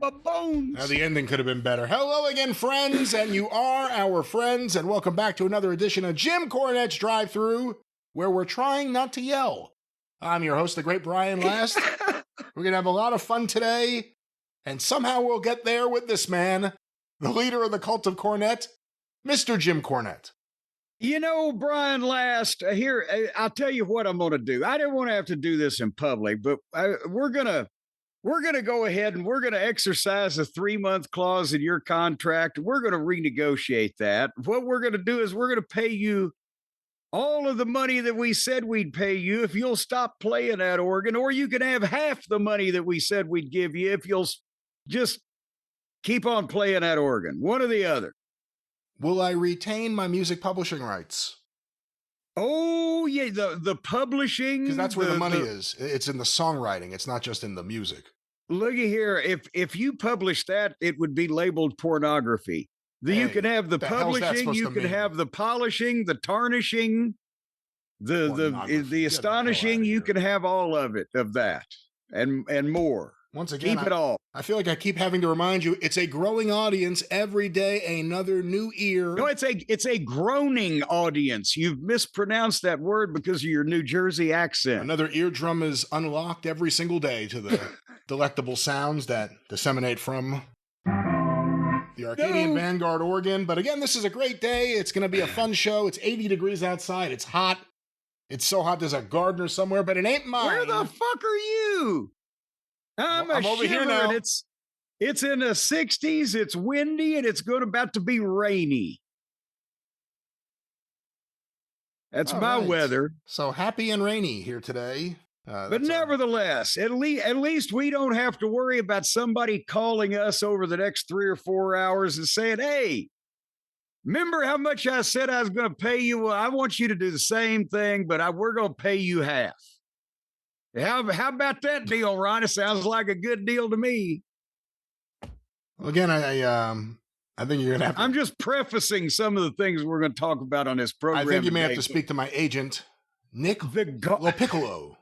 My bones. Now, the ending could have been better. Hello again, friends, and you are our friends, and welcome back to another edition of Jim Cornette's Drive Thru, where we're trying not to yell. I'm your host, the great Brian Last. We're going to have a lot of fun today, and somehow we'll get there with this man, the leader of the cult of Cornette, Mr. Jim Cornette. You know, Brian Last, here, I'll tell you what I'm going to do. I didn't want to have to do this in public, but we're going to go ahead and we're going to exercise a 3-month clause in your contract. We're going to renegotiate that. What we're going to do is we're going to pay you all of the money that we said we'd pay you if you'll stop playing that organ, or you can have half the money that we said we'd give you if you'll just keep on playing that organ. One or the other. Will I retain my music publishing rights? Oh, yeah, the publishing. Because that's where the money is. It's in the songwriting. It's not just in the music. Looky here. If you publish that, it would be labeled pornography. You can have the publishing, you can have the polishing, the tarnishing, the astonishing. You can have all of it, of that, and more. Once again, keep it all. I feel like I keep having to remind you, it's a growing audience every day, another new ear. No, it's a groaning audience. You've mispronounced that word because of your New Jersey accent. Another eardrum is unlocked every single day to the delectable sounds that disseminate from the Arcadian Vanguard organ. But again, this is a great day. It's going to be a fun show. It's 80 degrees outside. It's hot. It's so hot there's a gardener somewhere, but it ain't mine. Where the fuck are you? I'm over here now. It's in the 60s. It's windy and it's about to be rainy. That's my weather. So happy and rainy here today. But nevertheless, at least we don't have to worry about somebody calling us over the next 3 or 4 hours and saying, "Hey, remember how much I said I was going to pay you? Well, I want you to do the same thing, but we're going to pay you half." How about that deal, Ron? It sounds like a good deal to me. Well, again, I think you're gonna have to. I'm just prefacing some of the things we're going to talk about on this program. I think you may have to speak to my agent, Nick Piccolo.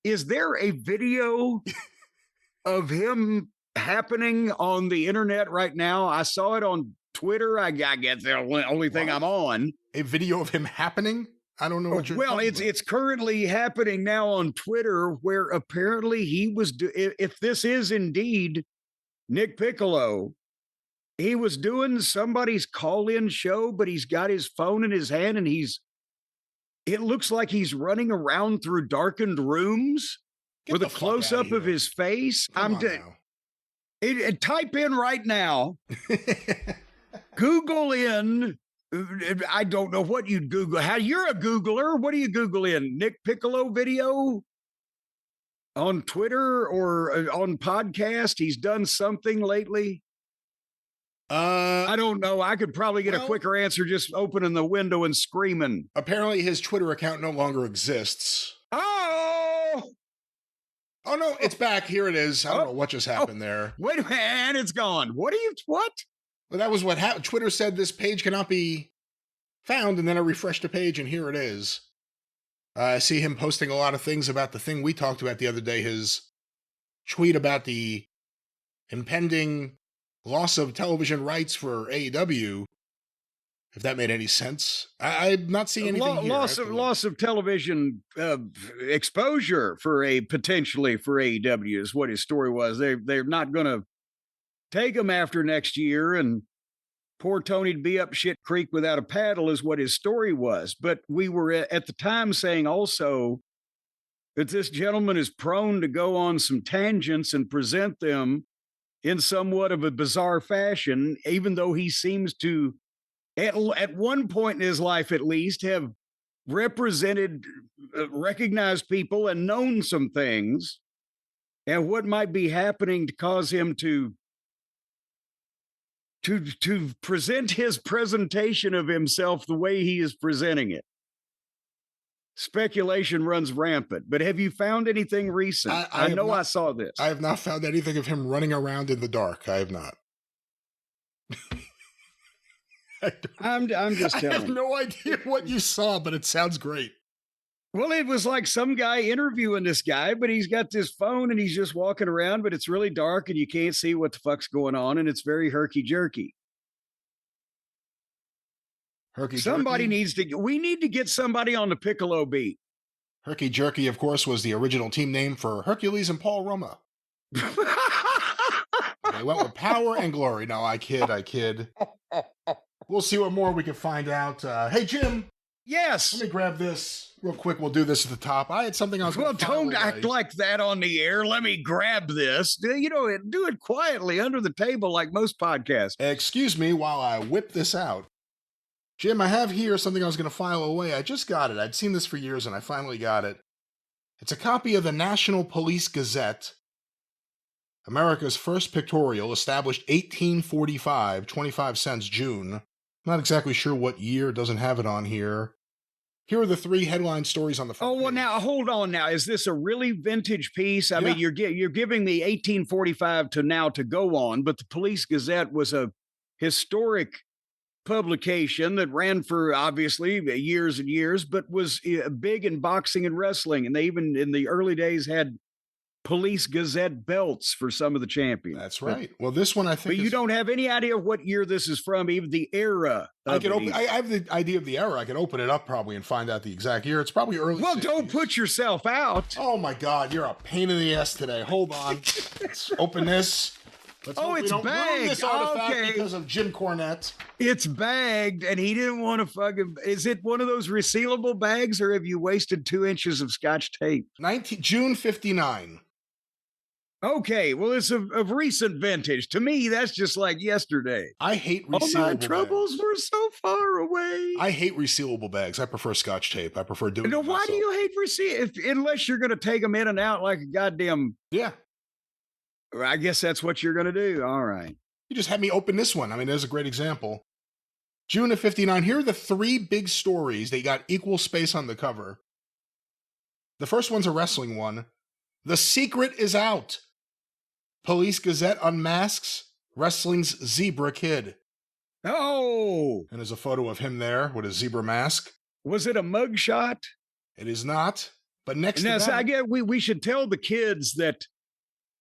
Is there a video of him happening on the internet right now? I saw it on Twitter. I guess the only thing I'm on. A video of him happening? I don't know what you're talking about. It's currently happening now on Twitter, where apparently he was, if this is indeed Nick Piccolo, he was doing somebody's call-in show, but he's got his phone in his hand and it looks like he's running around through darkened rooms with a close-up of his face. Type in right now, Google in, I don't know what you'd Google. You're a Googler. What do you Google in? Nick Piccolo video on Twitter or on podcast? He's done something lately. I don't know. I could probably get a quicker answer just opening the window and screaming. Apparently his Twitter account no longer exists. Oh no, it's back. Here it is. I don't know what just happened there. Wait a minute, it's gone. What? Well, that was what happened. Twitter said this page cannot be found, and then I refreshed the page, and here it is. I see him posting a lot of things about the thing we talked about the other day, his tweet about the impending loss of television rights for AEW, if that made any sense. I'm not seeing anything here. Loss of television exposure potentially for AEW is what his story was. They're not going to take him after next year, and poor Tony'd be up shit creek without a paddle is what his story was. But we were at the time saying also that this gentleman is prone to go on some tangents and present them in somewhat of a bizarre fashion, even though he seems to, at one point in his life at least, have recognized people and known some things and what might be happening to cause him to present his presentation of himself the way he is presenting it. Speculation runs rampant, but have you found anything recent? I saw this. I have not found anything of him running around in the dark. I have not. I'm just telling you. I have no idea what you saw, but it sounds great. Well, it was like some guy interviewing this guy, but he's got this phone and he's just walking around, but it's really dark and you can't see what the fuck's going on, and it's very herky jerky. Somebody needs to. We need to get somebody on the Piccolo beat. Herky Jerky, of course, was the original team name for Hercules and Paul Roma. They went with power and glory. No, I kid. We'll see what more we can find out. Hey, Jim. Yes. Let me grab this real quick. We'll do this at the top. I had something else. Well, don't act like that on the air. Let me grab this. You know, do it quietly under the table like most podcasts. Excuse me while I whip this out. Jim, I have here something I was going to file away. I just got it. I'd seen this for years and I finally got it. It's a copy of the National Police Gazette, America's first pictorial, established 1845, 25 cents June. Not exactly sure what year, doesn't have it on here. Here are the 3 headline stories on the front page. Well, now, hold on now. Is this a really vintage piece? I mean, you're giving me 1845 to now to go on, but the Police Gazette was a historic publication that ran for obviously years and years, but was big in boxing and wrestling. And they even in the early days had Police Gazette belts for some of the champions. That's right. Well, this one I think. But you don't have any idea what year this is from, even the era. I have the idea of the era. I can open it up probably and find out the exact year. It's probably early. Well, 60s. Don't put yourself out. Oh my God, you're a pain in the ass today. Hold on. Let's open this. It's bagged. This artifact because of Jim Cornette. It's bagged, and he didn't want to fucking. Is it one of those resealable bags, or have you wasted 2 inches of Scotch tape? June 59. Okay, well, it's of recent vintage. To me, that's just like yesterday. I hate resealable bags. All my troubles were so far away. I hate resealable bags. I prefer Scotch tape. I prefer doing it myself. Why do you hate unless you're going to take them in and out like a goddamn... Yeah. I guess that's what you're going to do. All right. You just had me open this one. I mean, there's a great example. June of 59. Here are the 3 big stories. They got equal space on the cover. The first one's a wrestling one. The secret is out. Police Gazette unmasks wrestling's Zebra Kid. Oh! And there's a photo of him there with a zebra mask. Was it a mugshot? It is not. But next to that... I guess we should tell the kids that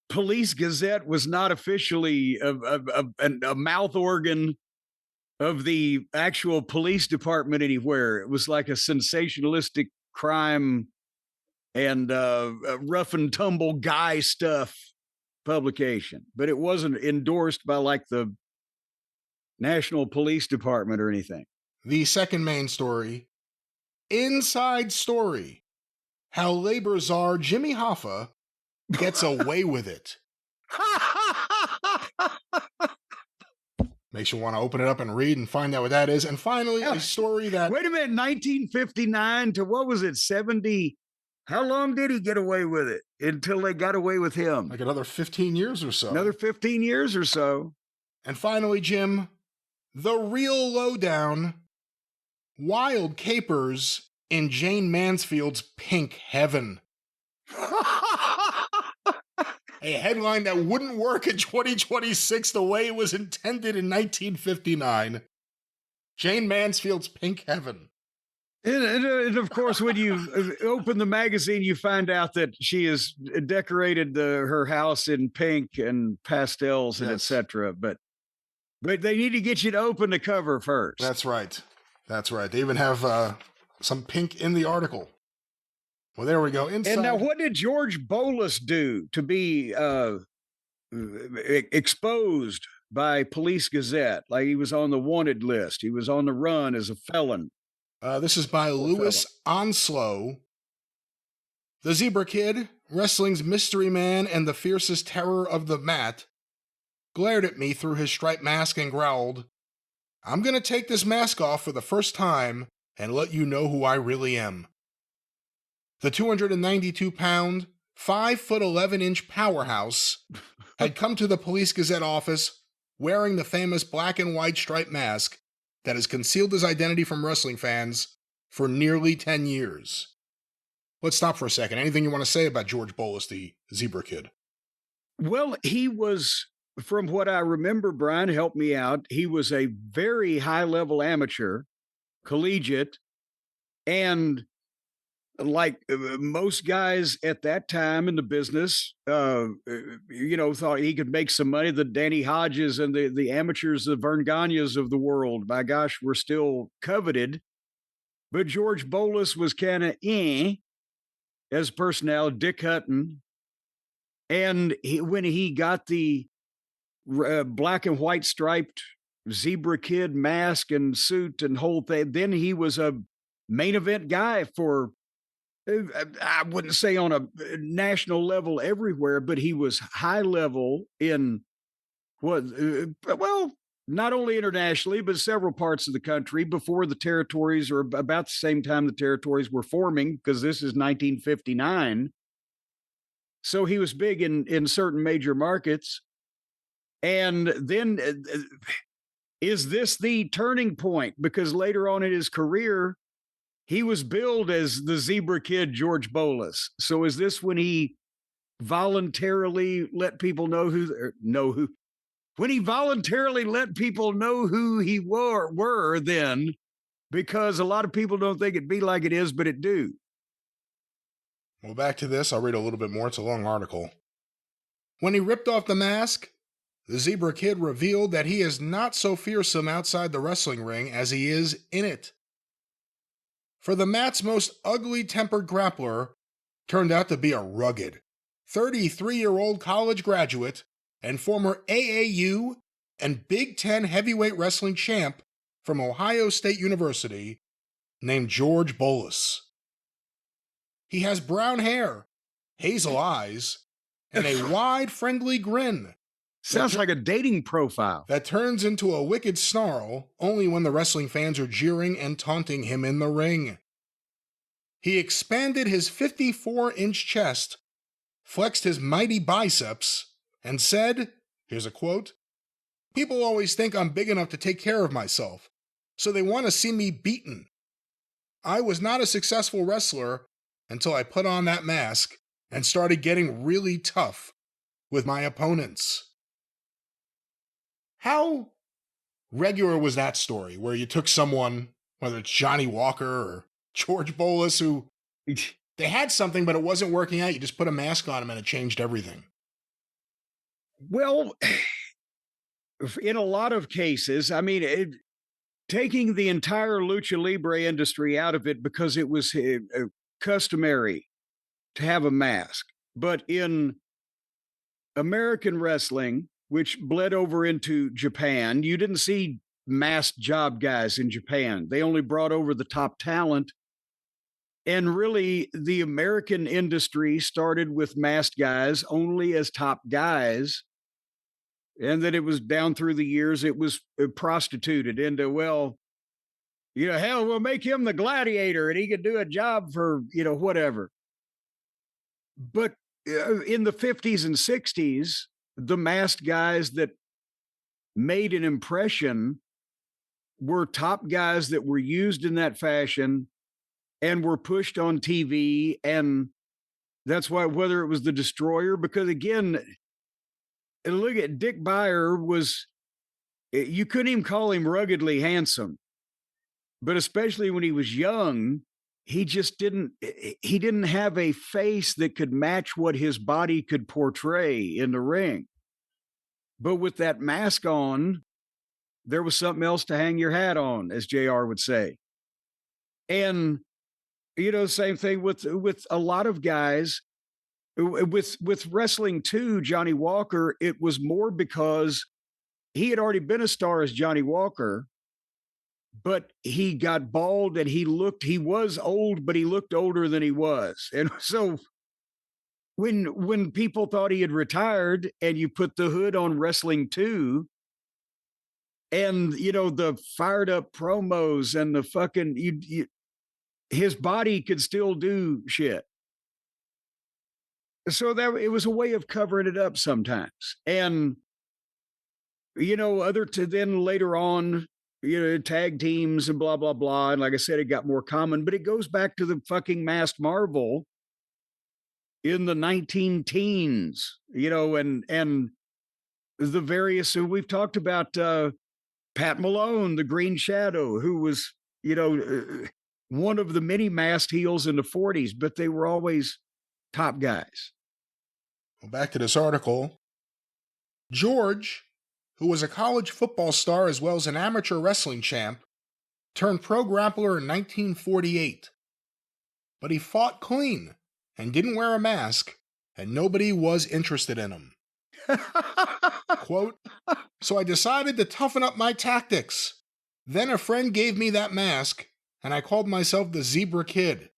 Police Gazette was not officially a mouth organ of the actual police department anywhere. It was like a sensationalistic crime and rough and tumble guy stuff publication, but it wasn't endorsed by like the National Police Department or anything. The second main story, inside story, how labor czar Jimmy Hoffa gets away with it. Makes you want to open it up and read and find out what that is. And finally, a story that... Wait a minute, 1959 to what was it, 70? How long did he get away with it until they got away with him? Like another 15 years or so. Another 15 years or so. And finally, Jim, the real lowdown, wild capers in Jane Mansfield's Pink Heaven. A headline that wouldn't work in 2026 the way it was intended in 1959. Jane Mansfield's Pink Heaven. And of course, when you open the magazine, you find out that she has decorated her house in pink and pastels and etc. But they need to get you to open the cover first. That's right. That's right. They even have some pink in the article. Well, there we go. Inside. And now, what did George Bolus do to be exposed by Police Gazette? Like he was on the wanted list. He was on the run as a felon. This is by Louis Onslow. The Zebra Kid, wrestling's mystery man and the fiercest terror of the mat, glared at me through his striped mask and growled, "I'm going to take this mask off for the first time and let you know who I really am." The 292-pound, 5'11" powerhouse had come to the Police Gazette office wearing the famous black and white striped mask that has concealed his identity from wrestling fans for nearly 10 years. Let's stop for a second. Anything you want to say about George Bolus, the Zebra Kid? Well, he was, from what I remember, Brian, help me out, he was a very high-level amateur, collegiate, and like most guys at that time in the business, thought he could make some money. The Danny Hodges and the amateurs, the Vern Gagnes of the world, by gosh, were still coveted. But George Bolus was kind of as personnel, Dick Hutton. And when he got the black and white striped zebra kid mask and suit and whole thing, then he was a main event guy for, I wouldn't say on a national level everywhere, but he was high level in not only internationally, but several parts of the country before the territories, or about the same time the territories were forming, because this is 1959. So he was big in certain major markets. And then is this the turning point? Because later on in his career, he was billed as the Zebra Kid George Bolus. So is this when he voluntarily let people know when he voluntarily let people know who he were then, because a lot of people don't think it'd be like it is, but it do. Well, back to this, I'll read a little bit more. It's a long article. When he ripped off the mask, the Zebra Kid revealed that he is not so fearsome outside the wrestling ring as he is in it. For the mat's most ugly-tempered grappler turned out to be a rugged, 33-year-old college graduate and former AAU and Big Ten heavyweight wrestling champ from Ohio State University named George Bolus. He has brown hair, hazel eyes, and a wide, friendly grin. Sounds like a dating profile. That turns into a wicked snarl only when the wrestling fans are jeering and taunting him in the ring. He expanded his 54-inch chest, flexed his mighty biceps, and said, here's a quote, "People always think I'm big enough to take care of myself, so they want to see me beaten. I was not a successful wrestler until I put on that mask and started getting really tough with my opponents." How regular was that story where you took someone, whether it's Johnny Walker or George Bolus, who they had something but it wasn't working out, you just put a mask on them and it changed everything? Well, in a lot of cases, I mean, taking the entire lucha libre industry out of it, because it was customary to have a mask. But in American wrestling, which bled over into Japan, you didn't see masked job guys in Japan. They only brought over the top talent. And really, the American industry started with masked guys only as top guys. And then it was down through the years, it was prostituted into, hell, we'll make him the gladiator and he could do a job for, whatever. But in the 50s and 60s, the masked guys that made an impression were top guys that were used in that fashion and were pushed on TV. And that's why, whether it was the Destroyer, because again, look at Dick Beyer, you couldn't even call him ruggedly handsome, but especially when he was young, he didn't have a face that could match what his body could portray in the ring. But with that mask on, there was something else to hang your hat on, as JR would say. And, same thing with a lot of guys. With wrestling too, Johnny Walker, it was more because he had already been a star as Johnny Walker, but he got bald and he was old, but he looked older than he was. And so when people thought he had retired and you put the hood on Wrestling 2 and, the fired up promos and the fucking, his body could still do shit. So that it was a way of covering it up sometimes. And, then later on, tag teams and blah, blah, blah. And like I said, it got more common, but it goes back to the fucking Masked Marvel in the 19-teens, and the various, so we've talked about Pat Malone, the Green Shadow, who was, one of the many masked heels in the 40s, but they were always top guys. Well, back to this article. George, who was a college football star as well as an amateur wrestling champ, turned pro grappler in 1948. But he fought clean and didn't wear a mask, and nobody was interested in him. Quote, so I decided to toughen up my tactics. Then a friend gave me that mask, and I called myself the Zebra Kid.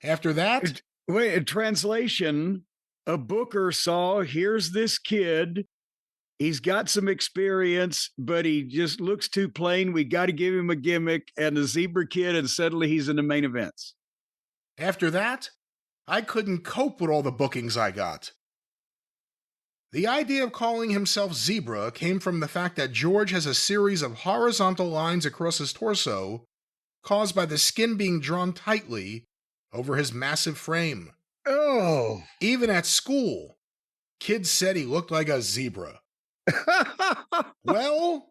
After that... Wait, in translation, a booker saw, here's this kid. He's got some experience, but he just looks too plain. We got to give him a gimmick, and the Zebra Kid, and suddenly he's in the main events. After that, I couldn't cope with all the bookings I got. The idea of calling himself Zebra came from the fact that George has a series of horizontal lines across his torso caused by the skin being drawn tightly over his massive frame. Oh. Even at school, kids said he looked like a zebra. Well,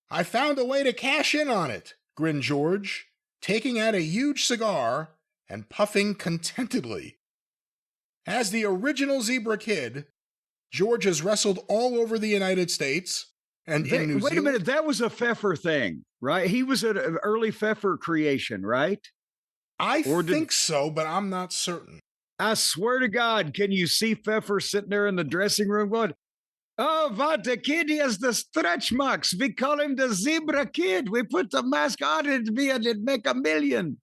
I found a way to cash in on it, grinned George, taking out a huge cigar and puffing contentedly. As the original Zebra Kid, George has wrestled all over the United States and in New Zealand. Wait a minute, that was a Pfeffer thing, right? He was an early Pfeffer creation, right? I think so, but I'm not certain. I swear to God, can you see Pfeffer sitting there in the dressing room going, oh, what the kid, he has the stretch marks. We call him the Zebra Kid. We put the mask on it and it'd make $1 million.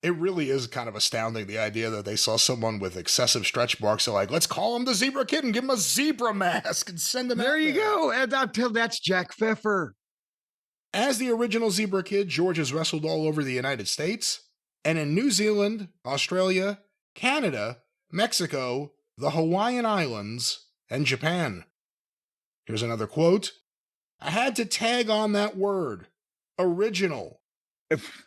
It really is kind of astounding, the idea that they saw someone with excessive stretch marks. They're like, let's call him the Zebra Kid and give him a zebra mask and send him there. There you go. And until that's Jack Pfeffer. As the original Zebra Kid, George has wrestled all over the United States and in New Zealand, Australia, Canada, Mexico, the Hawaiian Islands, and Japan. Here's another quote. I had to tag on that word, original,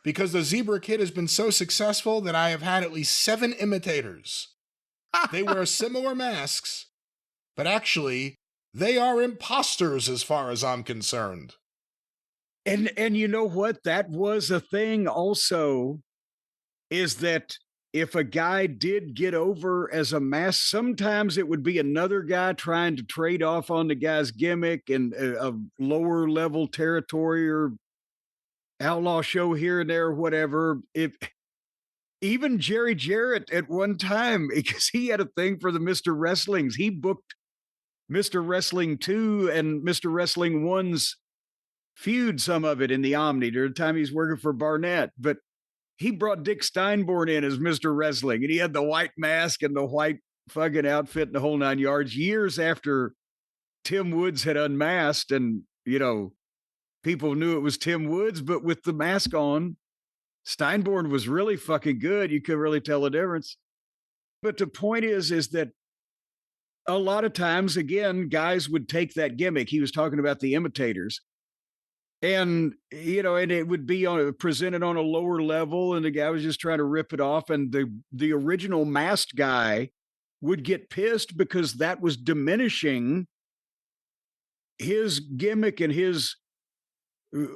because the Zebra Kid has been so successful that I have had at least 7 imitators. They wear similar masks, but actually, they are imposters as far as I'm concerned. And you know what? That was a thing also, is that if a guy did get over as a mask, sometimes it would be another guy trying to trade off on the guy's gimmick and a lower level territory or outlaw show here and there, whatever. Even Jerry Jarrett at one time, because he had a thing for the Mr. Wrestlings, he booked Mr. Wrestling 2 and Mr. Wrestling 1's feud, some of it in the Omni during the time he's working for Barnett. But he brought Dick Steinborn in as Mr. Wrestling, and he had the white mask and the white fucking outfit and the whole 9 yards years after Tim Woods had unmasked. And, you know, people knew it was Tim Woods, but with the mask on, Steinborn was really fucking good. You could really tell the difference. But the point is that a lot of times, again, guys would take that gimmick. He was talking about the imitators. And, you know, and it would be presented on a lower level, and the guy was just trying to rip it off. And the original masked guy would get pissed because that was diminishing his gimmick and his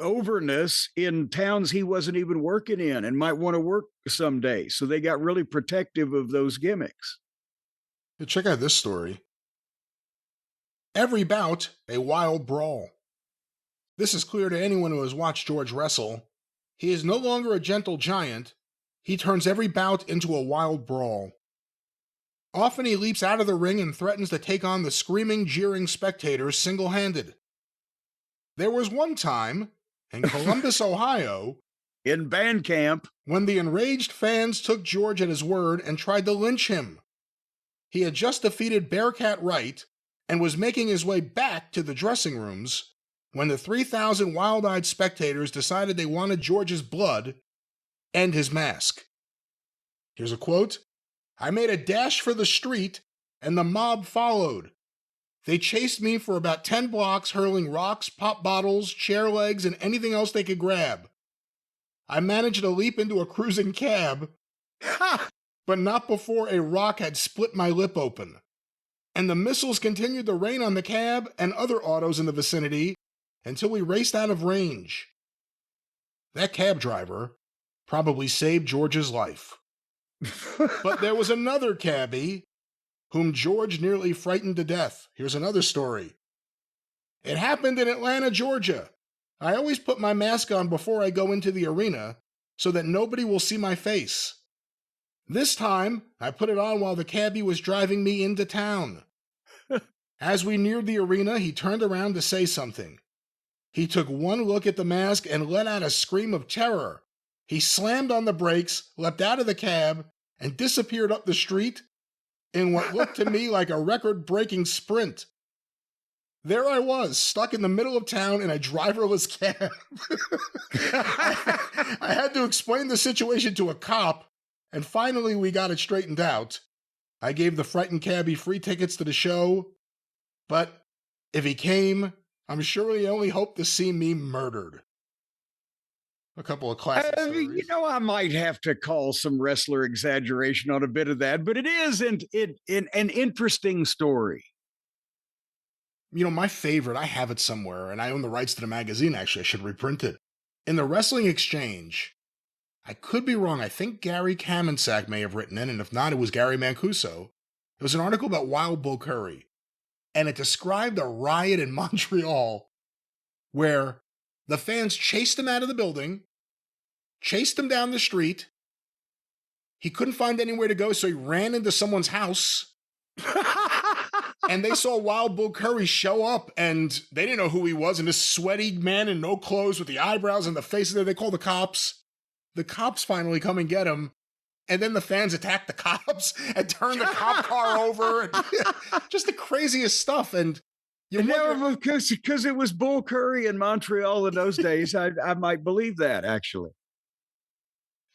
overness in towns he wasn't even working in and might want to work someday. So they got really protective of those gimmicks. Check out this story. Every bout, a wild brawl. This is clear to anyone who has watched George wrestle. He is no longer a gentle giant. He turns every bout into a wild brawl. Often he leaps out of the ring and threatens to take on the screaming, jeering spectators single-handed. There was one time, in Columbus, Ohio, in band camp, when the enraged fans took George at his word and tried to lynch him. He had just defeated Bearcat Wright and was making his way back to the dressing rooms when the 3,000 wild-eyed spectators decided they wanted George's blood and his mask. Here's a quote. I made a dash for the street, and the mob followed. They chased me for about 10 blocks, hurling rocks, pop bottles, chair legs, and anything else they could grab. I managed to leap into a cruising cab, but not before a rock had split my lip open. And the missiles continued to rain on the cab and other autos in the vicinity until we raced out of range. that cab driver probably saved George's life. But there was another cabbie whom George nearly frightened to death. Here's another story. It happened in Atlanta, Georgia. I always put my mask on before I go into the arena so that nobody will see my face. This time, I put it on while the cabbie was driving me into town. As we neared the arena, he turned around to say something. He took one look at the mask and let out a scream of terror. He slammed on the brakes, leapt out of the cab, and disappeared up the street in what looked to me like a record-breaking sprint. There I was, stuck in the middle of town in a driverless cab. I had to explain the situation to a cop, and finally we got it straightened out. I gave the frightened cabbie free tickets to the show, but if he came, I'm sure he only hoped to see me murdered. A couple of classic stories. You know, I might have to call some wrestler exaggeration on a bit of that, but it is an interesting story. You know, my favorite, I have it somewhere, and I own the rights to the magazine, actually. I should reprint it. In the Wrestling Exchange, I could be wrong. I think Gary Kamensak may have written it, and if not, it was Gary Mancuso. It was an article about Wild Bull Curry, and it described a riot in Montreal where the fans chased him out of the building, chased him down the street. He couldn't find anywhere to go, so he ran into someone's house. And they saw Wild Bull Curry show up, and they didn't know who he was, and this sweaty man in no clothes with the eyebrows and the faces there. They call the cops. The cops finally come and get him, and then the fans attack the cops and turn the cop car over. And just the craziest stuff. And you wonder, because it was Bull Curry in Montreal in those days, I might believe that, actually.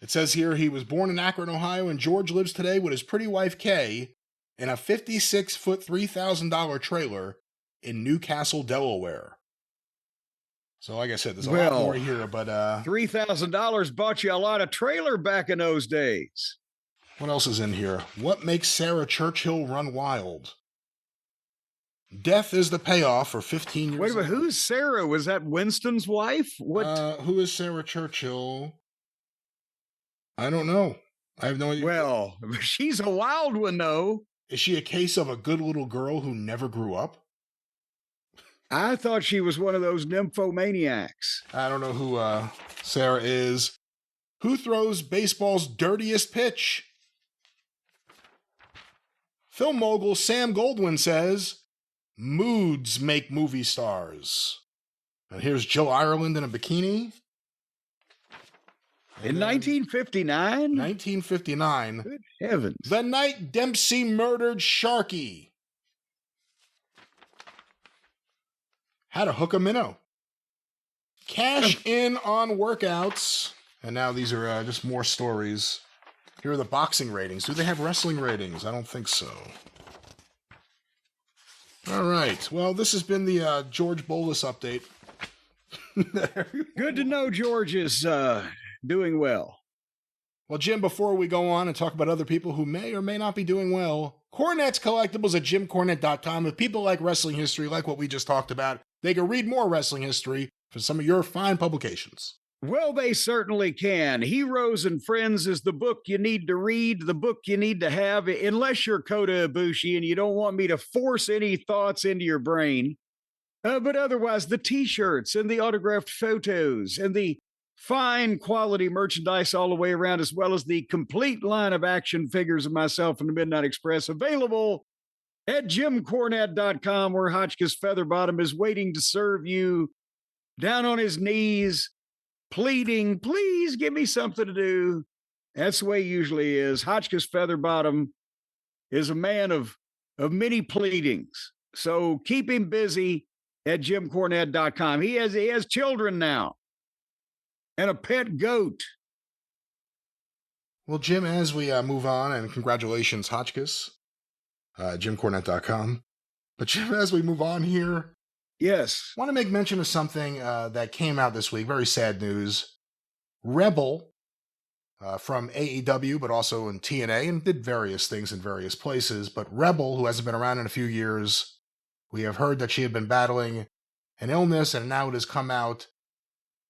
It says here he was born in Akron, Ohio, and George lives today with his pretty wife, Kay, in a 56-foot, $3,000 trailer in Newcastle, Delaware. So like I said, there's a lot more here, but $3,000 bought you a lot of trailer back in those days. What else is in here? What makes Sarah Churchill run wild? Death is the payoff for 15 years. Wait a minute, who's Sarah? Was that Winston's wife? What? Who is Sarah Churchill? I don't know. I have no idea. Well, she's a wild one, though. Is she a case of a good little girl who never grew up? I thought she was one of those nymphomaniacs. I don't know who Sarah is. Who throws baseball's dirtiest pitch? Film mogul Sam Goldwyn says, moods make movie stars. And here's Jill Ireland in a bikini. In 1959? 1959. Good heavens. The night Dempsey murdered Sharky. How to hook a minnow. Cash in on workouts. And now these are just more stories. Here are the boxing ratings. Do they have wrestling ratings? I don't think so. All right. Well, this has been the George Bolus update. Good to know George is doing well. Well, Jim, before we go on and talk about other people who may or may not be doing well, Cornette's Collectibles at JimCornette.com. If people like wrestling history, like what we just talked about, they can read more wrestling history for some of your fine publications. Well, they certainly can. Heroes and Friends is the book you need to read, the book you need to have, unless you're Kota Ibushi and you don't want me to force any thoughts into your brain. But otherwise, the T-shirts and the autographed photos and the fine quality merchandise all the way around, as well as the complete line of action figures of myself and the Midnight Express, available at JimCornette.com, where Hotchkiss Featherbottom is waiting to serve you, down on his knees, pleading, please give me something to do. That's the way he usually is. Hotchkiss Featherbottom is a man of many pleadings. So keep him busy at JimCornette.com. He has children now and a pet goat. Well, Jim, as we move on, and congratulations, Hotchkiss, JimCornette.com. But Jim, as we move on here, yes, I want to make mention of something that came out this week. Very sad news. Rebel from AEW, but also in TNA, and did various things in various places. But Rebel, who hasn't been around in a few years, we have heard that she had been battling an illness, and now it has come out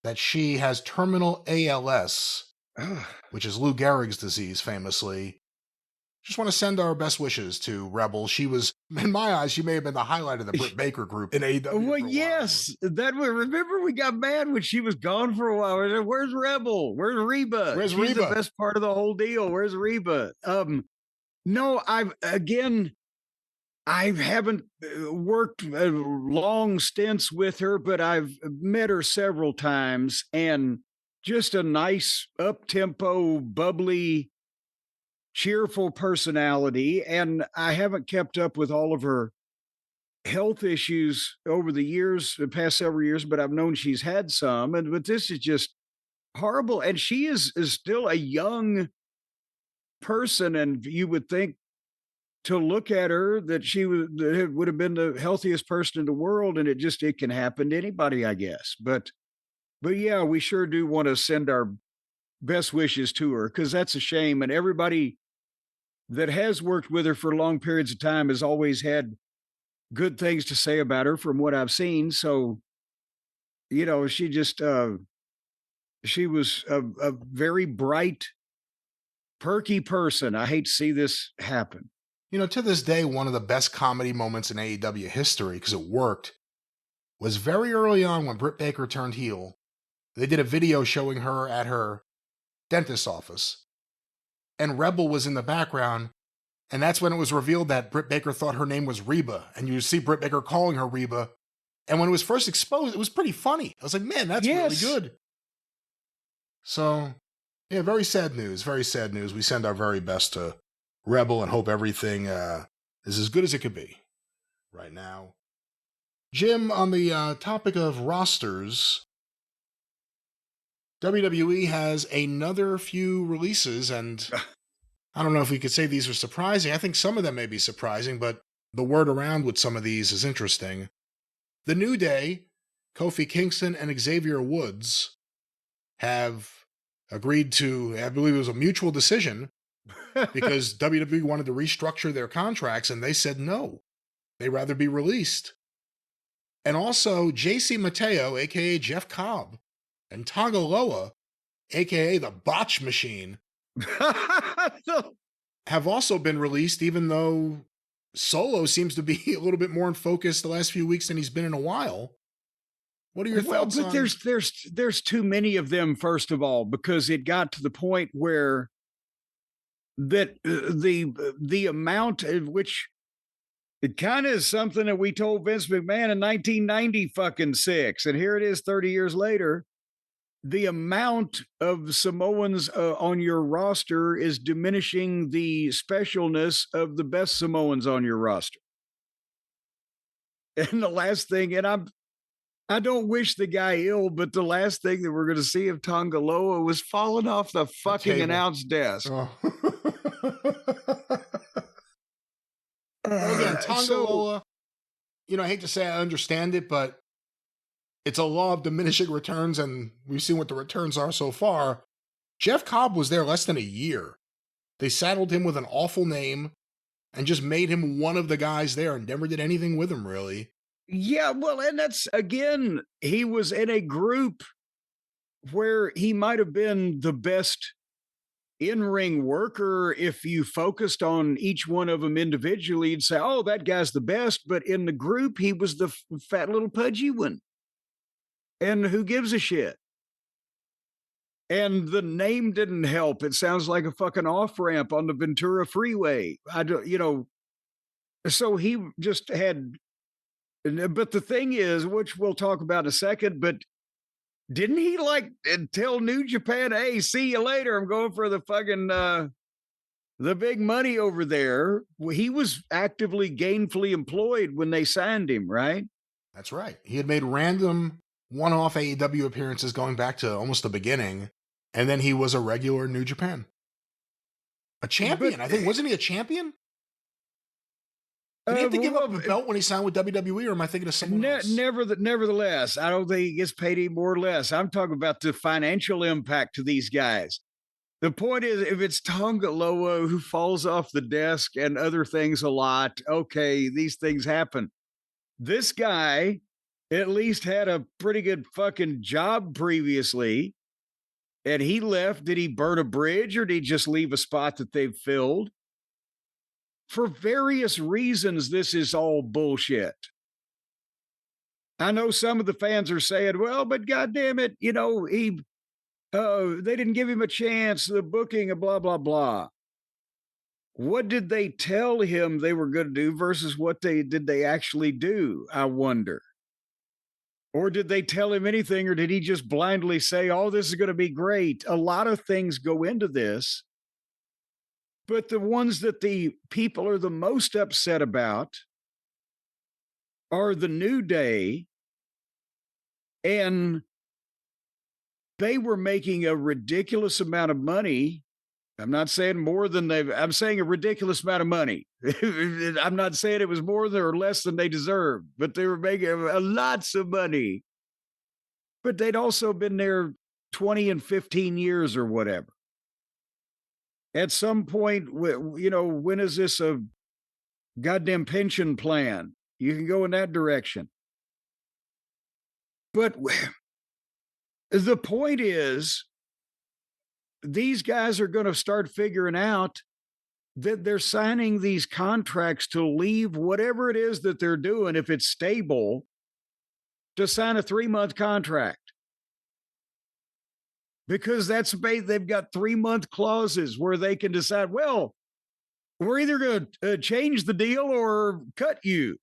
that she has terminal ALS, Ugh. which is Lou Gehrig's disease, famously. Just want to send our best wishes to Rebel. She was, in my eyes, she may have been the highlight of the Britt Baker group in AEW. Well, for a yes, that was. Remember, we got mad when she was gone for a while. We said, where's Rebel? Where's Reba? Where's She's Reba? the best part of the whole deal. Where's Reba? No, I haven't worked long stints with her, but I've met her several times, and just a nice, up-tempo, bubbly, cheerful personality. And I haven't kept up with all of her health issues over the years, the past several years, but I've known she's had some. But this is just horrible. And she is still a young person, and you would think, to look at her, that she would have been the healthiest person in the world, and it can happen to anybody, I guess. But yeah, we sure do want to send our best wishes to her, because that's a shame. And everybody that has worked with her for long periods of time has always had good things to say about her, from what I've seen. So, she was a very bright, perky person. I hate to see this happen. To this day, one of the best comedy moments in AEW history, because it worked, was very early on when Britt Baker turned heel. They did a video showing her at her dentist's office, and Rebel was in the background, and that's when it was revealed that Britt Baker thought her name was Reba, and you see Britt Baker calling her Reba. And when it was first exposed, it was pretty funny. I was like, man, that's really good. So, yeah, very sad news. Very sad news. We send our very best to Rebel and hope everything is as good as it could be right now. Jim, on the topic of rosters, WWE has another few releases, and I don't know if we could say these are surprising. I think some of them may be surprising, but the word around with some of these is interesting. The New Day, Kofi Kingston and Xavier Woods, have agreed to, I believe it was a mutual decision, because WWE wanted to restructure their contracts, and they said no. They'd rather be released. And also, JC Mateo, a.k.a. Jeff Cobb, and Tonga Loa, a.k.a. the Botch Machine, have also been released, even though Solo seems to be a little bit more in focus the last few weeks than he's been in a while. What are your thoughts on... there's too many of them, first of all, because it got to the point where that the amount of which it kind of is something that we told Vince McMahon in 1996, and here it is 30 years later. The amount of Samoans on your roster is diminishing the specialness of the best Samoans on your roster. And the last thing, and I don't wish the guy ill, but the last thing that we're going to see of Tonga Loa was falling off the fucking announce desk. Oh. Well, again, Tonga Loa, I hate to say I understand it, but it's a law of diminishing returns, and we've seen what the returns are so far. Jeff Cobb was there less than a year. They saddled him with an awful name and just made him one of the guys there and never did anything with him, really. Yeah, well, and that's, again, he was in a group where he might have been the best in-ring worker. If you focused on each one of them individually, you'd say, oh, that guy's the best. But in the group, he was the fat little pudgy one. And who gives a shit? And the name didn't help. It sounds like a fucking off-ramp on the Ventura Freeway. So he just had... But the thing is, which we'll talk about in a second, but didn't he tell New Japan, hey, see you later, I'm going for the fucking, the big money over there? Well, he was actively gainfully employed when they signed him, right? That's right. He had made random one-off AEW appearances going back to almost the beginning, and then he was a regular in New Japan. A champion, I think. Wasn't he a champion? Did he have to give up a belt when he signed with WWE, or am I thinking of someone else? Nevertheless, I don't think he gets paid any more or less. I'm talking about the financial impact to these guys. The point is, if it's Tonga Loa who falls off the desk and other things a lot, okay, these things happen. This guy at least had a pretty good fucking job previously. And he left. Did he burn a bridge or did he just leave a spot that they've filled? For various reasons, this is all bullshit. I know some of the fans are saying, well, but goddamn it, they didn't give him a chance, the booking, and blah, blah, blah. What did they tell him they were going to do versus what did they actually do? I wonder. Or did they tell him anything, or did he just blindly say, oh, this is going to be great? A lot of things go into this. But the ones that the people are the most upset about are the New Day. And they were making a ridiculous amount of money. I'm not saying more than I'm saying a ridiculous amount of money. I'm not saying it was more or less than they deserved, but they were making lots of money. But they'd also been there 20 and 15 years or whatever. At some point, when is this a goddamn pension plan? You can go in that direction. But the point is, these guys are going to start figuring out that they're signing these contracts to leave whatever it is that they're doing, if it's stable, to sign a 3-month contract. Because they've got 3-month clauses where they can decide, well, we're either going to change the deal or cut you.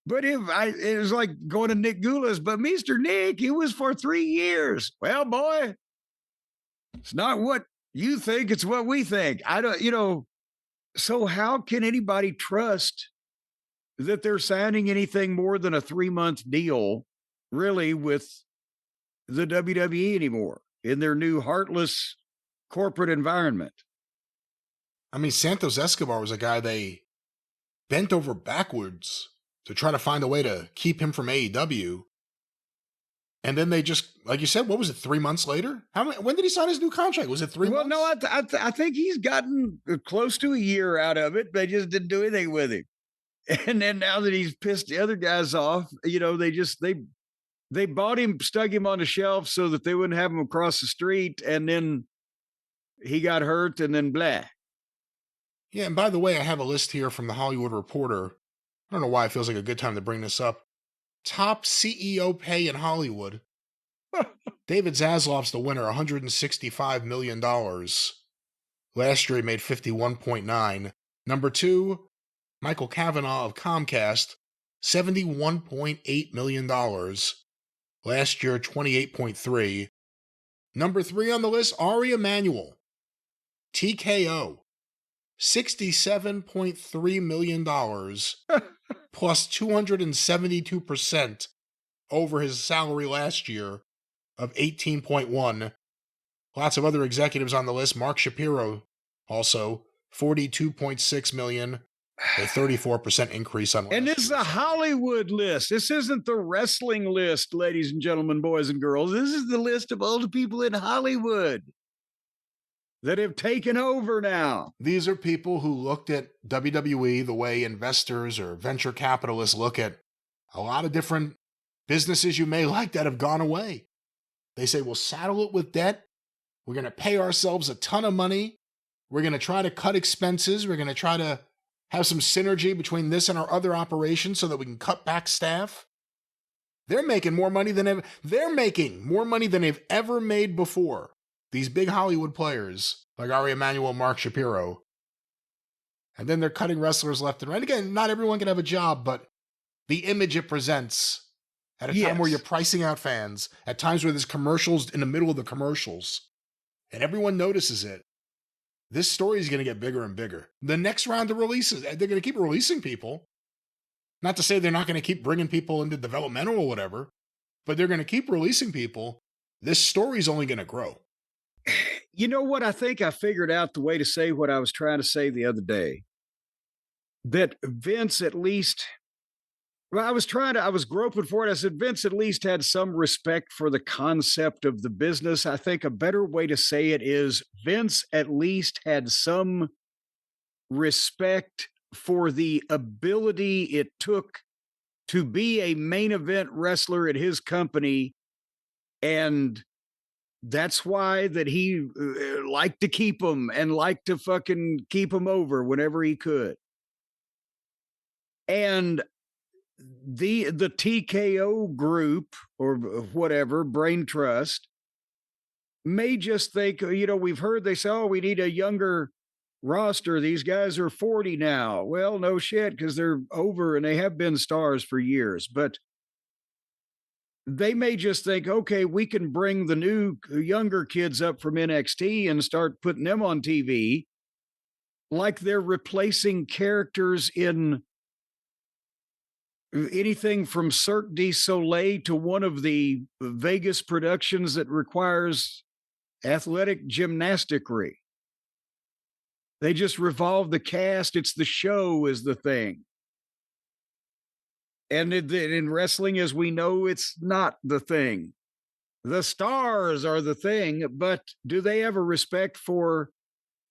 But it was like going to Nick Goulas, but Mr. Nick, it was for 3 years. Well, boy, it's not what you think, it's what we think. So how can anybody trust that they're signing anything more than a 3-month deal, really, with the WWE anymore in their new heartless corporate environment? I mean, Santos Escobar was a guy they bent over backwards to try to find a way to keep him from AEW. And then they just, like you said, what was it, 3 months later? When did he sign his new contract? Was it 3 months? Well, no, I think he's gotten close to a year out of it. They just didn't do anything with him. And then now that he's pissed the other guys off, they bought him, stuck him on the shelf so that they wouldn't have him across the street. And then he got hurt and then blah. Yeah, and by the way, I have a list here from the Hollywood Reporter. I don't know why it feels like a good time to bring this up. Top CEO pay in Hollywood. David Zaslav's the winner, $165 million. Last year he made $51.9. Number 2, Michael Cavanaugh of Comcast, $71.8 million. Last year, $28.3. Number 3 on the list, Ari Emanuel, TKO, $67.3 million, plus 272% over his salary last year of 18.1. Lots of other executives on the list. Mark Shapiro, also $42.6 million, a 34% increase on last And this is a Hollywood list. This isn't the wrestling list, ladies and gentlemen, boys and girls. This is the list of all the people in Hollywood that have taken over now. These are people who looked at WWE the way investors or venture capitalists look at a lot of different businesses you may like that have gone away. They say, we'll saddle it with debt. We're going to pay ourselves a ton of money. We're going to try to cut expenses. We're going to try to have some synergy between this and our other operations so that we can cut back staff. They're making more money than they've ever made before. These big Hollywood players like Ari Emanuel, Mark Shapiro. And then they're cutting wrestlers left and right. Again, not everyone can have a job, but the image it presents at a time where you're pricing out fans, at times where there's commercials in the middle of the commercials, and everyone notices it, this story is going to get bigger and bigger. The next round of releases, they're going to keep releasing people. Not to say they're not going to keep bringing people into developmental or whatever, but they're going to keep releasing people. This story's only going to grow. You know what? I think I figured out the way to say what I was trying to say the other day. That Vince at least, I was groping for it. I said, Vince at least had some respect for the concept of the business. I think a better way to say it is Vince at least had some respect for the ability it took to be a main event wrestler at his company. And that's why that he liked to keep him and liked to fucking keep him over whenever he could. And the TKO group or whatever, Brain Trust, may just think, we've heard they say, oh, we need a younger roster. These guys are 40 now. Well, no shit, because they're over and they have been stars for years. But they may just think, okay, we can bring the new younger kids up from NXT and start putting them on TV like they're replacing characters in anything from Cirque du Soleil to one of the Vegas productions that requires athletic gymnasticry. They just revolve the cast. It's the show is the thing. And in wrestling, as we know, it's not the thing. The stars are the thing, but do they have a respect for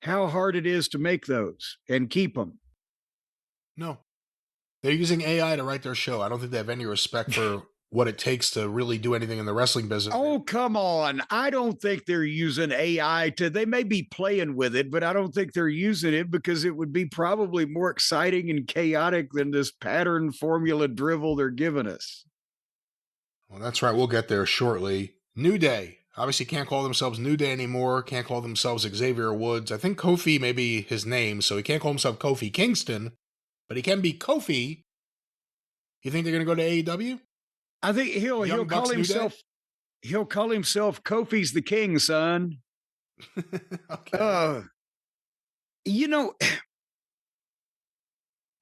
how hard it is to make those and keep them? No. They're using AI to write their show. I don't think they have any respect for what it takes to really do anything in the wrestling business. Oh, come on. I don't think they're using AI they may be playing with it, but I don't think they're using it because it would be probably more exciting and chaotic than this pattern formula drivel they're giving us. Well, that's right. We'll get there shortly. New Day. Obviously can't call themselves New Day anymore. Can't call themselves Xavier Woods. I think Kofi may be his name, so he can't call himself Kofi Kingston, but he can be Kofi. You think they're going to go to AEW? I think he'll call himself Kofi's the King, son. Okay.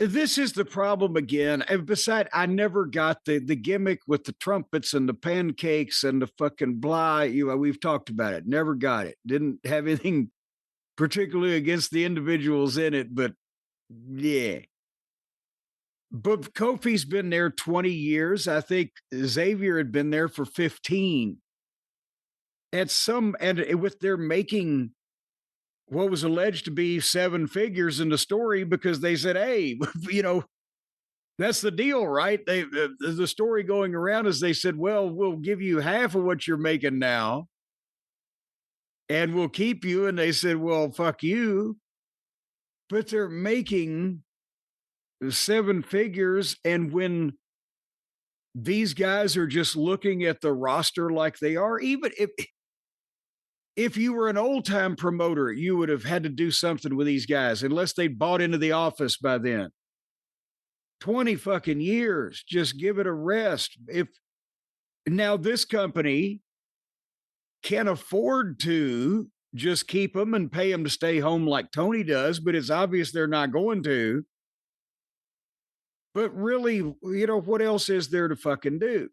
This is the problem again. And besides, I never got the gimmick with the trumpets and the pancakes and the fucking blah. We've talked about it. Never got it. Didn't have anything particularly against the individuals in it, but yeah. But Kofi's been there 20 years. I think Xavier had been there for 15. With their making what was alleged to be 7 figures in the story because they said, hey, that's the deal, right? The story going around is they said, well, we'll give you half of what you're making now and we'll keep you. And they said, well, fuck you. But they're making 7 figures. And when these guys are just looking at the roster like they are, even if you were an old time promoter, you would have had to do something with these guys unless they bought into the office by then. 20 fucking years, just give it a rest. If now this company can afford to just keep them and pay them to stay home like Tony does, but it's obvious they're not going to. But really, what else is there to fucking do?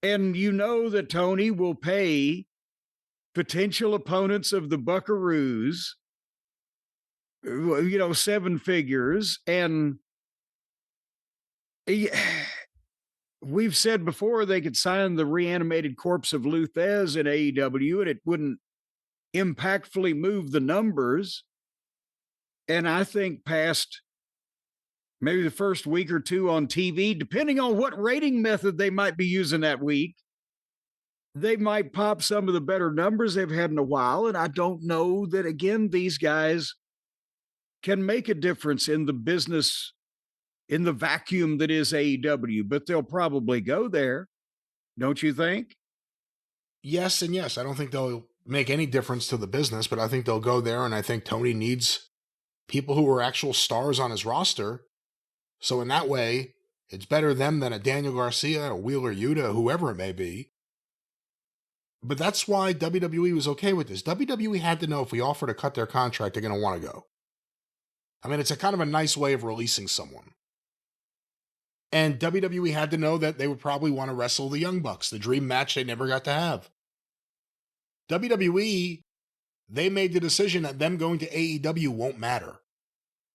And that Tony will pay potential opponents of the Buckaroos, 7 figures. And we've said before they could sign the reanimated corpse of Luthez in AEW and it wouldn't impactfully move the numbers. And I think past maybe the first week or two on TV, depending on what rating method they might be using that week, they might pop some of the better numbers they've had in a while. And I don't know that, again, these guys can make a difference in the business, in the vacuum that is AEW, but they'll probably go there. Don't you think? Yes and yes. I don't think they'll make any difference to the business, but I think they'll go there. And I think Tony needs people who are actual stars on his roster. So in that way, it's better them than a Daniel Garcia, a Wheeler Yuta, whoever it may be. But that's why WWE was okay with this. WWE had to know if we offer to cut their contract, they're going to want to go. I mean, it's a kind of a nice way of releasing someone. And WWE had to know that they would probably want to wrestle the Young Bucks, the dream match they never got to have. WWE, they made the decision that them going to AEW won't matter.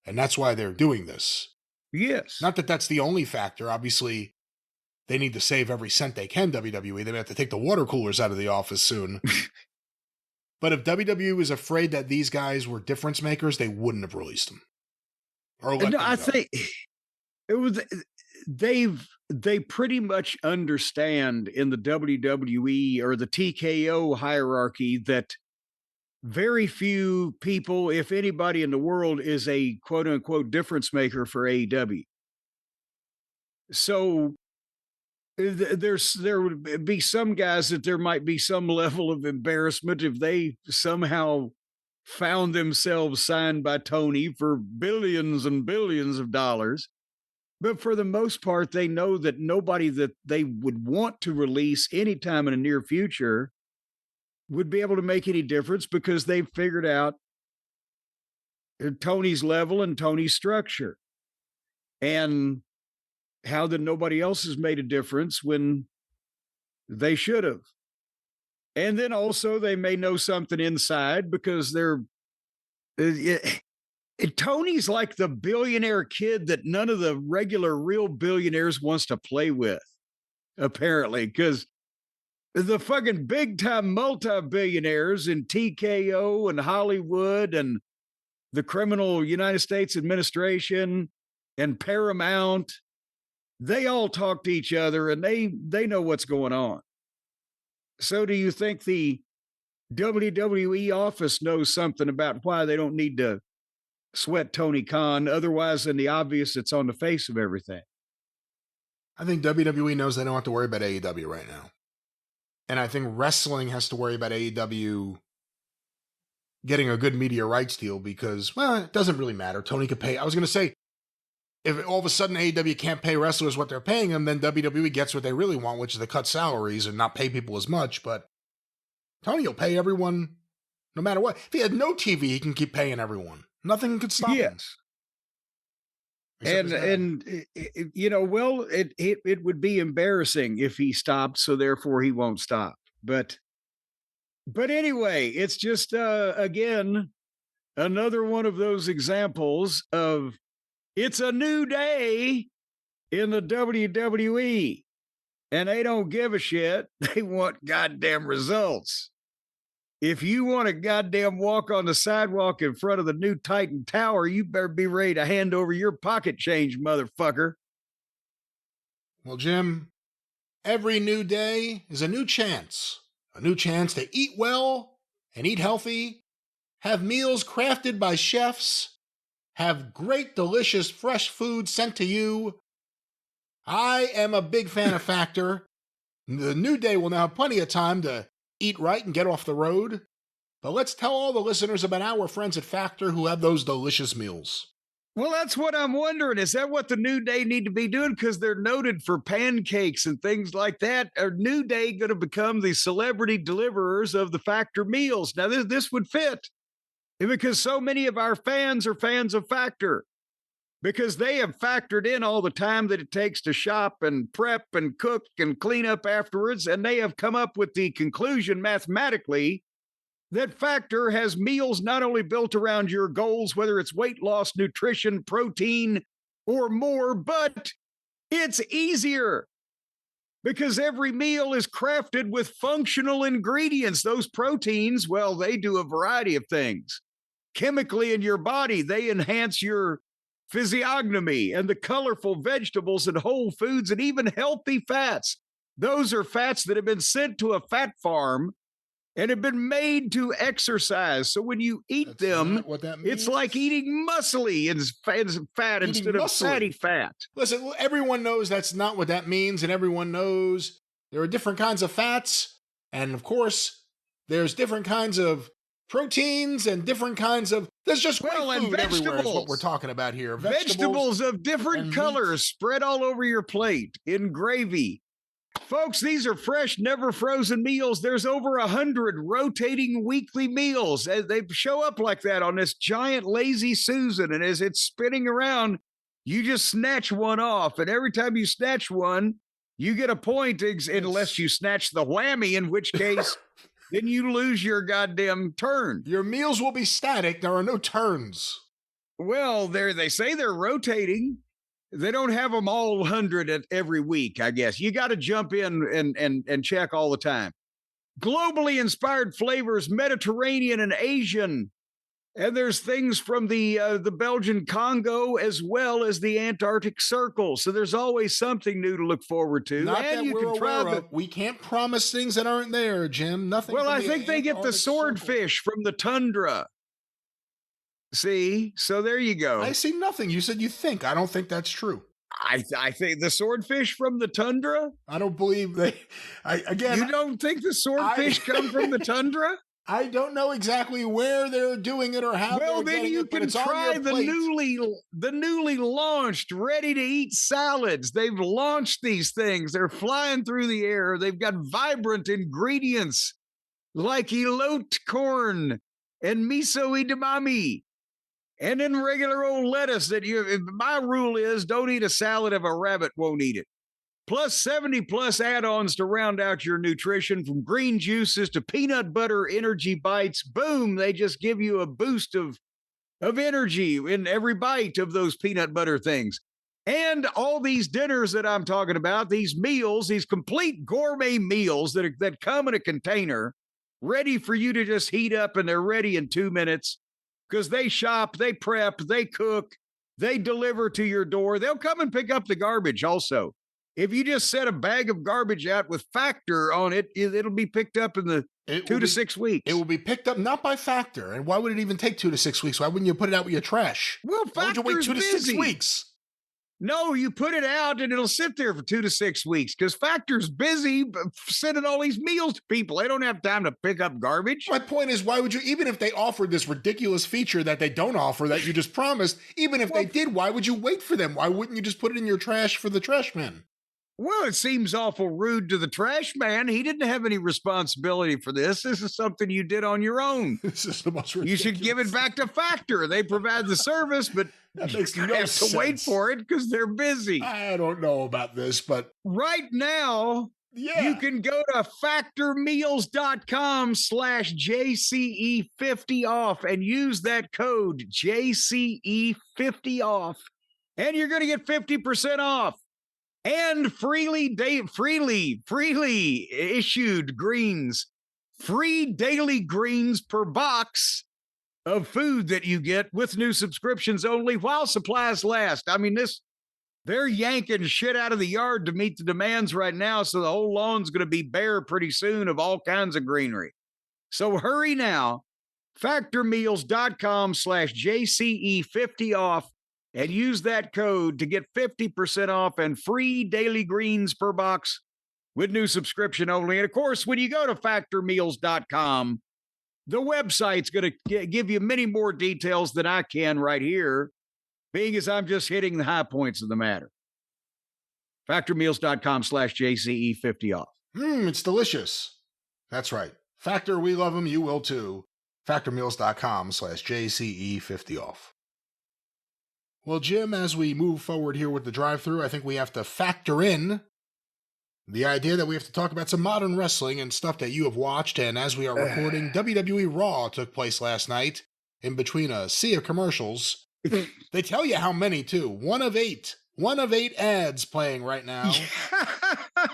And that's why they're doing this. Yes. Not that that's the only factor. Obviously, they need to save every cent they can, WWE. They may have to take the water coolers out of the office soon. But if WWE was afraid that these guys were difference makers, they wouldn't have released them. Or let them go. I think it was they pretty much understand in the WWE or the TKO hierarchy that very few people, if anybody in the world, is a quote unquote difference maker for AEW. So there would be some guys that there might be some level of embarrassment if they somehow found themselves signed by Tony for billions and billions of dollars. But for the most part, they know that nobody that they would want to release anytime in the near future would be able to make any difference because they've figured out Tony's level and Tony's structure. And how that nobody else has made a difference when they should have. And then also they may know something inside because they're Tony's like the billionaire kid that none of the regular real billionaires wants to play with, apparently, because the fucking big time multi-billionaires in TKO and Hollywood and the criminal United States administration and Paramount, they all talk to each other and they know what's going on. So do you think the WWE office knows something about why they don't need to sweat Tony Khan? Otherwise, than the obvious, it's on the face of everything. I think WWE knows they don't have to worry about AEW right now. And I think wrestling has to worry about AEW getting a good media rights deal because, well, it doesn't really matter. Tony could pay. I was going to say, if all of a sudden AEW can't pay wrestlers what they're paying them, then WWE gets what they really want, which is to cut salaries and not pay people as much. But Tony will pay everyone no matter what. If he had no TV, he can keep paying everyone. Nothing could stop him. And you know, well, it would be embarrassing if he stopped, so therefore he won't stop. But anyway, it's just again another one of those examples of it's a new day in the WWE, and they don't give a shit. They want goddamn results. If you want to goddamn walk on the sidewalk in front of the new Titan Tower, you better be ready to hand over your pocket change, motherfucker. Well, Jim, every new day is a new chance to eat well and eat healthy, have meals crafted by chefs, have great, delicious, fresh food sent to you. I am a big fan of Factor. The new day will now have plenty of time to eat right and get off the road. But let's tell all the listeners about our friends at Factor who have those delicious meals. Well, that's what I'm wondering. Is that what the New Day need to be doing? Because they're noted for pancakes and things like that. Are New Day going to become the celebrity deliverers of the Factor meals? Now, this would fit. Because so many of our fans are fans of Factor. Because they have factored in all the time that it takes to shop and prep and cook and clean up afterwards. And they have come up with the conclusion mathematically that Factor has meals not only built around your goals, whether it's weight loss, nutrition, protein, or more, but it's easier because every meal is crafted with functional ingredients. Those proteins, well, they do a variety of things. Chemically in your body, they enhance your physiognomy, and the colorful vegetables and whole foods and even healthy fats. Those are fats that have been sent to a fat farm and have been made to exercise. So when you eat them, it's like eating muscly and fat instead of fatty fat. Listen, everyone knows that's not what that means, and everyone knows there are different kinds of fats, and of course, there's different kinds of proteins and different kinds of there's just great food everywhere is what we're talking about here. Vegetables of different colors spread all over your plate in gravy. Folks, these are fresh, never frozen meals. There's over 100 rotating weekly meals. They show up like that on this giant lazy Susan. And as it's spinning around, you just snatch one off. And every time you snatch one, you get a point, unless you snatch the whammy, in which case, then you lose your goddamn turn. Your meals will be static. There are no turns. Well, they say they're rotating. They don't have them all 100 at every week, I guess. You got to jump in and check all the time. Globally inspired flavors, Mediterranean and Asian. And there's things from the Belgian Congo as well as the Antarctic Circle. So there's always something new to look forward to. Not and that you we're can try aware of. We can't promise things that aren't there, Jim. Nothing. Well, from I the think they get the Antarctic Circle. swordfish from the tundra. See? So there you go. I see nothing. You said you think. I don't think that's true. I think the swordfish from the tundra? I don't believe they. You don't think the swordfish come from the tundra? I don't know exactly where they're doing it or how. Well, they're then getting you it, but can it's on try your the plate. newly launched, ready to eat salads. They've launched these things. They're flying through the air. They've got vibrant ingredients like elote corn and miso edamame. And then regular old lettuce that my rule is don't eat a salad if a rabbit won't eat it. Plus 70 plus add-ons to round out your nutrition, from green juices to peanut butter energy bites. Boom, they just give you a boost of energy in every bite of those peanut butter things. And all these dinners that I'm talking about, these meals, these complete gourmet meals that come in a container, ready for you to just heat up, and they're ready in 2 minutes. Because they shop, they prep, they cook, they deliver to your door. They'll come and pick up the garbage also. If you just set a bag of garbage out with Factor on it, it'll be picked up in the 2 to 6 weeks. It will be picked up not by Factor. And why would it even take 2 to 6 weeks? Why wouldn't you put it out with your trash? Well, why would you wait 2 to 6 weeks? No, you put it out and it'll sit there for 2 to 6 weeks because Factor's busy sending all these meals to people. They don't have time to pick up garbage. My point is, why would you, even if they offered this ridiculous feature that they don't offer that you just promised, even if they did, why would you wait for them? Why wouldn't you just put it in your trash for the trash man? Well, it seems awful rude to the trash man. He didn't have any responsibility for this. This is something you did on your own. This is the most ridiculous. You should give it back to Factor. They provide the service, but that makes you no have sense. to wait for it because they're busy. I don't know about this, but right now, you can go to factormeals.com/JCE50 off and use that code JCE50 off, and you're going to get 50% off. And freely issued greens, free daily greens per box of food that you get with new subscriptions only while supplies last. I mean, they're yanking shit out of the yard to meet the demands right now. So the whole lawn's going to be bare pretty soon of all kinds of greenery. So hurry now, factormeals.com/JCE50 off. And use that code to get 50% off and free daily greens per box with new subscription only. And of course, when you go to factormeals.com, the website's going to give you many more details than I can right here, being as I'm just hitting the high points of the matter. Factormeals.com/JCE50 off. It's delicious. That's right. Factor, we love them. You will too. Factormeals.com/JCE50 off. Well, Jim, as we move forward here with the drive-thru, I think we have to factor in the idea that we have to talk about some modern wrestling and stuff that you have watched. And as we are recording, WWE Raw took place last night in between a sea of commercials. They tell you how many, too. One of eight ads playing right now.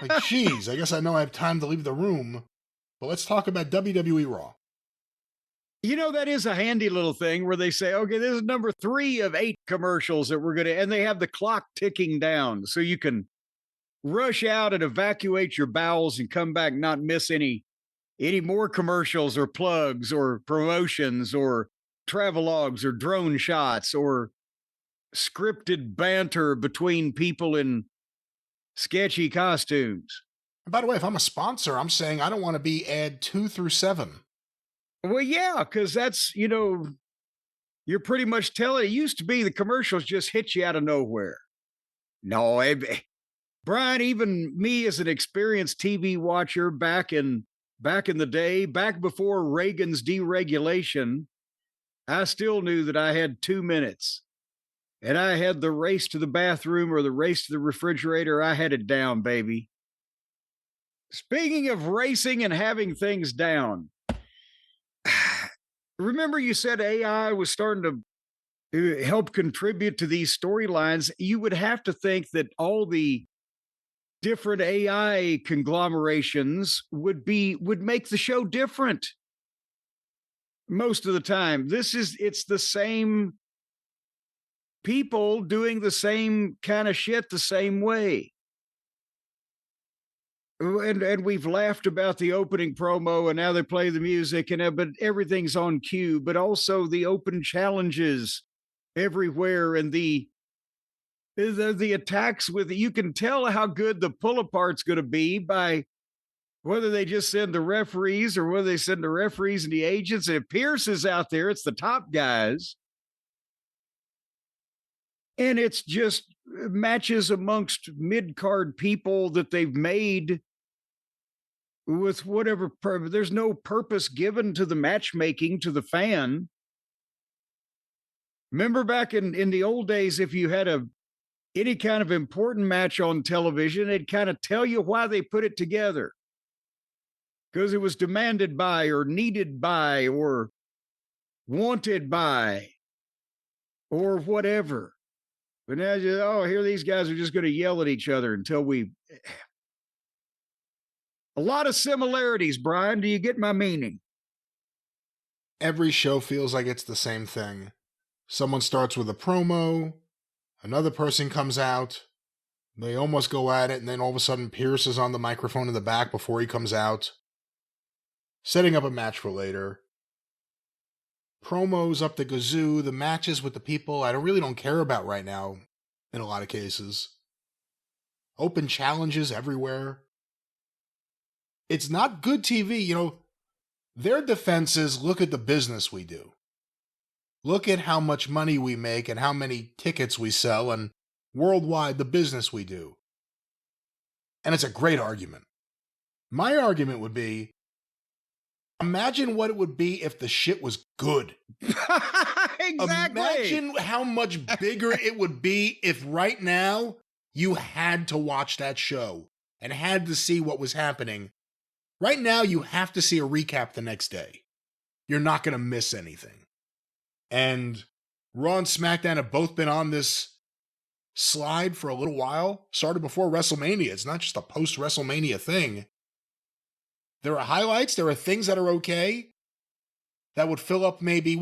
Like, geez, I guess I know I have time to leave the room. But let's talk about WWE Raw. You know, that is a handy little thing where they say, okay, this is number 3 of 8 commercials that we're going to, and they have the clock ticking down so you can rush out and evacuate your bowels and come back, not miss any more commercials or plugs or promotions or travelogues or drone shots or scripted banter between people in sketchy costumes. And by the way, if I'm a sponsor, I'm saying I don't want to be ad 2 through 7. Well, yeah, because that's, you're pretty much telling. It used to be the commercials just hit you out of nowhere. No, Brian, even me as an experienced TV watcher back in the day, back before Reagan's deregulation, I still knew that I had 2 minutes. And I had the race to the bathroom or the race to the refrigerator. I had it down, baby. Speaking of racing and having things down, remember you said AI was starting to help contribute to these storylines. You would have to think that all the different AI conglomerations would make the show different. most of the time. It's the same people doing the same kind of shit the same way. And we've laughed about the opening promo, and now they play the music, and but everything's on cue. But also the open challenges everywhere, and the attacks with you can tell how good the pull apart's going to be by whether they just send the referees or whether they send the referees and the agents. And if Pierce is out there, it's the top guys. And it's just matches amongst mid-card people that they've made with whatever there's no purpose given to the matchmaking to the fan. Remember back in the old days, if you had any kind of important match on television, they'd kind of tell you why they put it together. Because it was demanded by or needed by or wanted by or whatever. But now, here these guys are just going to yell at each other until we... A lot of similarities, Brian. Do you get my meaning? Every show feels like it's the same thing. Someone starts with a promo, another person comes out, they almost go at it, and then all of a sudden Pierce is on the microphone in the back before he comes out, setting up a match for later. Promos up the gazoo, the matches with the people I really don't care about right now, in a lot of cases. Open challenges everywhere. It's not good TV. Their defense is, look at the business we do. Look at how much money we make and how many tickets we sell and worldwide the business we do. And it's a great argument. My argument would be, imagine what it would be if the shit was good. Exactly. Imagine how much bigger it would be if right now you had to watch that show and had to see what was happening. Right now, you have to see a recap the next day. You're not going to miss anything. And Raw and SmackDown have both been on this slide for a little while. Started before WrestleMania. It's not just a post-WrestleMania thing. There are highlights. There are things that are okay that would fill up maybe,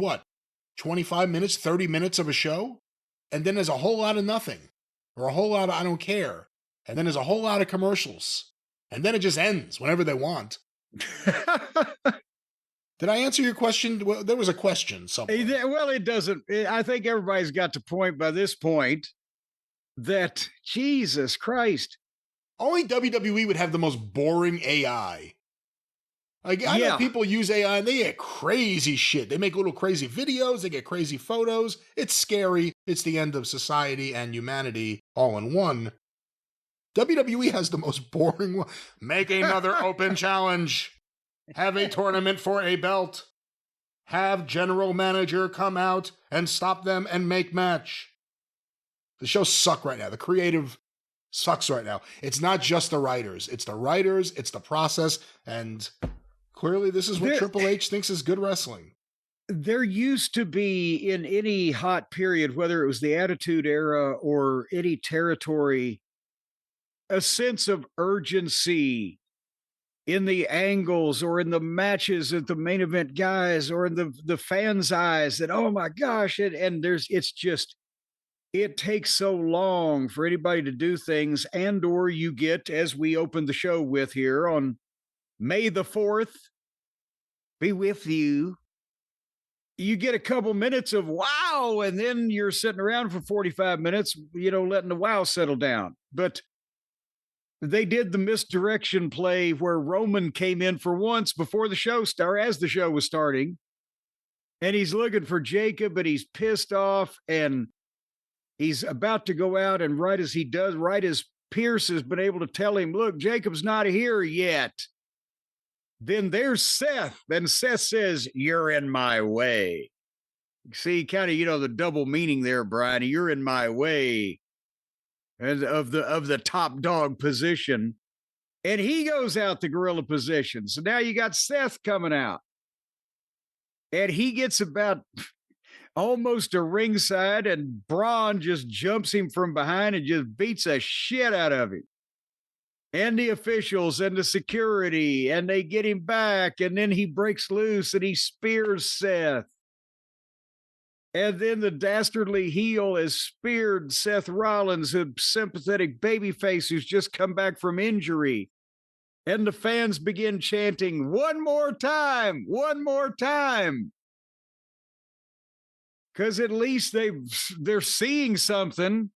25 minutes, 30 minutes of a show? And then there's a whole lot of nothing. Or a whole lot of I don't care. And then there's a whole lot of commercials. And then it just ends whenever they want. Did I answer your question? Well, there was a question somewhere. Well, it doesn't. I think everybody's got to point by this point that, Jesus Christ. Only WWE would have the most boring AI. Like, I know people use AI and they get crazy shit. They make little crazy videos. They get crazy photos. It's scary. It's the end of society and humanity all in one. WWE has the most boring one. Make another open challenge. Have a tournament for a belt. Have general manager come out and stop them and make match. The shows suck right now. The creative sucks right now. It's not just the writers. It's the writers. It's the process. And clearly this is what Triple H thinks is good wrestling. There used to be, in any hot period, whether it was the Attitude Era or any territory, a sense of urgency in the angles or in the matches at the main event guys or in the fans' eyes that, oh my gosh, it takes so long for anybody to do things, and or you get, as we opened the show with here on May the 4th, be with you. You get a couple minutes of wow, and then you're sitting around for 45 minutes, letting the wow settle down. But they did the misdirection play where Roman came in for once before the show started, as the show was starting, and he's looking for Jacob, but he's pissed off, and he's about to go out, and right as Pierce has been able to tell him, look, Jacob's not here yet. Then there's Seth, and Seth says, you're in my way. See, kind of, the double meaning there, Brian. You're in my way. And of the top dog position, and he goes out the gorilla position. So now you got Seth coming out, and he gets about almost a ringside, and Braun just jumps him from behind and just beats the shit out of him. and the officials and the security, and they get him back, and then he breaks loose and he spears Seth. And then the dastardly heel has speared Seth Rollins, a sympathetic babyface who's just come back from injury. And the fans begin chanting, "One more time, one more time." Because at least they're seeing something.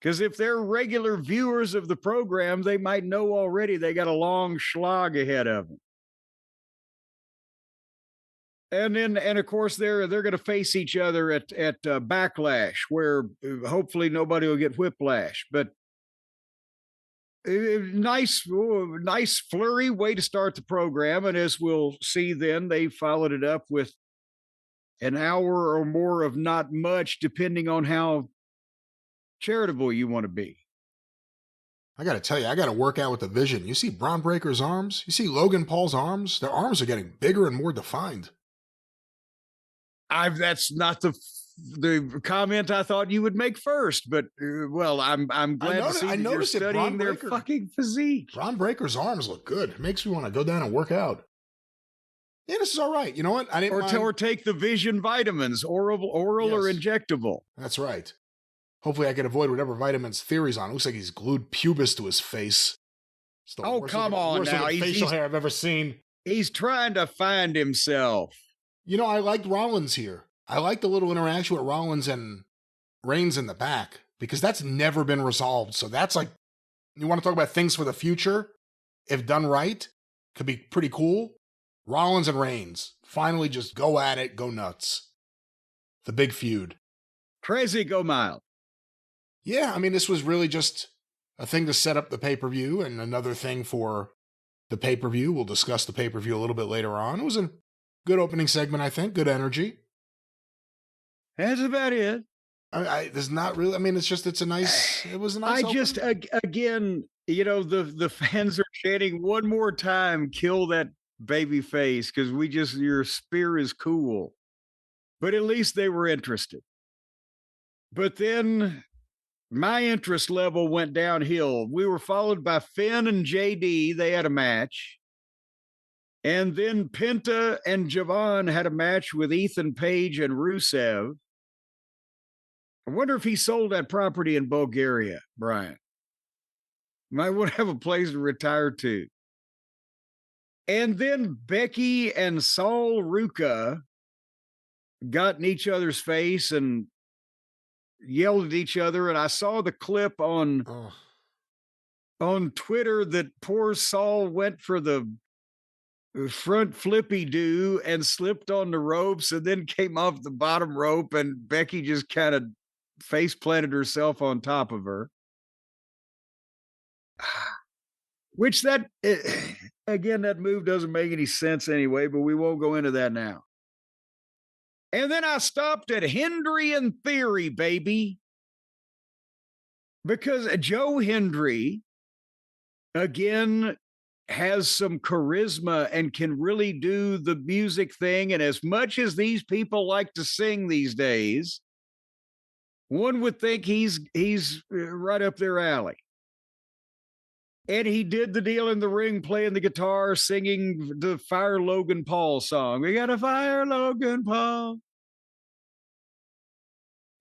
Because if they're regular viewers of the program, they might know already they got a long slog ahead of them. And of course they're going to face each other at Backlash, where hopefully nobody will get whiplash. But nice flurry way to start the program, and as we'll see, then they followed it up with an hour or more of not much, depending on how charitable you want to be. I got to tell you, I got to work out with the vision. You see Braun Breaker's arms? You see Logan Paul's arms? Their arms are getting bigger and more defined. That's not the comment I thought you would make first, but well, I'm glad to see that you're studying their fucking physique. Braun Breaker's arms look good. It makes me want to go down and work out. Yeah, this is all right. You know what? I didn't or take the Vision vitamins, oral or injectable. That's right. Hopefully, I can avoid whatever vitamins Theory's on. It looks like he's glued pubis to his face. Come on now! Facial hair I've ever seen. He's trying to find himself. You know, I liked Rollins here. I liked the little interaction with Rollins and Reigns in the back, because that's never been resolved. So that's like, you want to talk about things for the future? If done right, could be pretty cool. Rollins and Reigns finally just go at it, go nuts. The big feud. Crazy, go mild. Yeah, I mean, this was really just a thing to set up the pay-per-view, and another thing for the pay-per-view. We'll discuss the pay-per-view a little bit later on. It was a good opening segment, I think. Good energy. That's about it. There's not really. I mean, it's a nice. It was a nice. Again, you know, the fans are chanting one more time, "Kill that baby face," because your spear is cool. But at least they were interested. But then my interest level went downhill. We were followed by Finn and JD. They had a match. And then Penta and Javon had a match with Ethan Page and Rusev. I wonder if he sold that property in Bulgaria, Brian. Might want to have a place to retire to. And then Becky and Saul Ruka got in each other's face and yelled at each other. And I saw the clip on Twitter that poor Saul went for the front flippy do and slipped on the ropes and then came off the bottom rope, and Becky just kind of face planted herself on top of her. Which that move doesn't make any sense anyway, but we won't go into that now. And then I stopped at Hendry and Theory, baby. Because Joe Hendry, again, has some charisma and can really do the music thing. And as much as these people like to sing these days, one would think he's right up their alley. And he did the deal in the ring, playing the guitar, singing the Fire Logan Paul song. We got to fire Logan Paul.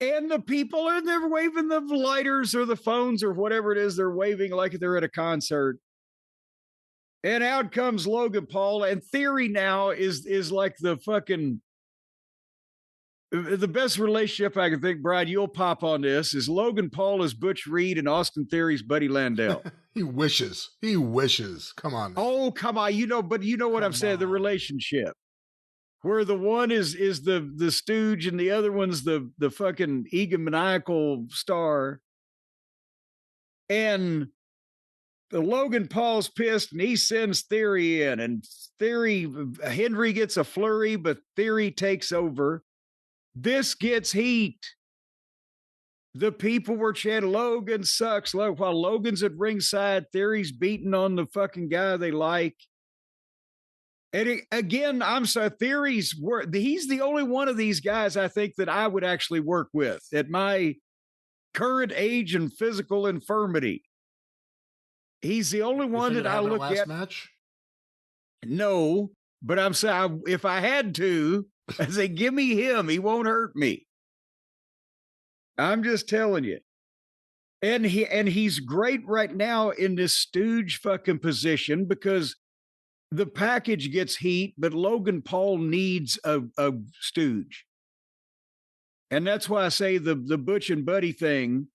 And the people are there waving the lighters or the phones or whatever it is they're waving like they're at a concert. And out comes Logan Paul, and Theory now is like the best relationship I can think, Brad, you'll pop on this, is Logan Paul is Butch Reed and Austin Theory's Buddy Landell. He wishes. Come on. Oh, come on. But you know what I'm saying, the relationship. Where the one is the stooge and the other one's the fucking egomaniacal star. And the Logan Paul's pissed and he sends Theory in, and Hendry gets a flurry, but Theory takes over. This gets heat. The people were chanting, "Logan sucks." While Logan's at ringside, Theory's beating on the fucking guy they like. And again, I'm sorry, Theory's he's the only one of these guys I think that I would actually work with at my current age and physical infirmity. He's the only You one think that it'll I happen at look last at. match? No, but I'm saying if I had to, I say, give me him. He won't hurt me. I'm just telling you. And he's great right now in this stooge fucking position because the package gets heat, but Logan Paul needs a stooge. And that's why I say the Butch and Buddy thing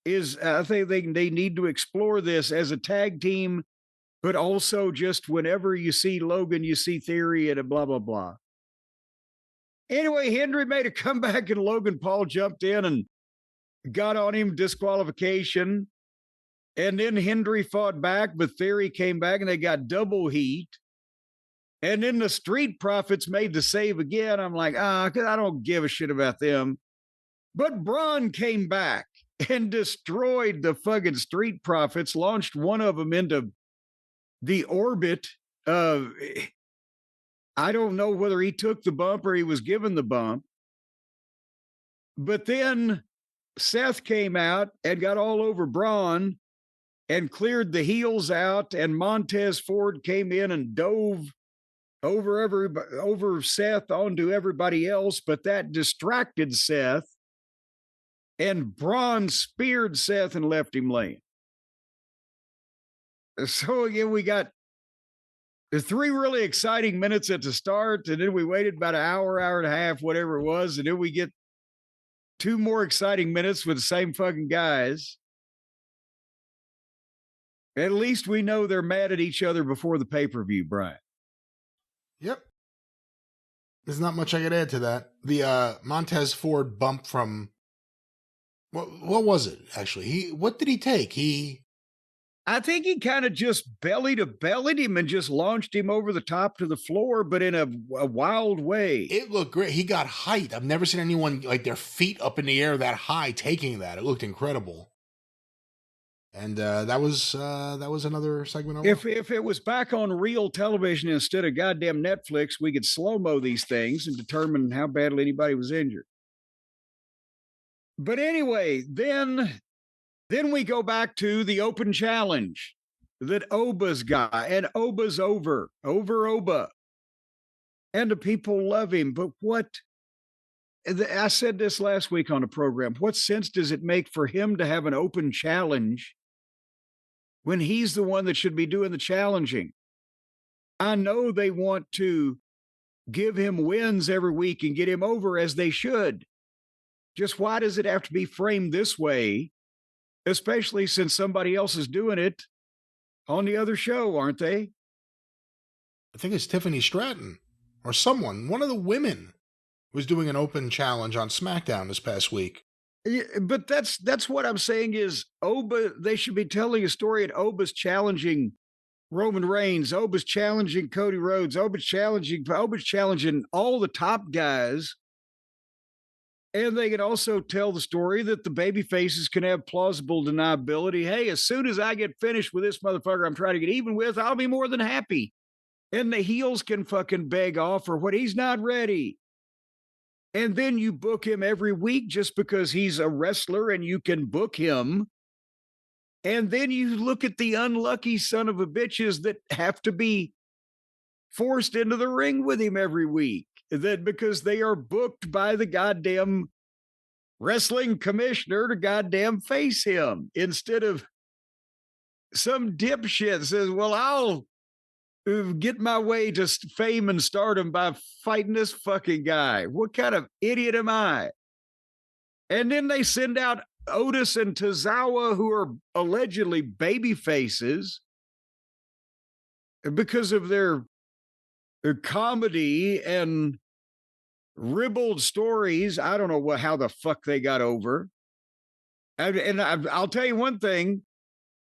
is, I think they need to explore this as a tag team, but also just whenever you see Logan, you see Theory and a blah, blah, blah. Anyway, Hendry made a comeback and Logan Paul jumped in and got on him, disqualification. And then Hendry fought back, but Theory came back and they got double heat. And then the Street Profits made the save again. I'm like, because I don't give a shit about them. But Braun came back and destroyed the fucking Street Profits, launched one of them into the orbit of, I don't know whether he took the bump or he was given the bump. But then Seth came out and got all over Braun and cleared the heels out, and Montez Ford came in and dove over Seth onto everybody else, but that distracted Seth, and Braun speared Seth and left him laying. So again, we got the 3 really exciting minutes at the start, and then we waited about an hour and a half, whatever it was, and then we get 2 more exciting minutes with the same fucking guys. At least we know they're mad at each other before the pay-per-view, Brian. Yep. There's not much I could add to that. The Montez Ford bump from what was it actually? What did he take? I think he kind of just belly to bellied him and just launched him over the top to the floor, but in a wild way. It looked great. He got height. I've never seen anyone like their feet up in the air that high taking that. It looked incredible. And that was another segment over. If it was back on real television instead of goddamn Netflix, we could slow-mo these things and determine how badly anybody was injured. But anyway, then we go back to the open challenge that Oba's got, and Oba's over Oba. And the people love him. But I said this last week on the program, what sense does it make for him to have an open challenge when he's the one that should be doing the challenging? I know they want to give him wins every week and get him over as they should. Just why does it have to be framed this way, especially since somebody else is doing it on the other show, aren't they? I think it's Tiffany Stratton or someone, one of the women was doing an open challenge on SmackDown this past week. Yeah, but that's what I'm saying is Oba, they should be telling a story at Oba's challenging Roman Reigns, Oba's challenging Cody Rhodes, Oba's challenging all the top guys. And they can also tell the story that the baby faces can have plausible deniability. Hey, as soon as I get finished with this motherfucker I'm trying to get even with, I'll be more than happy. And the heels can fucking beg off for what he's not ready. And then you book him every week just because he's a wrestler and you can book him. And then you look at the unlucky son of a bitches that have to be forced into the ring with him every week. That because they are booked by the goddamn wrestling commissioner to goddamn face him instead of some dipshit says, well, I'll get my way to fame and stardom by fighting this fucking guy. What kind of idiot am I? And then they send out Otis and Tozawa, who are allegedly baby faces because of their comedy and ribald stories. I don't know how the fuck they got over. And I'll tell you one thing.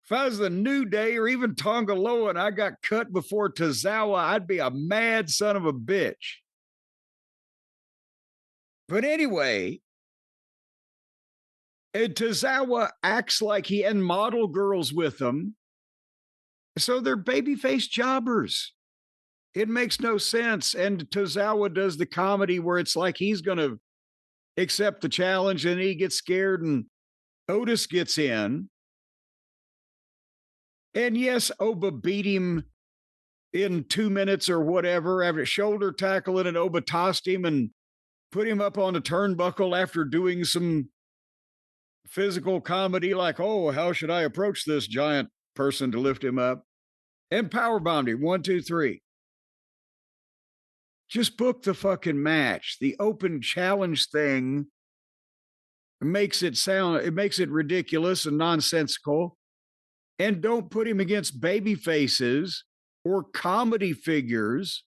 If I was the New Day or even Tonga Loa and I got cut before Tozawa, I'd be a mad son of a bitch. But anyway, Tozawa acts like he and model girls with him. So they're babyface jobbers. It makes no sense. And Tozawa does the comedy where it's like he's going to accept the challenge, and he gets scared and Otis gets in. And yes, Oba beat him in 2 minutes or whatever after a shoulder tackle, and Oba tossed him and put him up on the turnbuckle after doing some physical comedy like, oh, how should I approach this giant person to lift him up? And powerbombed him. 1, 2, 3. Just book the fucking match. The open challenge thing makes it ridiculous and nonsensical. And don't put him against baby faces or comedy figures,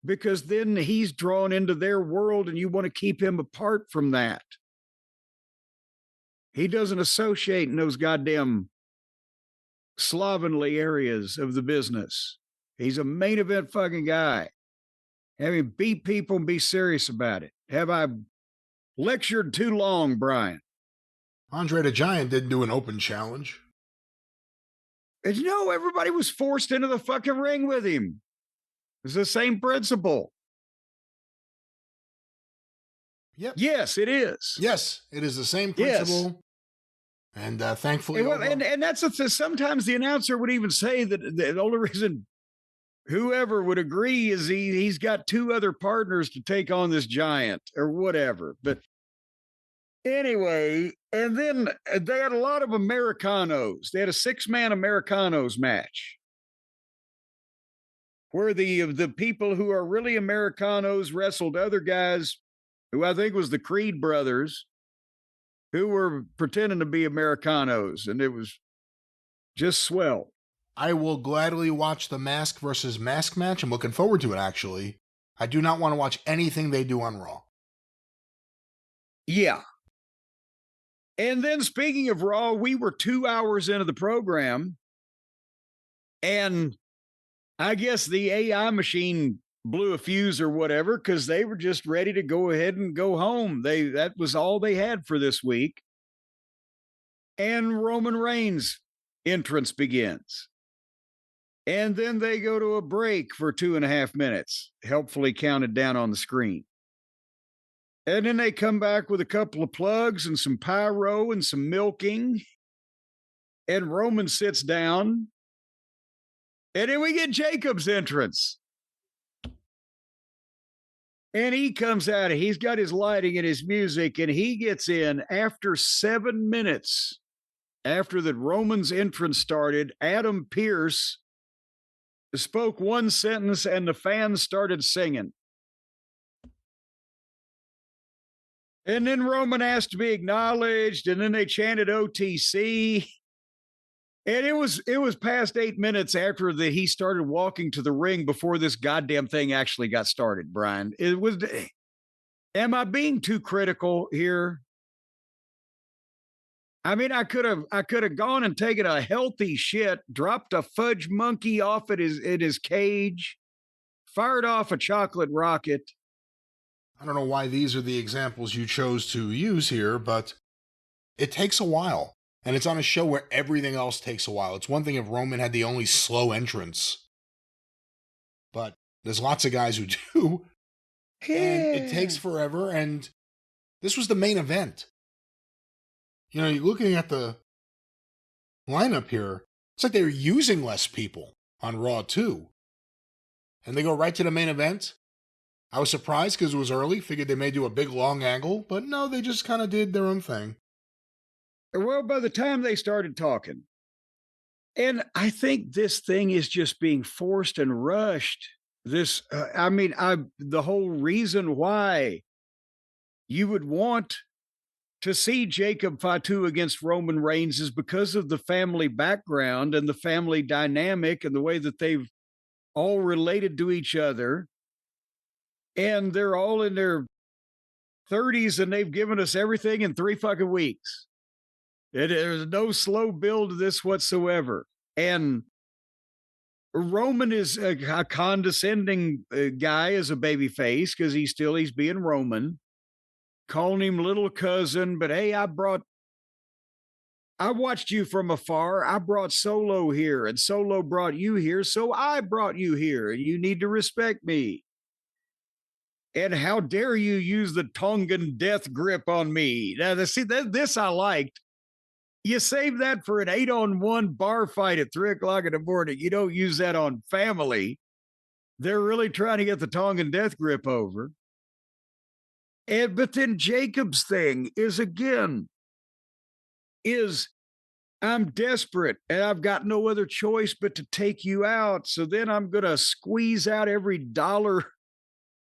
because then he's drawn into their world and you want to keep him apart from that. He doesn't associate in those goddamn slovenly areas of the business. He's a main event fucking guy. Have him beat people and be serious about it. Have I lectured too long, Brian? Andre the Giant didn't do an open challenge. And everybody was forced into the fucking ring with him. It's the same principle. Yep. Yes, it is. Yes, it is the same principle. Yes. And thankfully, and that's sometimes the announcer would even say that the only reason whoever would agree is he's got 2 other partners to take on this giant or whatever. But anyway, and then they had a lot of Americanos. They had a 6-man Americanos match where the people who are really Americanos wrestled other guys who I think was the Creed brothers, who were pretending to be Americanos, and it was just swell. I will gladly watch the mask versus mask match. I'm looking forward to it, actually. I do not want to watch anything they do on Raw. Yeah. And then speaking of Raw, we were 2 hours into the program, and I guess the AI machine blew a fuse or whatever, because they were just ready to go ahead and go home. That was all they had for this week. And Roman Reigns' entrance begins. And then they go to a break for 2.5 minutes, helpfully counted down on the screen. And then they come back with a couple of plugs and some pyro and some milking. And Roman sits down. And then we get Jacob's entrance. And he comes out, he's got his lighting and his music, and he gets in after 7 minutes after the Roman's entrance started. Adam Pearce spoke one sentence and the fans started singing. And then Roman asked to be acknowledged, and then they chanted OTC. And it was past 8 minutes after he started walking to the ring before this goddamn thing actually got started, Brian. Am I being too critical here? I mean, I could have gone and taken a healthy shit, dropped a fudge monkey off at his cage, fired off a chocolate rocket. I don't know why these are the examples you chose to use here, but it takes a while. And it's on a show where everything else takes a while. It's one thing if Roman had the only slow entrance, but there's lots of guys who do. And it takes forever. And this was the main event. You're looking at the lineup here. It's like they're using less people on Raw too. And they go right to the main event. I was surprised because it was early. Figured they may do a big long angle, but no, they just kind of did their own thing. Well, by the time they started talking, and I think this thing is just being forced and rushed. The whole reason why you would want to see Jacob Fatu against Roman Reigns is because of the family background and the family dynamic and the way that they've all related to each other. And they're all in their 30s and they've given us everything in 3 fucking weeks. There's no slow build to this whatsoever. And Roman is a condescending guy as a baby face because he's being Roman, calling him little cousin. But hey, I watched you from afar. I brought Solo here, and Solo brought you here, so I brought you here, and you need to respect me. And how dare you use the Tongan death grip on me? Now, this I liked. You save that for an 8-on-1 bar fight at 3:00 in the morning. You don't use that on family. They're really trying to get the Tongan death grip over. But then Jacob's thing is I'm desperate and I've got no other choice but to take you out. So then I'm going to squeeze out every dollar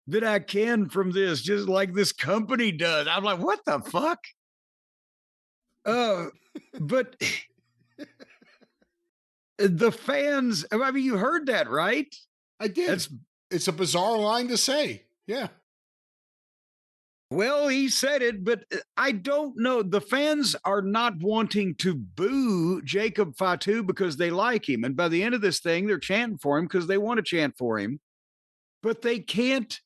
that I can from this, just like this company does. I'm like, what the fuck? But the fans, I mean, you heard that, right? I did. It's a bizarre line to say. Yeah. Well, he said it, but I don't know. The fans are not wanting to boo Jacob Fatu because they like him. And by the end of this thing, they're chanting for him because they want to chant for him. But they can't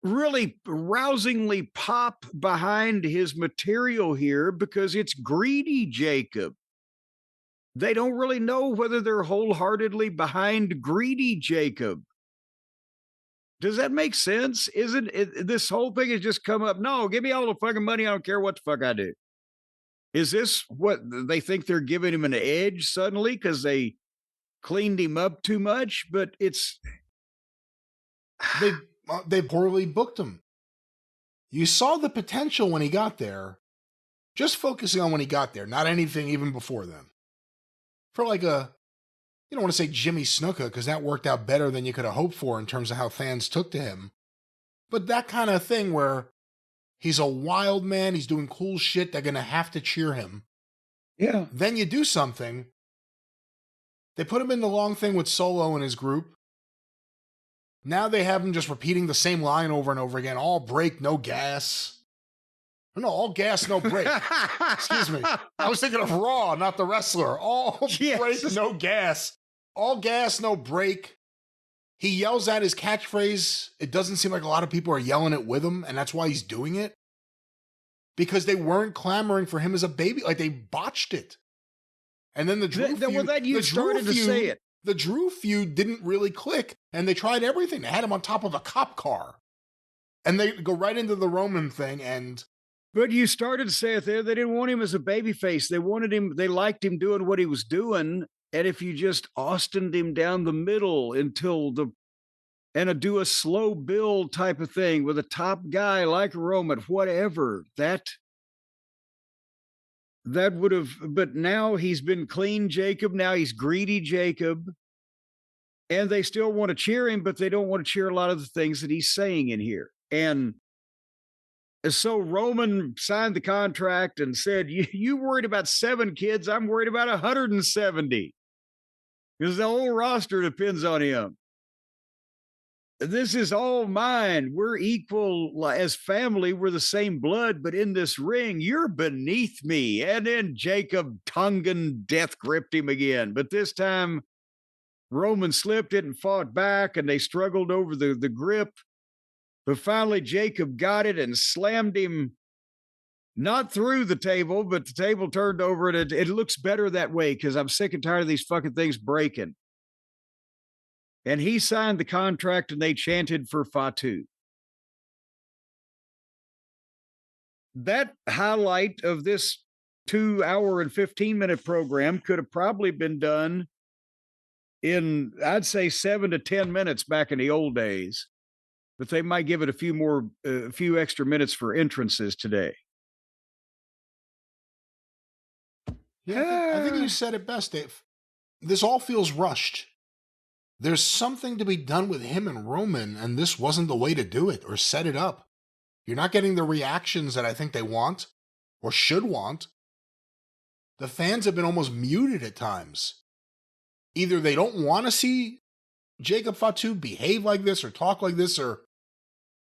really rousingly pop behind his material here because it's greedy Jacob. They don't really know whether they're wholeheartedly behind greedy Jacob. Does that make sense? Isn't it, this whole thing has just come up? No, give me all the fucking money. I don't care what the fuck I do. Is this what they think they're giving him an edge suddenly because they cleaned him up too much? But it's they poorly booked him. You saw the potential when he got there. Just focusing on when he got there, not anything even before then. For like a, you don't want to say Jimmy Snuka because that worked out better than you could have hoped for in terms of how fans took to him. But that kind of thing where he's a wild man, he's doing cool shit, they're going to have to cheer him. Yeah. Then you do something. They put him in the long thing with Solo and his group. Now they have him just repeating the same line over and over again. All brake, no gas. No, all gas, no brake. Excuse me. I was thinking of Raw, not the wrestler. All brake, no gas. All gas, no brake. He yells out his catchphrase. It doesn't seem like a lot of people are yelling it with him, and that's why he's doing it. Because they weren't clamoring for him as a baby. Like, they botched it. And then the Drew feud... Well, then you started to say it. The Drew feud didn't really click, and they tried everything. They had him on top of a cop car. And they go right into the Roman thing, and... But you started to say it there. They didn't want him as a babyface. They wanted him, they liked him doing what he was doing. And if you just Austined him down the middle until do a slow build type of thing with a top guy like Roman, whatever, that would have, but now he's been clean Jacob. Now he's greedy Jacob. And they still want to cheer him, but they don't want to cheer a lot of the things that he's saying in here. And so Roman signed the contract and said, you worried about 7 kids. I'm worried about 170 because the whole roster depends on him. This is all mine. We're equal as family. We're the same blood, but in this ring, you're beneath me. And then Jacob Tongan death gripped him again. But this time Roman slipped it and fought back, and they struggled over the grip. But finally, Jacob got it and slammed him, not through the table, but the table turned over, and it looks better that way because I'm sick and tired of these fucking things breaking. And he signed the contract, and they chanted for Fatu. That highlight of this 2-hour and 15-minute program could have probably been done in, I'd say, 7 to 10 minutes back in the old days. But they might give it a few extra minutes for entrances today. Yeah, I think you said it best, Dave. This all feels rushed. There's something to be done with him and Roman, and this wasn't the way to do it or set it up. You're not getting the reactions that I think they want or should want. The fans have been almost muted at times. Either they don't want to see Jacob Fatu behave like this or talk like this or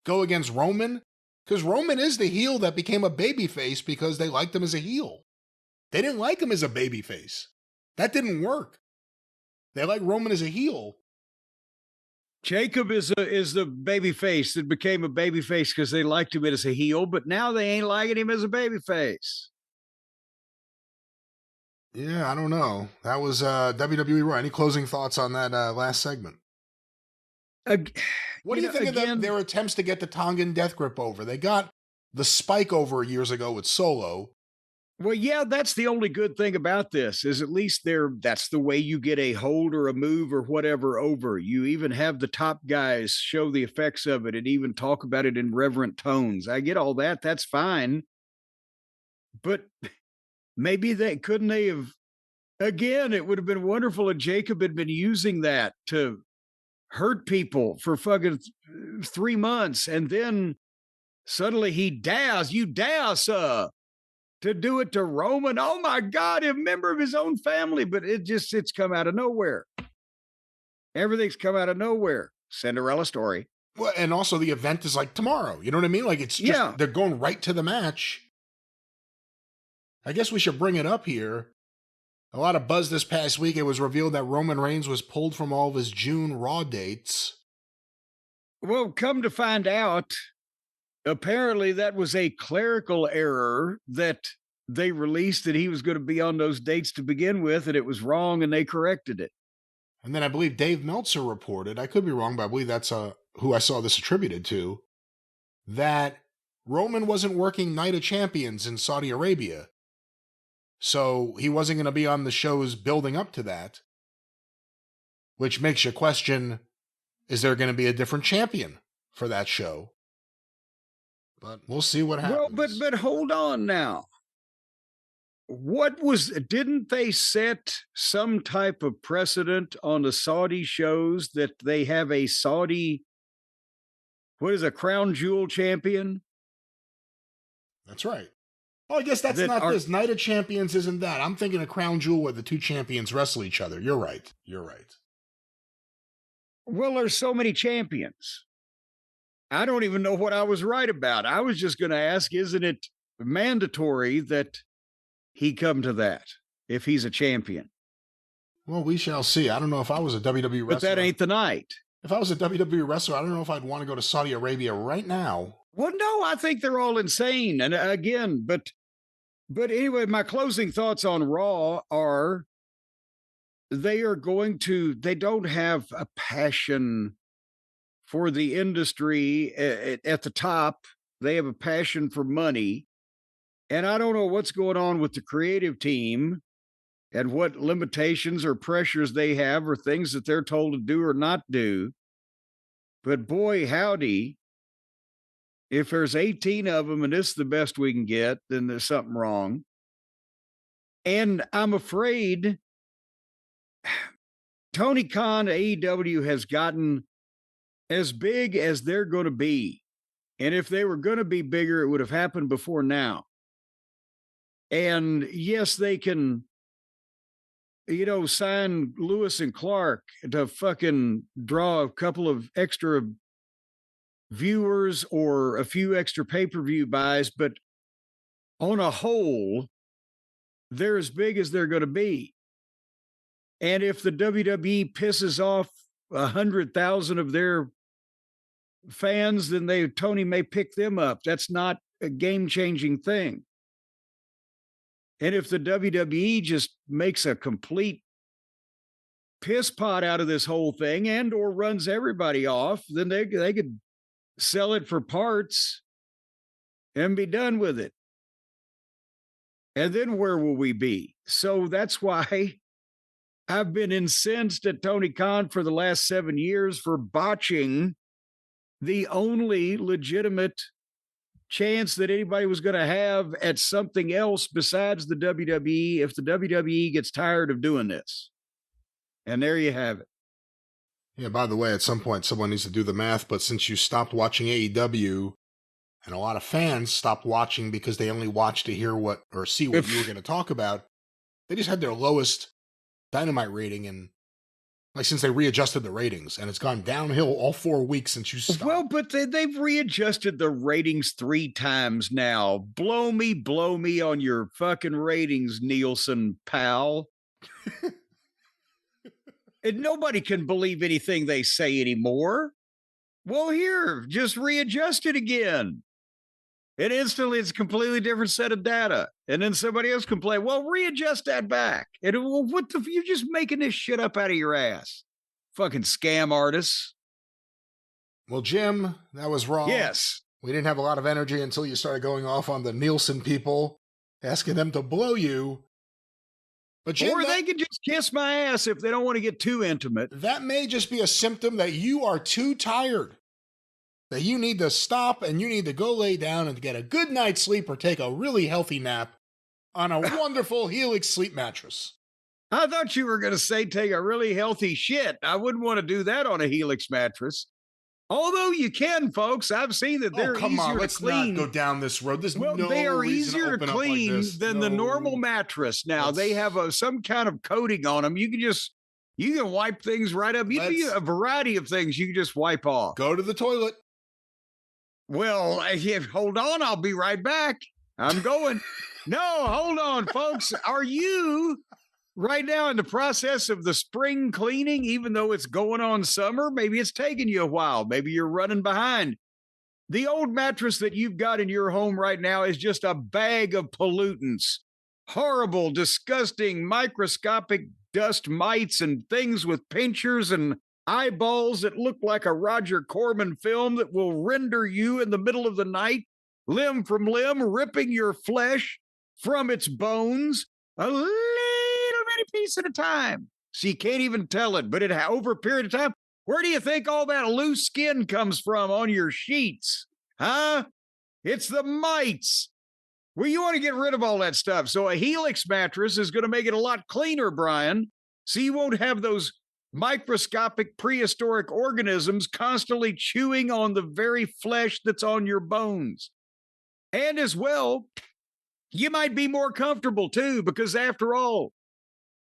go against Roman, because Roman is the heel that became a babyface because they liked him as a heel. They didn't like him as a babyface. That didn't work. They like Roman as a heel. Jacob is the babyface that became a babyface because they liked him as a heel, but now they ain't liking him as a babyface. Yeah, I don't know. That was WWE Raw. Any closing thoughts on that last segment? What do you think of their attempts to get the Tongan death grip over? They got the spike over years ago with Solo. Well, yeah, that's the only good thing about this is at least that's the way you get a hold or a move or whatever over. You even have the top guys show the effects of it and even talk about it in reverent tones. I get all that. That's fine. But maybe they have again, it would have been wonderful if Jacob had been using that to hurt people for fucking 3 months and then suddenly he dows, you douse, to do it to Roman. Oh my God, a member of his own family, but it's come out of nowhere. Everything's come out of nowhere. Cinderella story. Well, and also the event is like tomorrow. You know what I mean? Like it's just, they're going right to the match. I guess we should bring it up here. A lot of buzz this past week. It was revealed that Roman Reigns was pulled from all of his June Raw dates. Well, come to find out, apparently that was a clerical error that they released that he was going to be on those dates to begin with, and it was wrong, and they corrected it. And then I believe Dave Meltzer reported, I could be wrong, but I believe that's who I saw this attributed to, that Roman wasn't working Night of Champions in Saudi Arabia. So he wasn't going to be on the shows building up to that, which makes you question, is there going to be a different champion for that show? But we'll see what happens. Well, but hold on now. Didn't they set some type of precedent on the Saudi shows that they have a Saudi, a crown jewel champion? That's right. Oh, I guess that's not this. Night of Champions isn't that. I'm thinking of Crown Jewel where the two champions wrestle each other. You're right. You're right. Well, there's so many champions. I don't even know what I was right about. I was just going to ask, isn't it mandatory that he come to that if he's a champion? Well, we shall see. I don't know if I was a WWE wrestler. But that ain't the night. If I was a WWE wrestler, I don't know if I'd want to go to Saudi Arabia right now. Well, no, I think they're all insane. And again, but anyway, my closing thoughts on Raw are they don't have a passion for the industry at the top. They have a passion for money. And I don't know what's going on with the creative team and what limitations or pressures they have or things that they're told to do or not do. But boy, howdy, if there's 18 of them and this is the best we can get, then there's something wrong. And I'm afraid Tony Khan, AEW, has gotten as big as they're going to be. And if they were going to be bigger, it would have happened before now. And yes, they can, sign Lewis and Clark to fucking draw a couple of extra viewers or a few extra pay-per-view buys, but on a whole, they're as big as they're going to be. And if the WWE pisses off 100,000 of their fans, then Tony may pick them up. That's not a game-changing thing. And if the WWE just makes a complete piss pot out of this whole thing and or runs everybody off, then they could sell it for parts and be done with it. And then where will we be? So that's why I've been incensed at Tony Khan for the last 7 years for botching the only legitimate chance that anybody was going to have at something else besides the WWE if the WWE gets tired of doing this. And there you have it. Yeah, by the way, at some point someone needs to do the math, but since you stopped watching AEW and a lot of fans stopped watching because they only watched to hear or see what you were going to talk about, they just had their lowest Dynamite rating since they readjusted the ratings, and it's gone downhill all 4 weeks since you stopped. Well, but they've readjusted the ratings 3 times now. Blow me on your fucking ratings, Nielsen, pal. And nobody can believe anything they say anymore. Well, here, just readjust it again. And instantly it's a completely different set of data. And then somebody else complain, well, readjust that back. And you're just making this shit up out of your ass. Fucking scam artists. Well, Jim, that was wrong. Yes. We didn't have a lot of energy until you started going off on the Nielsen people. asking them to blow you. But Jim, or they can just kiss my ass if they don't want to get too intimate. That may just be a symptom that you are too tired, that you need to stop and you need to go lay down and get a good night's sleep or take a really healthy nap on a wonderful Helix sleep mattress. I thought you were going to say take a really healthy shit. I wouldn't want to do that on a Helix mattress. Although you can, folks. I've seen that they're easier to clean. Let's not go down this road. They are easier to clean than the normal mattress. Now they have some kind of coating on them. You can wipe things right up. You can a variety of things you can just wipe off. Go to the toilet. Well, hold on. I'll be right back. I'm going. No, hold on, folks. Are you right now in the process of the spring cleaning, even though it's going on summer? Maybe it's taking you a while. Maybe you're running behind. The old mattress that you've got in your home right now is just a bag of pollutants. Horrible, disgusting, microscopic dust mites and things with pinchers and eyeballs that look like a Roger Corman film that will render you in the middle of the night, limb from limb, ripping your flesh from its bones. A little bitty piece at a time. So you can't even tell it, but over a period of time, where do you think all that loose skin comes from on your sheets? Huh? It's the mites. Well, you want to get rid of all that stuff. So a Helix mattress is going to make it a lot cleaner, Brian. So you won't have those microscopic prehistoric organisms constantly chewing on the very flesh that's on your bones. And as well, you might be more comfortable too, because after all,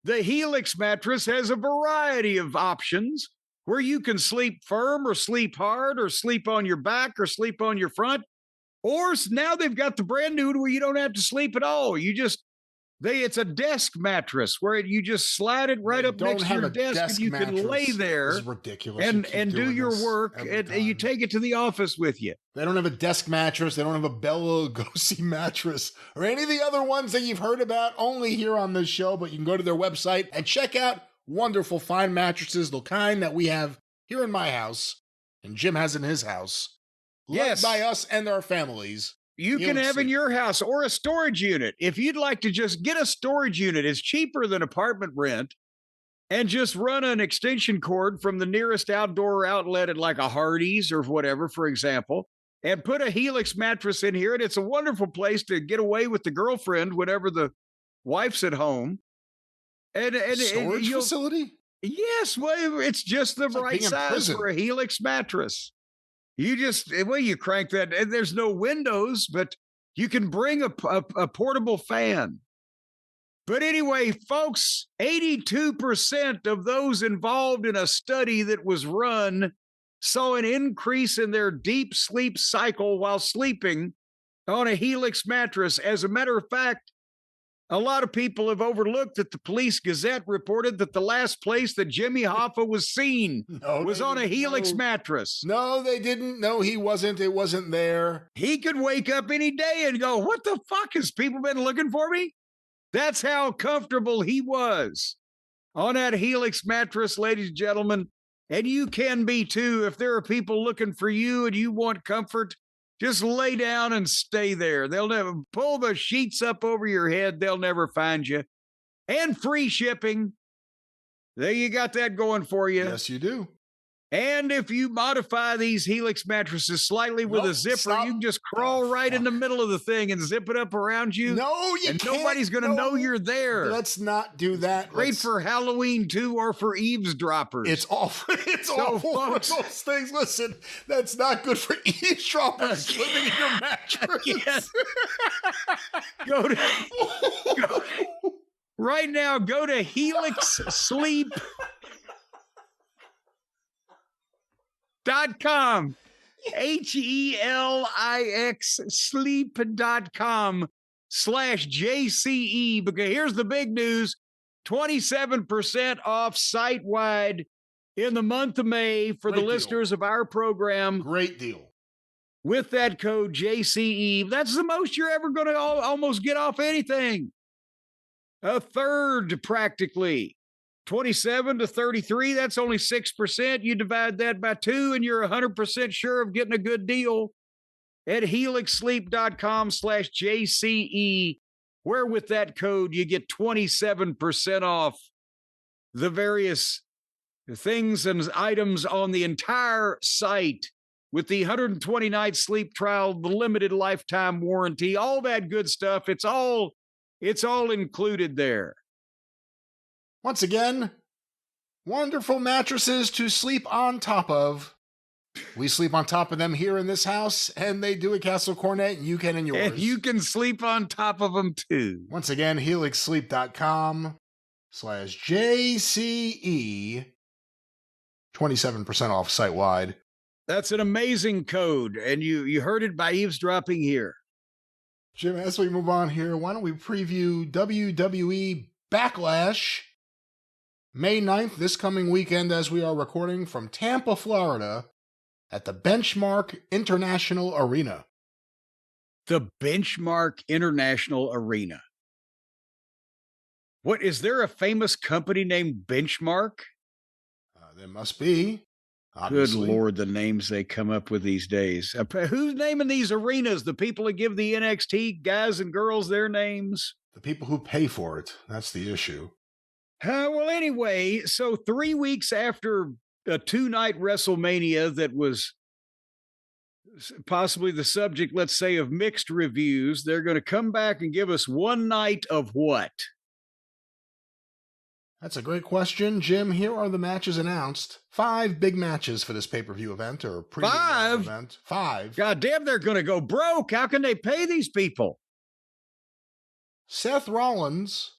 the Helix mattress has a variety of options where you can sleep firm or sleep hard or sleep on your back or sleep on your front. Or now they've got the brand new where you don't have to sleep at all. It's a desk mattress where you just slide it right up next to your desk and you can lay there. This is ridiculous. And do your work and you take it to the office with you. They don't have a desk mattress. They don't have a Bela Lugosi mattress or any of the other ones that you've heard about only here on this show. But you can go to their website and check out wonderful fine mattresses, the kind that we have here in my house and Jim has in his house. Yes. Loved by us and our families. You can have in your house or a storage unit. If you'd like to just get a storage unit, it's cheaper than apartment rent, and just run an extension cord from the nearest outdoor outlet at like a Hardee's or whatever, for example, and put a Helix mattress in here. And it's a wonderful place to get away with the girlfriend whenever the wife's at home. And storage facility? Yes, well, it's just the right size for a Helix mattress. You crank that, and there's no windows, but you can bring a portable fan. But anyway, folks, 82% of those involved in a study that was run saw an increase in their deep sleep cycle while sleeping on a Helix mattress. As a matter of fact, a lot of people have overlooked that the Police Gazette reported that the last place that Jimmy Hoffa was seen was on a Helix mattress. No, they didn't. No, he wasn't. It wasn't there. He could wake up any day and go, what the fuck? Has people been looking for me? That's how comfortable he was on that Helix mattress, ladies and gentlemen. And you can be too. If there are people looking for you and you want comfort, just lay down and stay there. They'll never pull the sheets up over your head. They'll never find you. And free shipping. There you got that going for you. Yes, you do. And if you modify these Helix mattresses slightly with a zipper, you can just crawl right in the middle of the thing and zip it up around you. No, you and can't. Nobody's going to know you're there. Let's not do that. Great for Halloween too, or for eavesdroppers. It's awful. It's awful for those things. Listen, that's not good for eavesdroppers living in your mattress. Right now, go to Helix Sleep. .com HELIX sleep.com/JCE, because here's the big news: 27% off site-wide in the month of May for the listeners of our program. Great deal. With that code JCE, that's the most you're ever going to almost get off anything. A third practically. 27 to 33, that's only 6%. You divide that by 2 and you're 100% sure of getting a good deal at helixsleep.com/JCE. where with that code you get 27% off the various things and items on the entire site with the 120-night sleep trial, the limited lifetime warranty, all that good stuff. It's all included there. Once again, wonderful mattresses to sleep on top of. We sleep on top of them here in this house, and they do at Castle Cornette, and you can in yours. And you can sleep on top of them too. Once again, helixsleep.com/JCE. 27% off site-wide. That's an amazing code, and you heard it by eavesdropping here. Jim, as we move on here, why don't we preview WWE Backlash, May 9th, this coming weekend as we are recording from Tampa, Florida, at the Benchmark International Arena. The Benchmark International Arena. What, is there a famous company named Benchmark? There must be. Obviously. Good Lord, the names they come up with these days. Who's naming these arenas? The people that give the NXT guys and girls their names? The people who pay for it. That's the issue. Well, anyway, so 3 weeks after a 2-night WrestleMania that was possibly the subject, let's say, of mixed reviews, they're going to come back and give us one night of what? That's a great question, Jim. Here are the matches announced. 5 big matches for this pay-per-view event or pre-event event. 5. God damn, they're going to go broke. How can they pay these people? Seth Rollins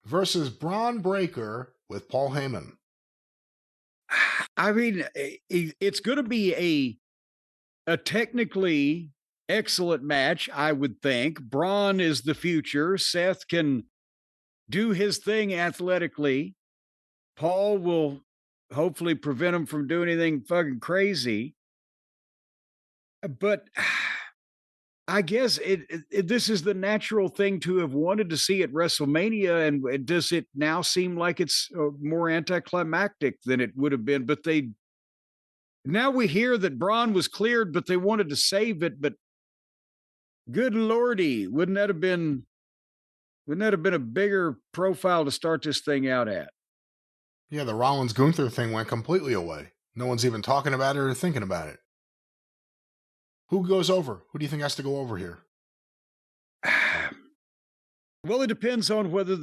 versus Braun Breaker with Paul Heyman. I mean, it's going to be a technically excellent match, I would think. Braun is the future. Seth can do his thing athletically. Paul will hopefully prevent him from doing anything fucking crazy. But I guess this is the natural thing to have wanted to see at WrestleMania. And does it now seem like it's more anticlimactic than it would have been? But now we hear that Braun was cleared, but they wanted to save it. But good Lordy, wouldn't that have been a bigger profile to start this thing out at? Yeah, the Rollins-Gunther thing went completely away. No one's even talking about it or thinking about it. Who goes over? Who do you think has to go over here? Well, it depends on whether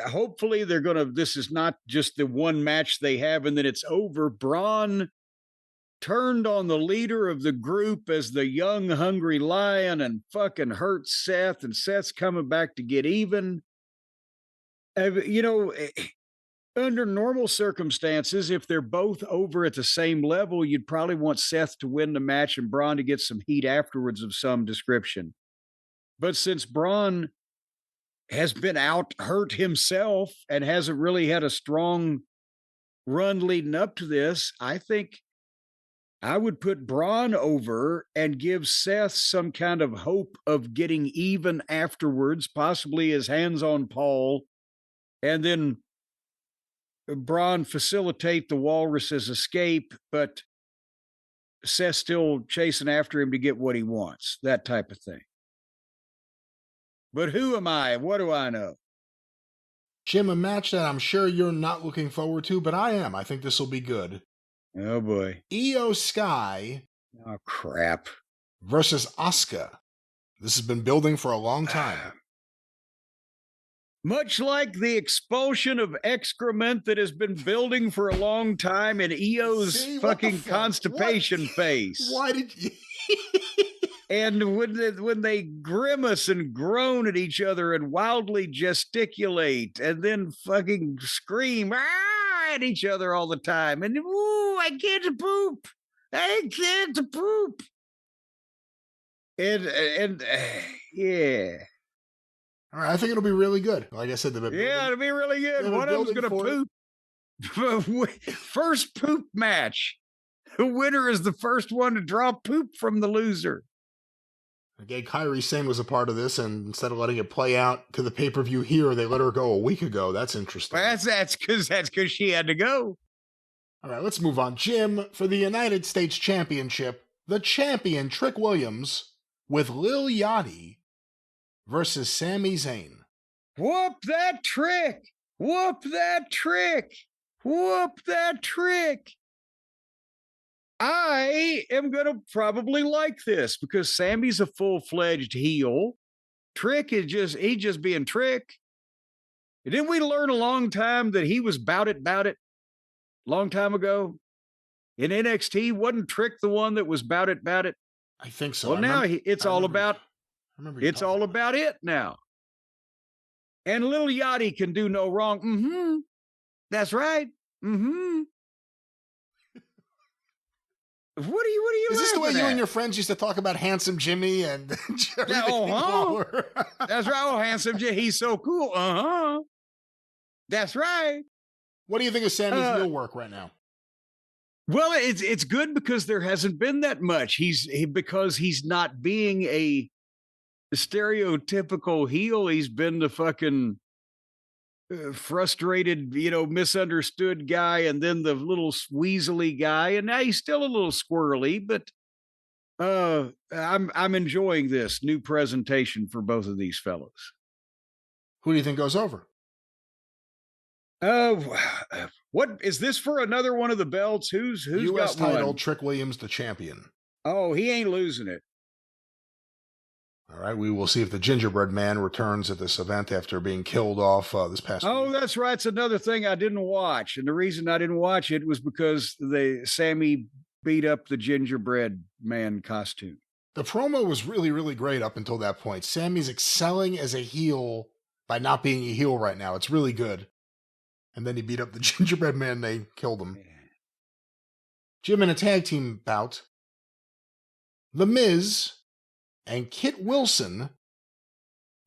hopefully they're going to, this is not just the one match they have and then it's over. Braun turned on the leader of the group as the young, hungry lion and fucking hurt Seth, and Seth's coming back to get even. Under normal circumstances, if they're both over at the same level, you'd probably want Seth to win the match and Braun to get some heat afterwards of some description. But since Braun has been out hurt himself and hasn't really had a strong run leading up to this, I think I would put Braun over and give Seth some kind of hope of getting even afterwards, possibly his hands on Paul, and then Braun facilitate the Walrus's escape, but Seth still chasing after him to get what he wants, that type of thing. But who am I? What do I know? Jim, a match that I'm sure you're not looking forward to, but I am. I think this will be good. Oh, boy. Io Sky. Oh, crap. Versus Asuka. This has been building for a long time. Much like the expulsion of excrement that has been building for a long time in Io's fucking constipation face. Why did you... And when they grimace and groan at each other and wildly gesticulate and then fucking scream at each other all the time. And, ooh, I can't poop. I can't poop. And yeah. All right, I think it'll be really good. Like I said, it'll be really good. One of them's going to poop. First poop match. The winner is the first one to draw poop from the loser. Again, Kairi Sane was a part of this, and instead of letting it play out to the pay-per-view here, they let her go a week ago. That's interesting. Well, that's because she had to go. All right, let's move on. Jim, for the United States Championship, the champion Trick Williams with Lil Yachty versus Sami Zayn. Whoop that trick! Whoop that trick! Whoop that trick! I am going to probably like this because Sammy's a full-fledged heel. Trick is he's just being Trick. Didn't we learn a long time that he was bout it, long time ago? In NXT, wasn't Trick the one that was bout it? I think so. Well, now it's all about it now. And little Yachty can do no wrong. Mm-hmm. That's right. Mm-hmm. What are you? Is this the way you and your friends used to talk about Handsome Jimmy and Jerry Lawler? That's right. Oh, Handsome Jimmy, he's so cool. That's right. What do you think of Sammy's heel work right now? Well, it's good because there hasn't been that much. Because he's not being a stereotypical heel. He's been the fucking frustrated, misunderstood guy, and then the little weaselly guy, and now he's still a little squirrely. But I'm enjoying this new presentation for both of these fellows. Who do you think goes over? What is this for? Another one of the belts? Who's U.S. got title? one? Trick Williams, the champion. Oh, he ain't losing it. All right, we will see if the Gingerbread Man returns at this event after being killed off this past week. Oh, that's right. It's another thing I didn't watch. And the reason I didn't watch it was because Sammy beat up the Gingerbread Man costume. The promo was really, really great up until that point. Sammy's excelling as a heel by not being a heel right now. It's really good. And then he beat up the Gingerbread Man. They killed him. Jim in a tag team bout. The Miz and Kit Wilson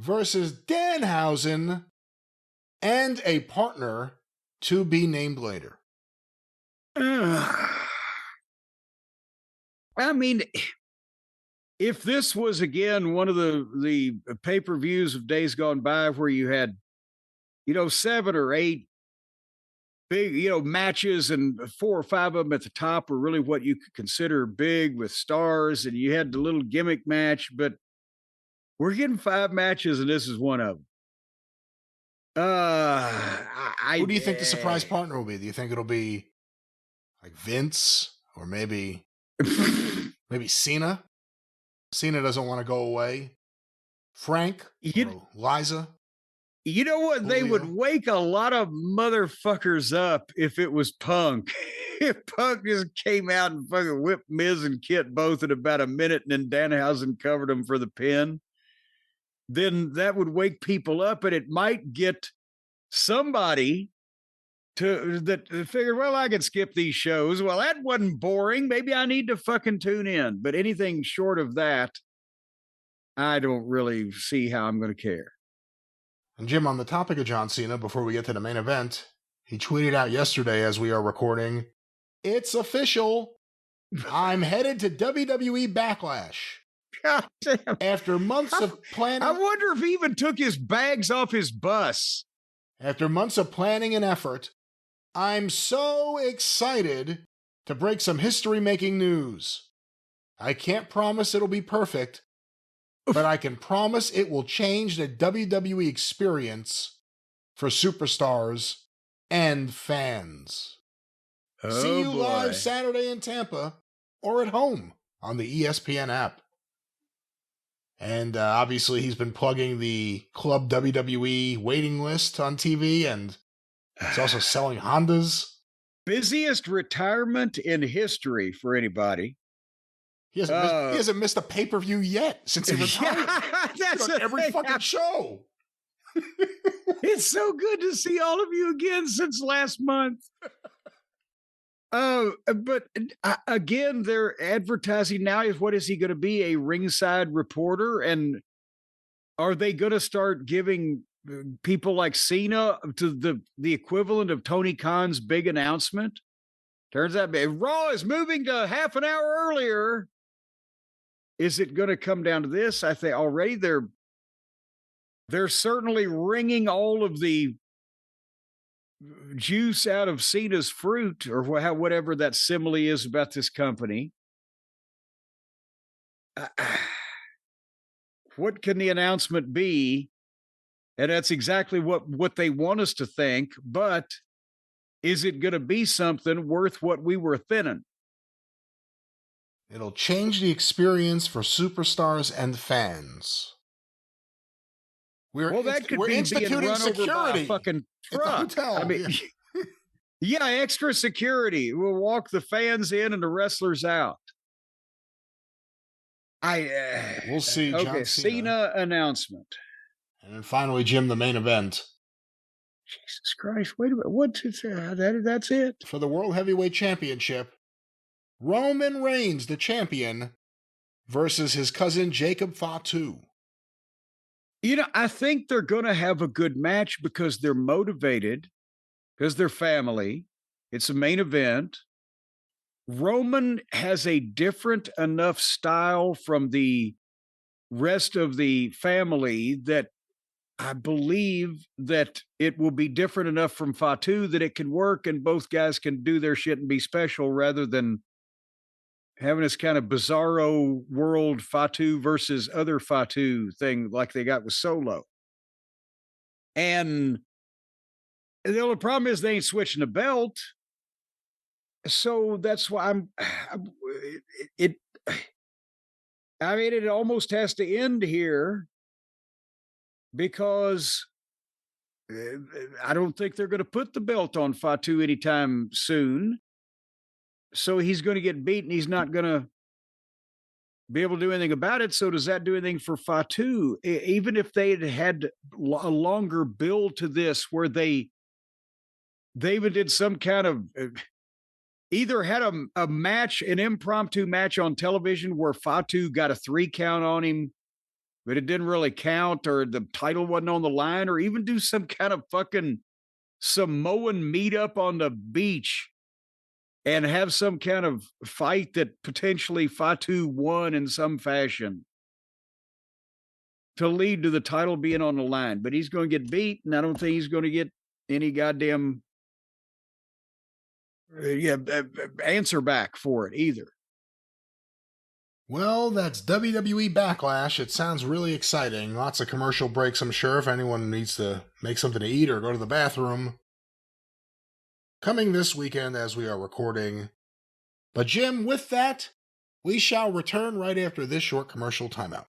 versus Danhausen and a partner to be named later. I mean, if this was again one of the pay-per-views of days gone by where you had, 7 or 8 big, matches, and 4 or 5 of them at the top were really what you could consider big with stars, and you had the little gimmick match, but we're getting 5 matches, and this is one of them. Who do you think the surprise partner will be? Do you think it'll be like Vince or maybe Cena? Cena doesn't want to go away. Frank or Liza? You know what? They would wake a lot of motherfuckers up if it was Punk. If Punk just came out and fucking whipped Miz and Kit both in about a minute, and then Danhausen covered them for the pin, then that would wake people up, and it might get somebody that figured, well, I could skip these shows. Well, that wasn't boring. Maybe I need to fucking tune in. But anything short of that, I don't really see how I'm going to care. And Jim, on the topic of John Cena, before we get to the main event, he tweeted out yesterday as we are recording, "It's official. I'm headed to WWE Backlash." God damn. After months of planning. I wonder if he even took his bags off his bus. After months of planning and effort, I'm so excited to break some history-making news. I can't promise it'll be perfect, but I can promise it will change the WWE experience for superstars and fans. See you live Saturday in Tampa or at home on the ESPN app. And obviously he's been plugging the Club WWE waiting list on TV, and he's also selling Hondas. Busiest retirement in history for anybody. He hasn't missed a pay-per-view yet since he retired. That's on every fucking show. It's so good to see all of you again since last month. But again, they're advertising now is what is he going to be, a ringside reporter? And are they going to start giving people like Cena to the equivalent of Tony Khan's big announcement? Turns out Raw is moving to half an hour earlier. Is it going to come down to this? I think already they're certainly wringing all of the juice out of Cena's fruit, or whatever that simile is about this company. what can the announcement be? And that's exactly what they want us to think. But is it going to be something worth what we were thinning? It'll change the experience for superstars and fans. That could we're be instituting being run security over by a fucking truck. at the hotel. I mean, yeah, extra security. We'll walk the fans in and the wrestlers out. We'll see. Okay, John Cena announcement. And then finally, Jim, the main event. Jesus Christ! Wait a minute. What's it? That's it for the World Heavyweight Championship. Roman Reigns, the champion, versus his cousin Jacob Fatu. I think they're going to have a good match because they're motivated, because they're family. It's a main event. Roman has a different enough style from the rest of the family that I believe that it will be different enough from Fatu that it can work and both guys can do their shit and be special rather than having this kind of bizarro world Fatu versus other Fatu thing like they got with Solo. And the only problem is they ain't switching the belt. So that's why it almost has to end here because I don't think they're going to put the belt on Fatu anytime soon. So he's going to get beaten. He's not going to be able to do anything about it. So does that do anything for Fatu? Even if they had a longer build to this where they even did some kind of either had a match, an impromptu match on television where Fatu got a 3 count on him, but it didn't really count, or the title wasn't on the line, or even do some kind of fucking Samoan meetup on the beach and have some kind of fight that potentially Fatu won in some fashion to lead to the title being on the line. But he's going to get beat, and I don't think he's going to get any goddamn answer back for it either. Well, that's WWE Backlash. It sounds really exciting. Lots of commercial breaks, I'm sure, if anyone needs to make something to eat or go to the bathroom. Coming this weekend as we are recording. But Jim, with that, we shall return right after this short commercial timeout.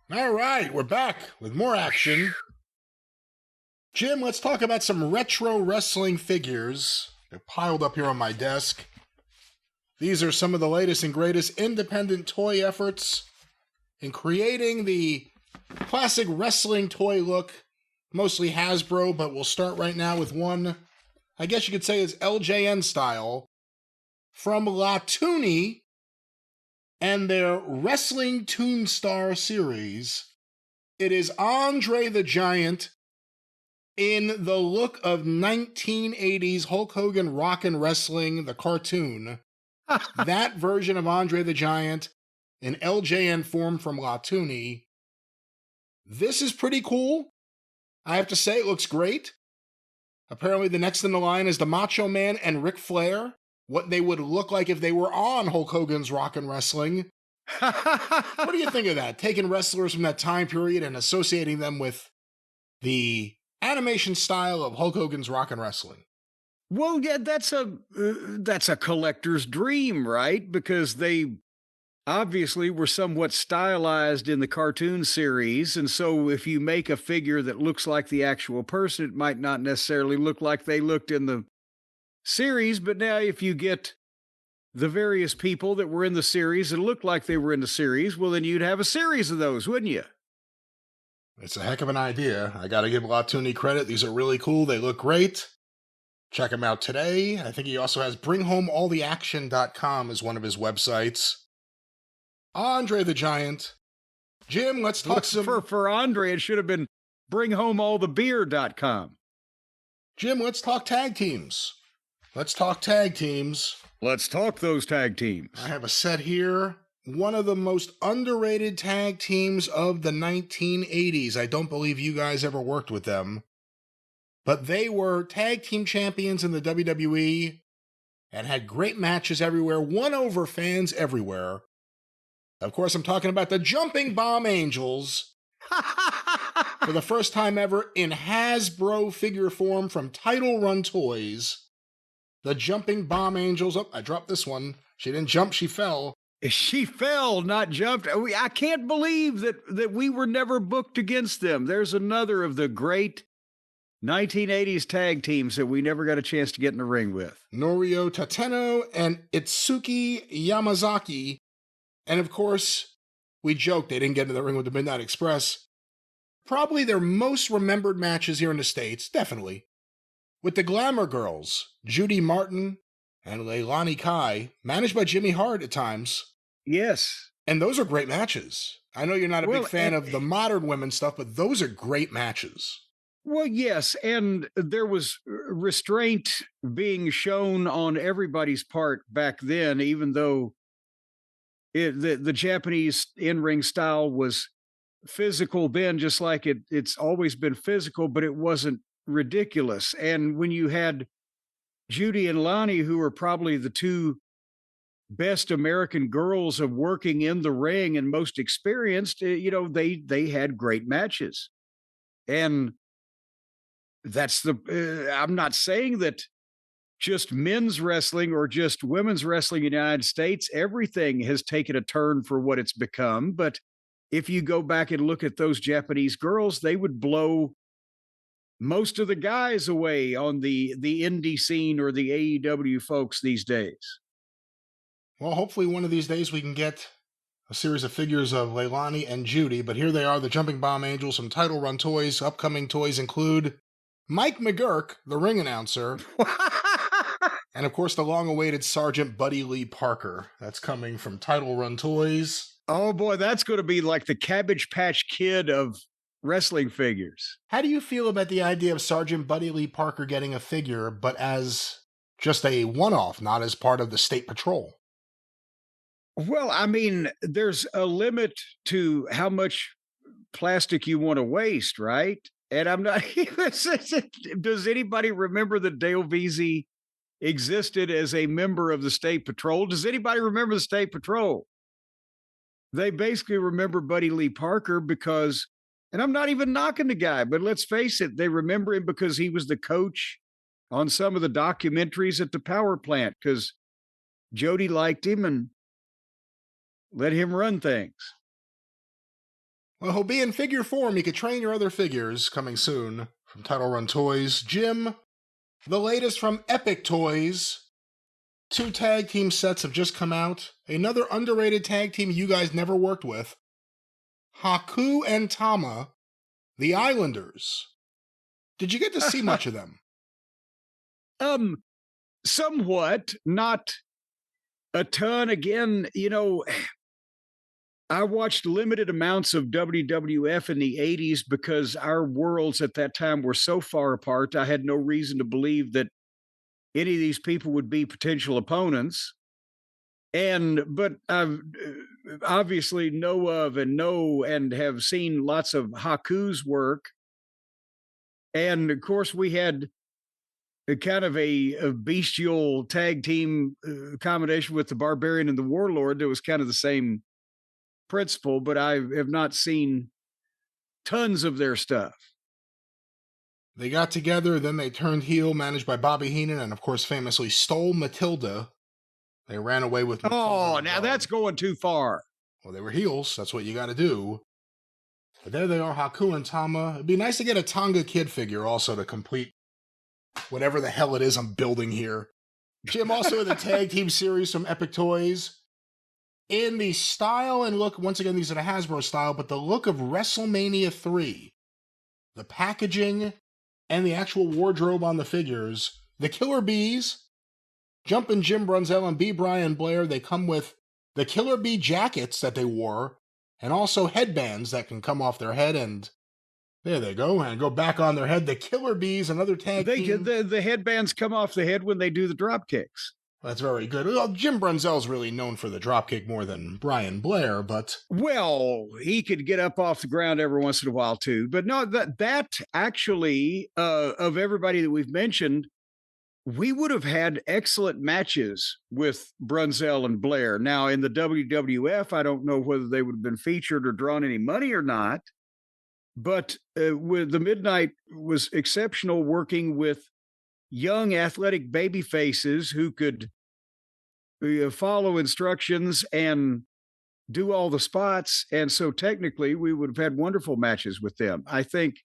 All right, we're back with more action. Jim, let's talk about some retro wrestling figures. They're piled up here on my desk. These are some of the latest and greatest independent toy efforts in creating the classic wrestling toy look, mostly Hasbro, but we'll start right now with one, I guess you could say is LJN style, from Latuni and their Wrestling Toonstar series. It is Andre the Giant in the look of 1980s Hulk Hogan Rockin' Wrestling, the cartoon. That version of Andre the Giant in LJN form from Latuni. This is pretty cool. I have to say, it looks great. Apparently the next in the line is the Macho Man and Ric Flair. What they would look like if they were on Hulk Hogan's Rockin' Wrestling. What do you think of that? Taking wrestlers from that time period and associating them with the animation style of Hulk Hogan's Rockin' Wrestling. Well, yeah, that's a collector's dream, right? Because they obviously were somewhat stylized in the cartoon series. And so if you make a figure that looks like the actual person, it might not necessarily look like they looked in the series. But now if you get the various people that were in the series and looked like they were in the series, well, then you'd have a series of those, wouldn't you? It's a heck of an idea. I got to give Latuni credit. These are really cool. They look great. Check him out today. I think he also has BringHomeAllTheAction.com as one of his websites. Andre the Giant. Jim, let's talk For Andre, it should have been BringHomeAllTheBeer.com. Jim, let's talk tag teams. Let's talk tag teams. Let's talk those tag teams. I have a set here. One of the most underrated tag teams of the 1980s. I don't believe you guys ever worked with them. but they were tag team champions in the WWE and had great matches everywhere, won over fans everywhere. Of course, I'm talking about the Jumping Bomb Angels. For the first time ever in Hasbro figure form from Title Run Toys. The Jumping Bomb Angels. Oh, I dropped this one. She didn't jump, she fell. She fell, not jumped. I can't believe that we were never booked against them. There's another of the great 1980s tag teams that we never got a chance to get in the ring with. Norio Tateno and Itsuki Yamazaki. And of course, we joked they didn't get into the ring with the Midnight Express. Probably their most remembered matches here in the States, definitely. With the Glamour Girls, Judy Martin and Leilani Kai, managed by Jimmy Hart at times. Yes. And those are great matches. I know you're not a big fan of the modern women's stuff, but those are great matches. Well, yes, and there was restraint being shown on everybody's part back then, even though the Japanese in-ring style was physical then, just like it's always been physical, but it wasn't ridiculous. And when you had Judy and Lonnie, who are probably the two best American girls of working in the ring and most experienced, they had great matches. And that's I'm not saying that just men's wrestling or just women's wrestling in the United States, everything has taken a turn for what it's become. But if you go back and look at those Japanese girls, they would blow most of the guys away on the indie scene or the AEW folks these days. Well, hopefully one of these days we can get a series of figures of Leilani and Judy, but here they are, the Jumping Bomb Angels, some Title Run toys. Upcoming toys include Mike McGurk, the ring announcer, and of course the long-awaited Sergeant Buddy Lee Parker. That's coming from Title Run Toys. Oh boy, that's going to be like the Cabbage Patch Kid of wrestling figures. How do you feel about the idea of Sergeant Buddy Lee Parker getting a figure, but as just a one-off, not as part of the State Patrol? Well, I mean, there's a limit to how much plastic you want to waste, right? And I'm not. Does anybody remember that Dale Veazey existed as a member of the State Patrol? Does anybody remember the State Patrol? They basically remember Buddy Lee Parker because, and I'm not even knocking the guy, but let's face it, they remember him because he was the coach on some of the documentaries at the power plant because Jody liked him and let him run things. Well, he'll be in figure form. He could train your other figures coming soon from Title Run Toys. Jim, the latest from Epic Toys. 2 tag team sets have just come out. Another underrated tag team you guys never worked with. Haku and Tama, the Islanders. Did you get to see much of them? Somewhat, not a ton. Again, I watched limited amounts of WWF in the 80s because our worlds at that time were so far apart. I had no reason to believe that any of these people would be potential opponents. But I obviously know of and have seen lots of Haku's work. And of course, we had a kind of a bestial tag team combination with the Barbarian and the Warlord. That was kind of the same principle, but I have not seen tons of their stuff. They got together, then they turned heel, managed by Bobby Heenan, and of course famously stole Matilda. They ran away with Matilda. Oh, now that's going too far. Well, they were heels. That's what you got to do. But there they are, Haku and Tama. It'd be nice to get a Tonga Kid figure also to complete whatever the hell it is I'm building here. Jim, also in the tag team series from Epic Toys. In the style and look, once again, these are the Hasbro style, but the look of WrestleMania 3. The packaging and the actual wardrobe on the figures. The Killer Bees, Jumpin' Jim Brunzell and B. Brian Blair, they come with the Killer Bee jackets that they wore, and also headbands that can come off their head, and there they go, and go back on their head. The Killer Bees, another tag team. The headbands come off the head when they do the drop kicks. That's very good. Well, Jim Brunzell's really known for the dropkick more than Brian Blair, but Well, he could get up off the ground every once in a while too. But no, that actually, of everybody that we've mentioned, we would have had excellent matches with Brunzell and Blair. Now, in the WWF, I don't know whether they would have been featured or drawn any money or not. But with the Midnight was exceptional working with young athletic baby faces who could follow instructions and do all the spots. And so technically we would have had wonderful matches with them. I think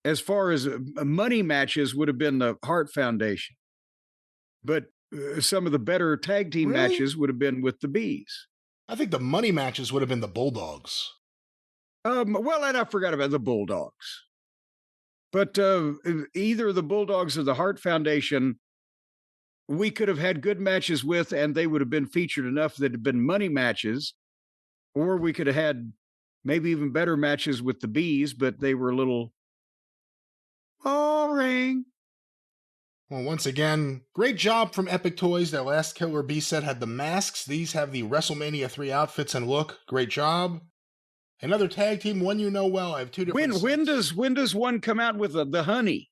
as far as money matches would have been the Hart Foundation, but some of the better tag team Really? matches would have been with the Bees. I think the money matches would have been the Bulldogs. Well, and I forgot about the Bulldogs. But either the Bulldogs or the Hart Foundation, we could have had good matches with, and they would have been featured enough that had been money matches, or we could have had maybe even better matches with the Bees, but they were a little boring. Well, once again, great job from Epic Toys. Their last Killer Bee set had the masks. These have the WrestleMania 3 outfits and look. Great job. Another tag team, one you know well. I have two different. When does one come out with the honey?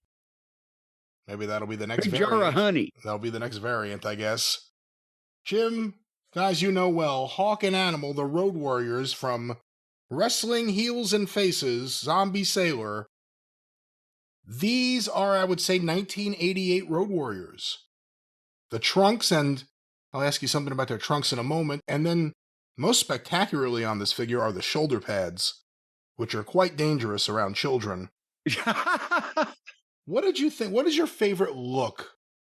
Maybe that'll be the next Big variant. jar of honey. That'll be the next variant, I guess. Jim, guys you know well, Hawk and Animal, the Road Warriors from Wrestling Heels and Faces, Zombie Sailor. These are, I would say, 1988 Road Warriors. The trunks, and I'll ask you something about their trunks in a moment, and then most spectacularly on this figure are the shoulder pads, which are quite dangerous around children. What did you think? What is your favorite look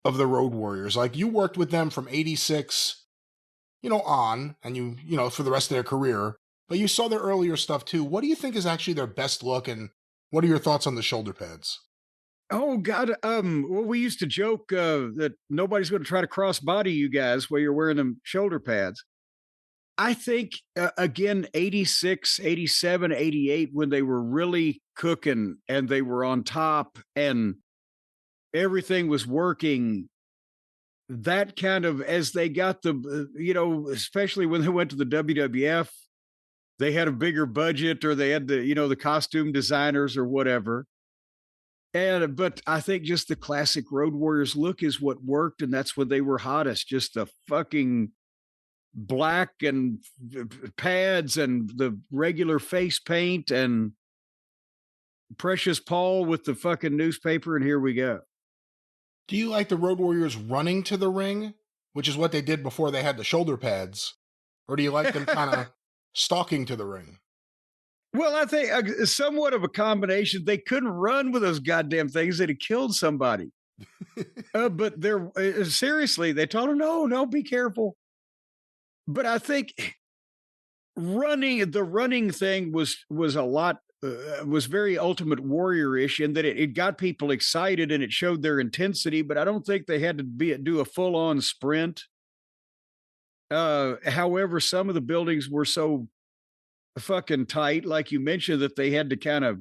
of the Road Warriors? Like, you worked with them from 86, on, and you for the rest of their career, but you saw their earlier stuff too. What do you think is actually their best look, and what are your thoughts on the shoulder pads? Oh God! Well, we used to joke that nobody's going to try to cross body you guys while you're wearing them shoulder pads. I think, again, 86, 87, 88, when they were really cooking and they were on top and everything was working, that kind of, as they got especially when they went to the WWF, they had a bigger budget or they had the costume designers or whatever. But I think just the classic Road Warriors look is what worked, and that's when they were hottest. Just the fucking black and pads and the regular face paint and Precious Paul with the fucking newspaper, and here we go. Do you like the Road Warriors running to the ring, which is what they did before they had the shoulder pads? Or do you like them kind of stalking to the ring? Well, I think somewhat of a combination. They couldn't run with those goddamn things. They'd have killed somebody. But they're seriously, they told him, no, be careful. But I think the running thing was a lot, was very Ultimate Warrior-ish in that it got people excited and it showed their intensity, but I don't think they had to do a full-on sprint. However, some of the buildings were so fucking tight, like you mentioned, that they had to kind of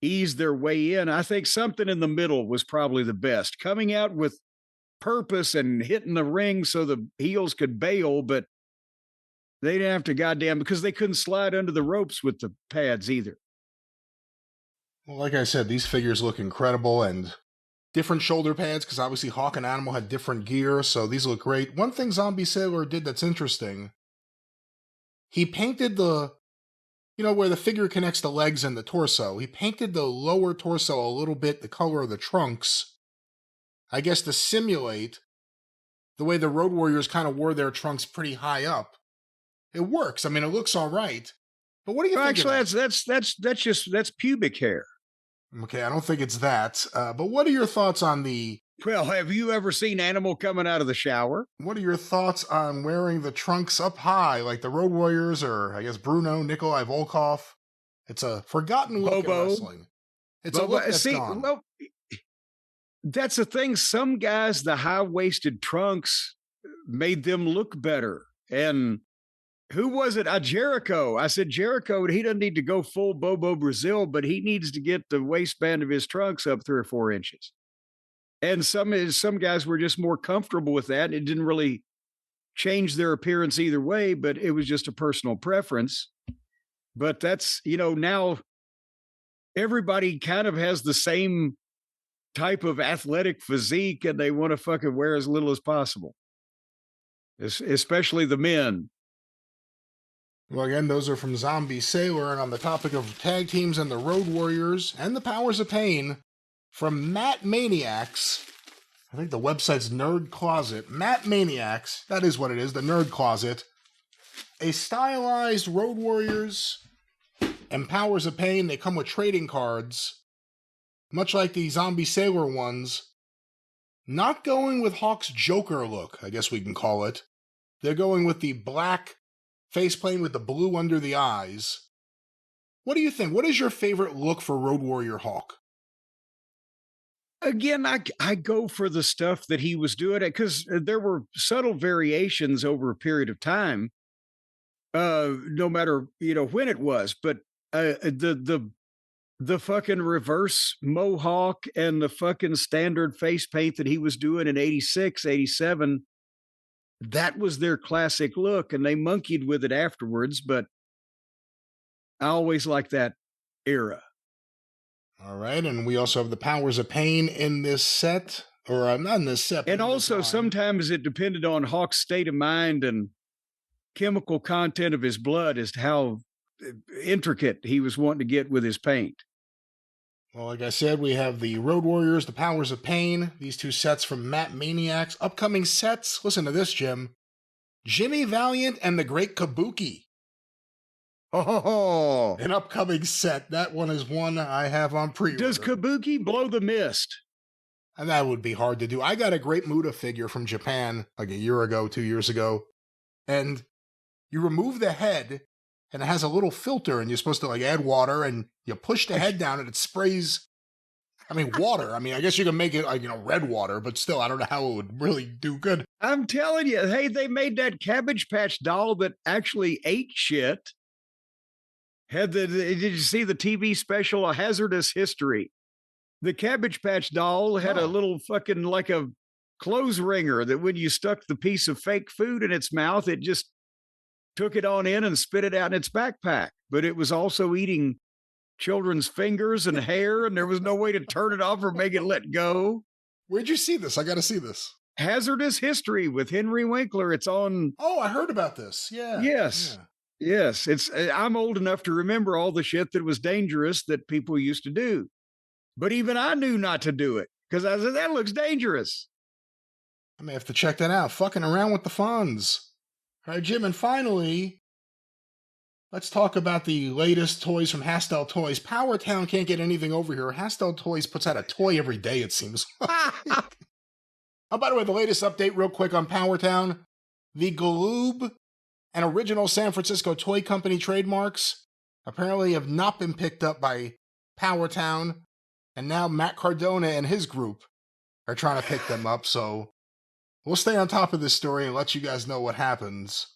ease their way in. I think something in the middle was probably the best. Coming out with purpose and hitting the ring so the heels could bail, but they didn't have to goddamn, because they couldn't slide under the ropes with the pads either. Well, like I said, these figures look incredible, and different shoulder pads, because obviously Hawk and Animal had different gear, so these look great. One thing Zombie Sailor did that's interesting, he painted where the figure connects the legs and the torso, he painted the lower torso a little bit the color of the trunks, I guess to simulate the way the Road Warriors kind of wore their trunks pretty high up. It works. I mean, it looks all right. But what do you think? Actually, that's pubic hair. Okay, I don't think it's that. But what are your thoughts on Well, have you ever seen Animal coming out of the shower? What are your thoughts on wearing the trunks up high, like the Road Warriors, or I guess Bruno, Nikolai Volkov? It's a forgotten look in wrestling. It's a look that's gone. Well, that's the thing. Some guys, the high-waisted trunks made them look better. And who was it? Jericho. I said, Jericho, he doesn't need to go full Bobo Brazil, but he needs to get the waistband of his trunks up 3 or 4 inches. And some guys were just more comfortable with that. It didn't really change their appearance either way, but it was just a personal preference. But that's, now everybody kind of has the same type of athletic physique and they want to fucking wear as little as possible. Especially the men. Well, again, those are from Zombie Sailor. And on the topic of tag teams and the Road Warriors and the Powers of Pain, from Matt Maniacs, I think the website's Nerd Closet. Matt Maniacs, that is what it is, the Nerd Closet. A stylized Road Warriors and Powers of Pain, they come with trading cards, much like the Zombie Sailor ones. Not going with Hawk's Joker look, I guess we can call it. They're going with the black faceplate with the blue under the eyes. What do you think? What is your favorite look for Road Warrior Hawk? Again, I go for the stuff that he was doing because there were subtle variations over a period of time, no matter when it was. But the fucking reverse mohawk and the fucking standard face paint that he was doing in 86, 87, that was their classic look, and they monkeyed with it afterwards. But I always liked that era. All right, and we also have the Powers of Pain in this set, or not in this set. And also, sometimes it depended on Hawk's state of mind and chemical content of his blood as to how intricate he was wanting to get with his paint. Well, like I said, we have the Road Warriors, the Powers of Pain, these two sets from Matt Maniacs. Upcoming sets, listen to this, Jim. Jimmy Valiant and the Great Kabuki. Oh, an upcoming set. That one is one I have on pre-order. Does Kabuki blow the mist? And that would be hard to do. I got a Great Muta figure from Japan like a year ago, 2 years ago. And you remove the head, and it has a little filter, and you're supposed to like add water, and you push the head down, and it sprays. Water. I guess you can make it like, red water, but still, I don't know how it would really do good. I'm telling you, hey, they made that Cabbage Patch doll that actually ate shit. Did you see the TV special, A Hazardous History? The Cabbage Patch doll had a little fucking like a clothes wringer that when you stuck the piece of fake food in its mouth, it just took it on in and spit it out in its backpack. But it was also eating children's fingers and hair, and there was no way to turn it off or make it let go. Where'd you see this? I got to see this. Hazardous History with Henry Winkler. It's on. Oh, I heard about this. Yeah. Yes. Yeah. Yes, I'm old enough to remember all the shit that was dangerous that people used to do. But even I knew not to do it because I said, that looks dangerous. I may have to check that out. Fucking around with the funds. All right, Jim, and finally, let's talk about the latest toys from Hastel Toys. Power Town can't get anything over here. Hastel Toys puts out a toy every day, it seems. Oh, by the way, the latest update real quick on Power Town. The Galoob and original San Francisco Toy Company trademarks apparently have not been picked up by Power Town, and now Matt Cardona and his group are trying to pick them up, so we'll stay on top of this story and let you guys know what happens.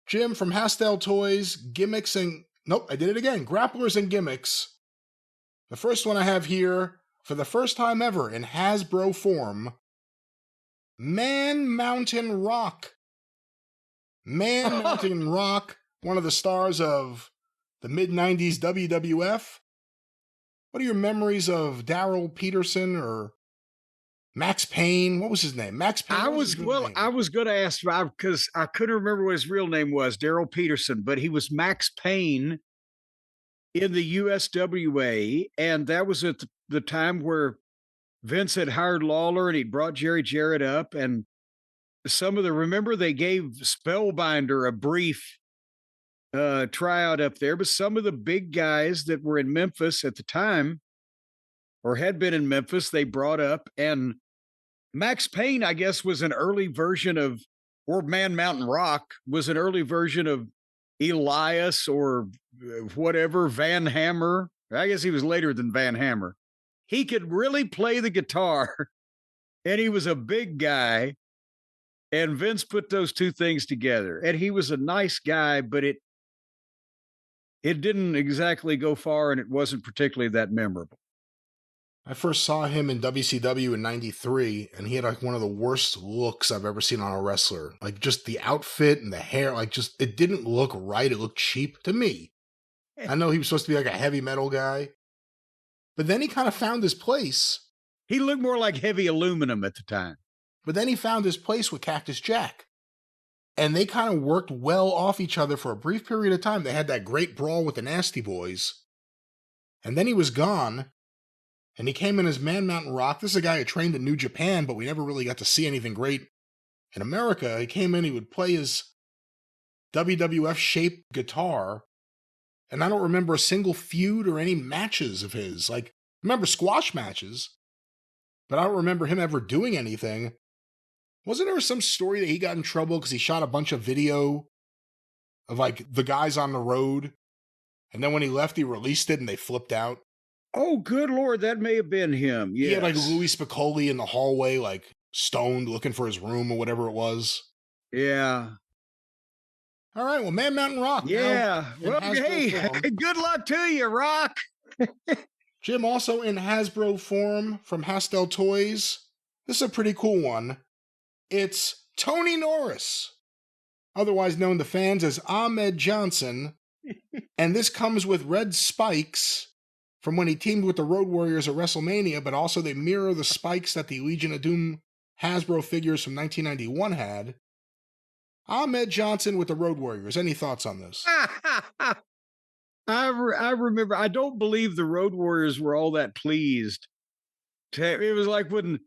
Jim, from Hastel Toys, gimmicks and... Nope, I did it again. Grapplers and gimmicks. The first one I have here, for the first time ever in Hasbro form, Man Mountain Rock. Man Mountain Rock, one of the stars of the mid-90s WWF. What are your memories of Daryl Peterson or Max Payne? What was his name? Max Payne? I was going to ask because I couldn't remember what his real name was, Daryl Peterson, but he was Max Payne in the USWA, and that was at the time where Vince had hired Lawler and he'd brought Jerry Jarrett up, and remember they gave Spellbinder a brief tryout up there, but some of the big guys that were in Memphis at the time or had been in Memphis, they brought up, and Max Payne, I guess, was an early version of, or Man Mountain Rock was an early version of Elias or whatever, Van Hammer. I guess he was later than Van Hammer. He could really play the guitar, and he was a big guy. And Vince put those two things together. And he was a nice guy, but it didn't exactly go far, and it wasn't particularly that memorable. I first saw him in WCW in 93, and he had like one of the worst looks I've ever seen on a wrestler. Like just the outfit and the hair, like just, it didn't look right. It looked cheap to me. I know he was supposed to be like a heavy metal guy, but then he kind of found his place. He looked more like heavy aluminum at the time. But then he found his place with Cactus Jack. And they kind of worked well off each other for a brief period of time. They had that great brawl with the Nasty Boys. And then he was gone. And he came in as Man Mountain Rock. This is a guy who trained in New Japan, but we never really got to see anything great in America. He came in, he would play his WWF-shaped guitar. And I don't remember a single feud or any matches of his. Like, I remember squash matches, but I don't remember him ever doing anything. Wasn't there some story that he got in trouble because he shot a bunch of video of, like, the guys on the road? And then when he left, he released it and they flipped out? Oh, good Lord, that may have been him. Yes. He had like Louis Spicoli in the hallway, like stoned, looking for his room or whatever it was. Yeah. All right, well, Man Mountain Rock. Yeah. Well, hey, good luck to you, Rock. Jim, also in Hasbro form from Hastel Toys. This is a pretty cool one. It's Tony Norris, otherwise known to fans as Ahmed Johnson. And this comes with red spikes from when he teamed with the Road Warriors at WrestleMania, but also they mirror the spikes that the Legion of Doom Hasbro figures from 1991 had. Ahmed Johnson with the Road Warriors. Any thoughts on this? I remember, I don't believe the Road Warriors were all that pleased. It was like when,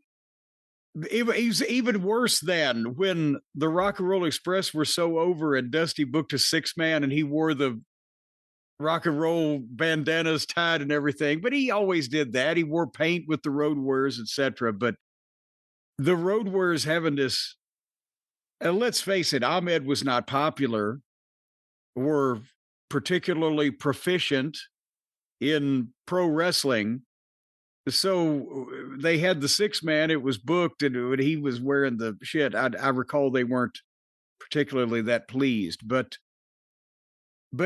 it was even worse than when the Rock and Roll Express were so over and Dusty booked a 6-man and he wore the rock and roll bandanas tied and everything, but he always did that. He wore paint with the Road Warriors, etc. But the Road Warriors having this, and let's face it, Ahmed was not popular or particularly proficient in pro wrestling. So they had the 6-man, it was booked, and he was wearing the shit. I recall they weren't particularly that pleased, but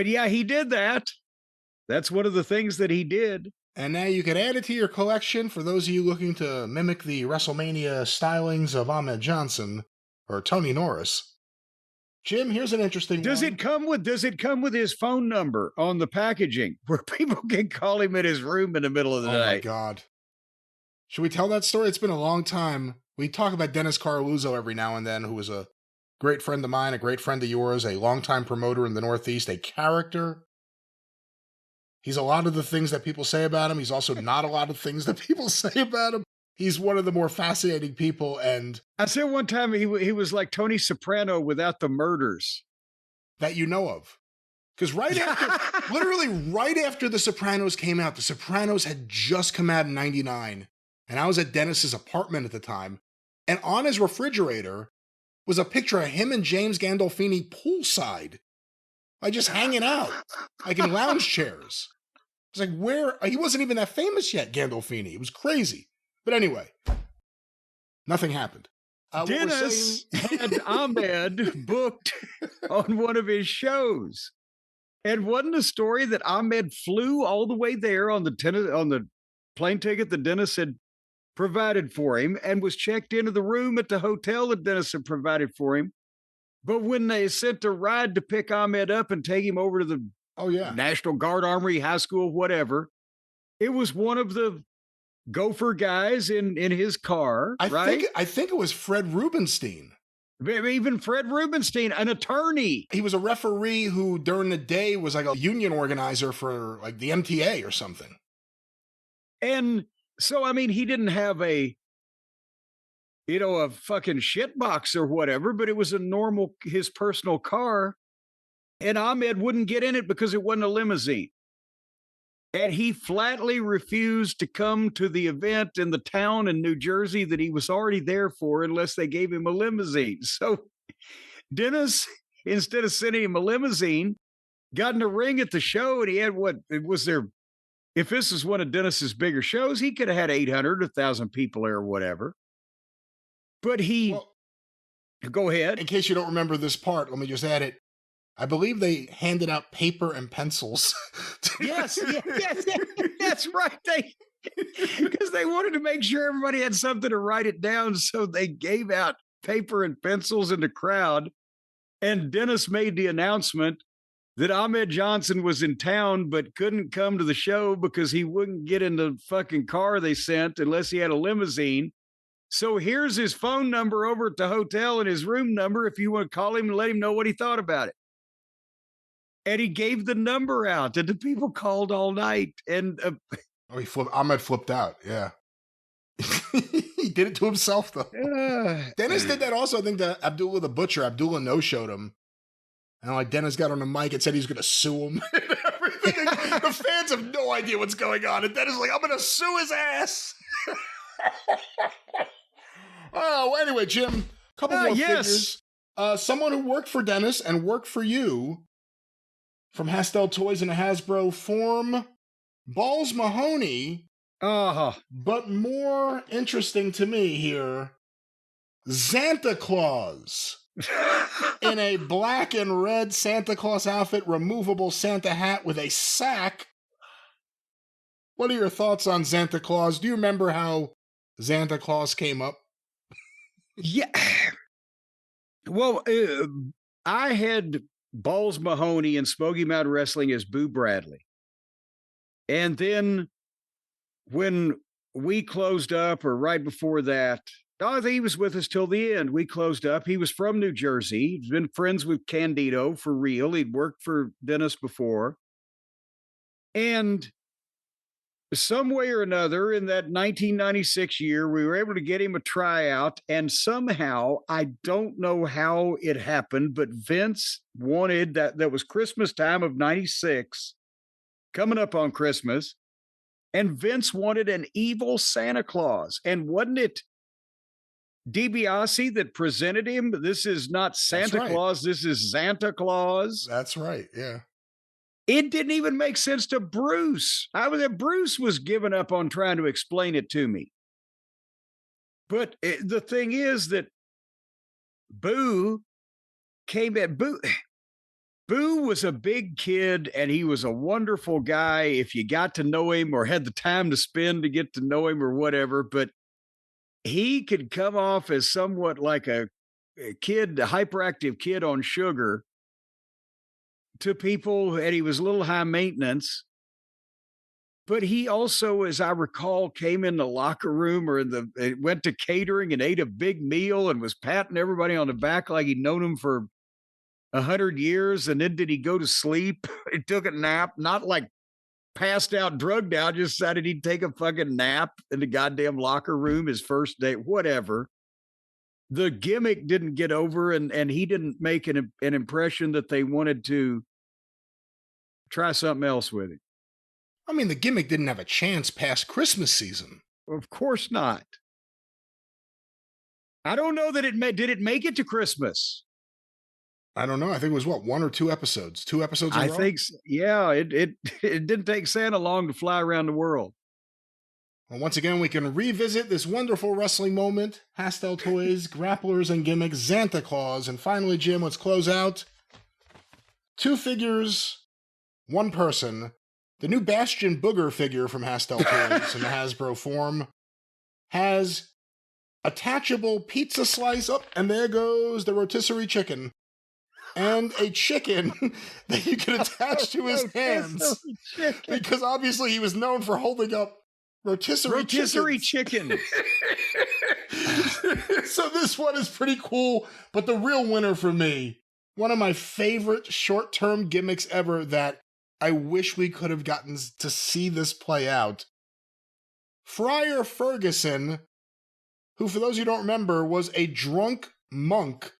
yeah, he did that. That's one of the things that he did. And now you can add it to your collection for those of you looking to mimic the WrestleMania stylings of Ahmed Johnson or Tony Norris. Jim, here's an interesting one. Does it come with his phone number on the packaging where people can call him in his room in the middle of the night? Oh my God. Should we tell that story? It's been a long time. We talk about Dennis Carluzzo every now and then, who was a great friend of mine, a great friend of yours, a longtime promoter in the Northeast, a character. He's a lot of the things that people say about him. He's also not a lot of things that people say about him. He's one of the more fascinating people. And I said one time he was like Tony Soprano without the murders. That you know of. Because right after, literally right after The Sopranos came out, The Sopranos had just come out in 99. And I was at Dennis's apartment at the time. And on his refrigerator was a picture of him and James Gandolfini poolside. Like just hanging out, like in lounge chairs. It's like, where? He wasn't even that famous yet, Gandolfini. It was crazy. But anyway, nothing happened. Dennis had Ahmed booked on one of his shows. And wasn't the story that Ahmed flew all the way there on the plane ticket that Dennis had provided for him and was checked into the room at the hotel that Dennis had provided for him. But when they sent a ride to pick Ahmed up and take him over to the National Guard Armory, high school, whatever, it was one of the Gopher guys in his car, right? I think it was Fred Rubenstein. Even Fred Rubenstein, an attorney. He was a referee who during the day was like a union organizer for like the MTA or something. And so, I mean, he didn't have a fucking shit box or whatever, but it was his personal car. And Ahmed wouldn't get in it because it wasn't a limousine. And he flatly refused to come to the event in the town in New Jersey that he was already there for unless they gave him a limousine. So Dennis, instead of sending him a limousine, got in the ring at the show, and he had if this is one of Dennis's bigger shows, he could have had 800, 1,000 people there or whatever. But go ahead. In case you don't remember this part, let me just add it. I believe they handed out paper and pencils. Yes, that's right. Because they wanted to make sure everybody had something to write it down. So they gave out paper and pencils in the crowd. And Dennis made the announcement that Ahmed Johnson was in town, but couldn't come to the show because he wouldn't get in the fucking car they sent unless he had a limousine. So here's his phone number over at the hotel and his room number if you want to call him and let him know what he thought about it. And he gave the number out, and the people called all night. And Ahmed flipped out. Yeah. He did it to himself, though. Dennis did that also, I think, to Abdullah the Butcher. Abdullah no-showed him. And like Dennis got on the mic and said he was going to sue him. And everything. The fans have no idea what's going on. And Dennis is like, I'm going to sue his ass. Oh, well, anyway, Jim, a couple more figures. Someone who worked for Dennis and worked for you from Hastel Toys and Hasbro form, Balls Mahoney. But more interesting to me here, Santa Claus. In a black and red Santa Claus outfit, removable Santa hat with a sack. What are your thoughts on Santa Claus? Do you remember how Santa Claus came up? Yeah. Well, I had Balls Mahoney and Smoky Mountain Wrestling as Boo Bradley. And then when we closed up, or right before that, I think he was with us till the end. We closed up. He was from New Jersey. He's been friends with Candido for real. He'd worked for Dennis before. And some way or another, in that 1996 year, we were able to get him a tryout. And somehow, I don't know how it happened, but Vince wanted that was Christmas time of 96, coming up on Christmas. And Vince wanted an evil Santa Claus. And wasn't it DiBiase that presented him? This is not Santa Claus. This is Santa Claus. That's right. Yeah. It didn't even make sense to Bruce. Bruce was giving up on trying to explain it to me. But the thing is that Boo came at Boo. Boo was a big kid, and he was a wonderful guy if you got to know him or had the time to spend to get to know him or whatever. But he could come off as somewhat like a hyperactive kid on sugar to people, and he was a little high maintenance. But he also, as I recall, came in the locker room or went to catering and ate a big meal and was patting everybody on the back like he'd known him for 100 years. And then did he go to sleep? He took a nap, not like passed out, drugged out, just decided he'd take a fucking nap in the goddamn locker room his first day, whatever. The gimmick didn't get over, and he didn't make an impression that they wanted to try something else with it. I mean, the gimmick didn't have a chance past Christmas season. Of course not. I don't know that did it make it to Christmas? I don't know. I think it was one or two episodes? 2 episodes in a row? I think so. Yeah, it didn't take Santa long to fly around the world. Well, once again, we can revisit this wonderful wrestling moment. Hastel Toys, Grapplers and Gimmicks, Santa Claus. And finally, Jim, let's close out. 2 figures, 1 person. The new Bastion Booger figure from Hastel Toys in the Hasbro form has attachable pizza slice. Oh, and there goes the rotisserie chicken. And a chicken that you can attach to his hands. Because obviously he was known for holding up rotisserie chicken. So this one is pretty cool. But the real winner for me, one of my favorite short-term gimmicks ever that I wish we could have gotten to see this play out. Friar Ferguson, who, for those of you who don't remember, was a drunk monk.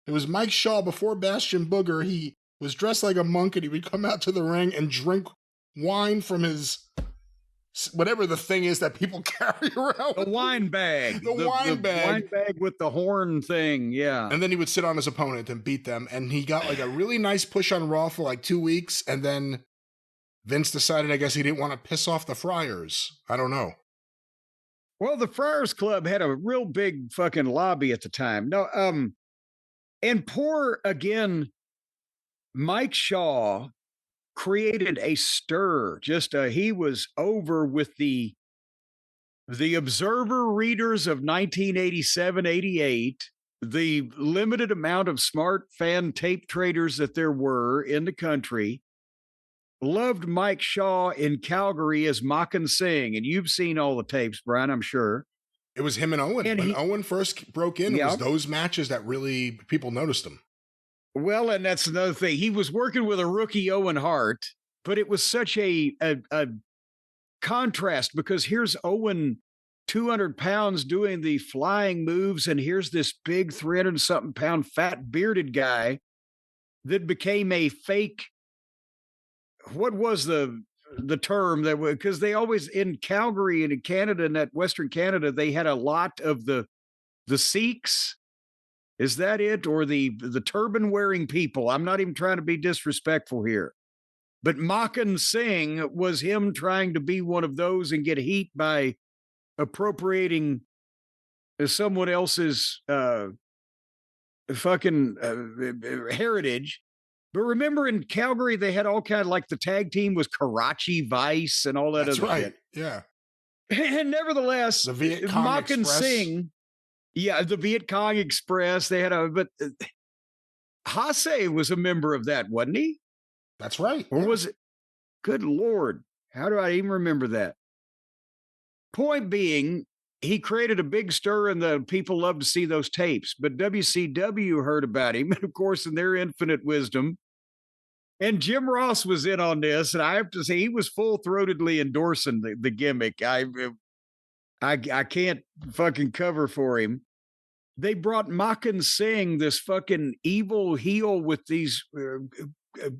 It was Mike Shaw before Bastion Booger. He was dressed like a monk, and he would come out to the ring and drink wine from his, whatever the thing is that people carry around. The wine bag. The wine bag. Wine bag with the horn thing, yeah. And then he would sit on his opponent and beat them. And he got like a really nice push on Raw for like 2 weeks. And then Vince decided, I guess he didn't want to piss off the Friars. I don't know. Well, the Friars Club had a real big fucking lobby at the time. No, and poor, again, Mike Shaw created a stir. He was over with the Observer readers of 1987, 88, the limited amount of smart fan tape traders that there were in the country, loved Mike Shaw in Calgary as Makan Singh. And you've seen all the tapes, Brian, I'm sure. It was him and Owen. And when Owen first broke in, it was Yep. those matches that really people noticed him. Well, and that's another thing. He was working with a rookie Owen Hart, but it was such a contrast because here's Owen, 200 pounds doing the flying moves, and here's this big 300 something pound fat bearded guy that became a fake. What was the term that was, because they always in Calgary and in Canada and that Western Canada, they had a lot of the Sikhs. Is that it? Or the turban wearing people? I'm not even trying to be disrespectful here. But Makan Singh was him trying to be one of those and get heat by appropriating someone else's heritage. But remember in Calgary, they had all kind of like the tag team was Karachi Vice and all that That's other right. shit. Yeah. And nevertheless, The Viet Cong Makan Express. Singh, the Viet Cong Express, they had but Hase was a member of that, wasn't he? That's right. Or yeah. was it? Good Lord. How do I even remember that? Point being, he created a big stir and the people loved to see those tapes. But WCW heard about him, and of course, in their infinite wisdom. And Jim Ross was in on this, and I have to say he was full-throatedly endorsing the gimmick. I can't fucking cover for him. They brought Makan Singh, this fucking evil heel with these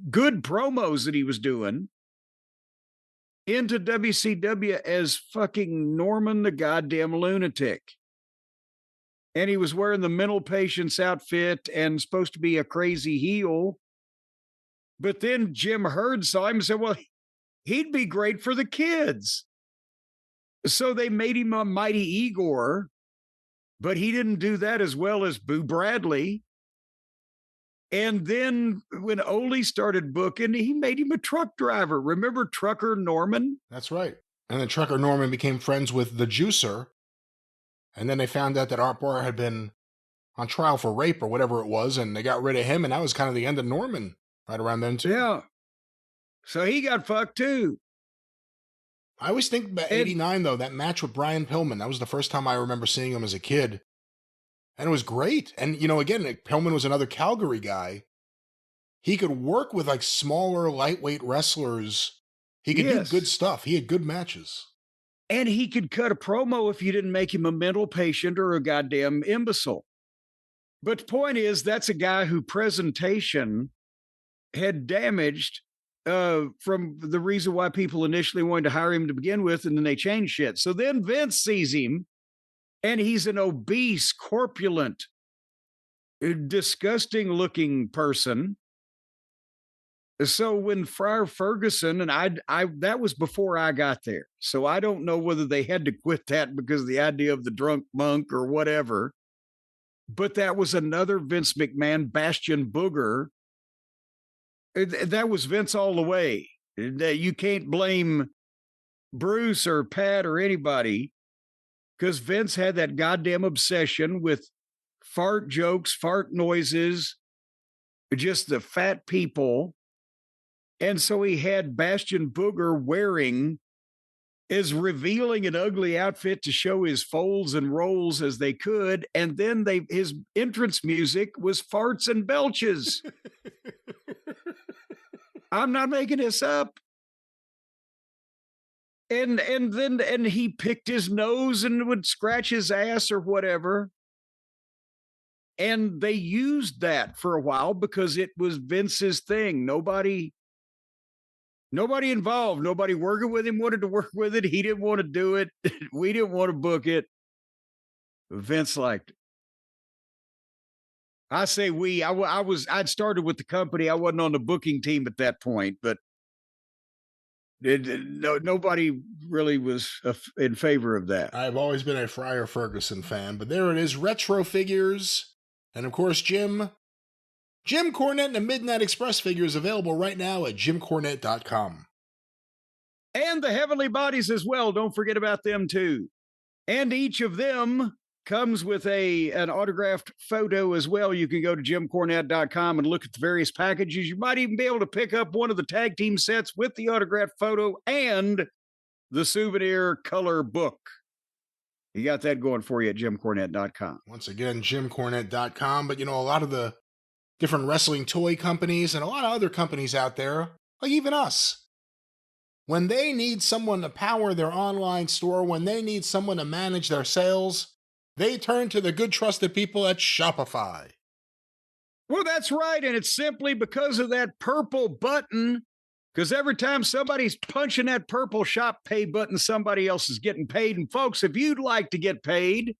good promos that he was doing, into WCW as fucking Norman the goddamn lunatic. And he was wearing the mental patient's outfit and supposed to be a crazy heel. But then Jim Herd saw him and said, well, he'd be great for the kids. So they made him a Mighty Igor, but he didn't do that as well as Boo Bradley. And then when Ole started booking, he made him a truck driver. Remember Trucker Norman? That's right. And then Trucker Norman became friends with the Juicer. And then they found out that Art Barr had been on trial for rape or whatever it was, and they got rid of him, and that was kind of the end of Norman right around then, too. Yeah. So he got fucked, too. I always think about 89, though, that match with Brian Pillman. That was the first time I remember seeing him as a kid. And it was great. And, again, Pillman was another Calgary guy. He could work with, like, smaller, lightweight wrestlers. He could do good stuff. He had good matches. And he could cut a promo if you didn't make him a mental patient or a goddamn imbecile. But the point is, that's a guy who presentation had damaged from the reason why people initially wanted to hire him to begin with, and then they changed shit. So then Vince sees him, and he's an obese, corpulent, disgusting-looking person. So when Friar Ferguson, and I that was before I got there, so I don't know whether they had to quit that because of the idea of the drunk monk or whatever, but that was another Vince McMahon bastion booger. That was Vince all the way. You can't blame Bruce or Pat or anybody because Vince had that goddamn obsession with fart jokes, fart noises, just the fat people. And so he had Bastion Booger wearing as revealing an ugly outfit to show his folds and rolls as they could. And then his entrance music was farts and belches. I'm not making this up. And he picked his nose and would scratch his ass or whatever. And they used that for a while because it was Vince's thing. Nobody involved, nobody working with him wanted to work with it. He didn't want to do it. We didn't want to book it. Vince liked it. I say we. I'd started with the company. I wasn't on the booking team at that point, but nobody really was in favor of that. I've always been a Friar Ferguson fan, but there it is, retro figures. And of course, Jim, Jim Cornette and the Midnight Express figures available right now at jimcornette.com. And the Heavenly Bodies as well. Don't forget about them too. And each of them comes with an autographed photo as well. You can go to jimcornette.com and look at the various packages. You might even be able to pick up one of the tag team sets with the autographed photo and the souvenir color book. You got that going for you at jimcornette.com. Once again, jimcornette.com. But, a lot of the different wrestling toy companies and a lot of other companies out there, like even us, when they need someone to power their online store, when they need someone to manage their sales, they turn to the good trusted people at Shopify. Well, that's right. And it's simply because of that purple button. Because every time somebody's punching that purple shop pay button, somebody else is getting paid. And folks, if you'd like to get paid,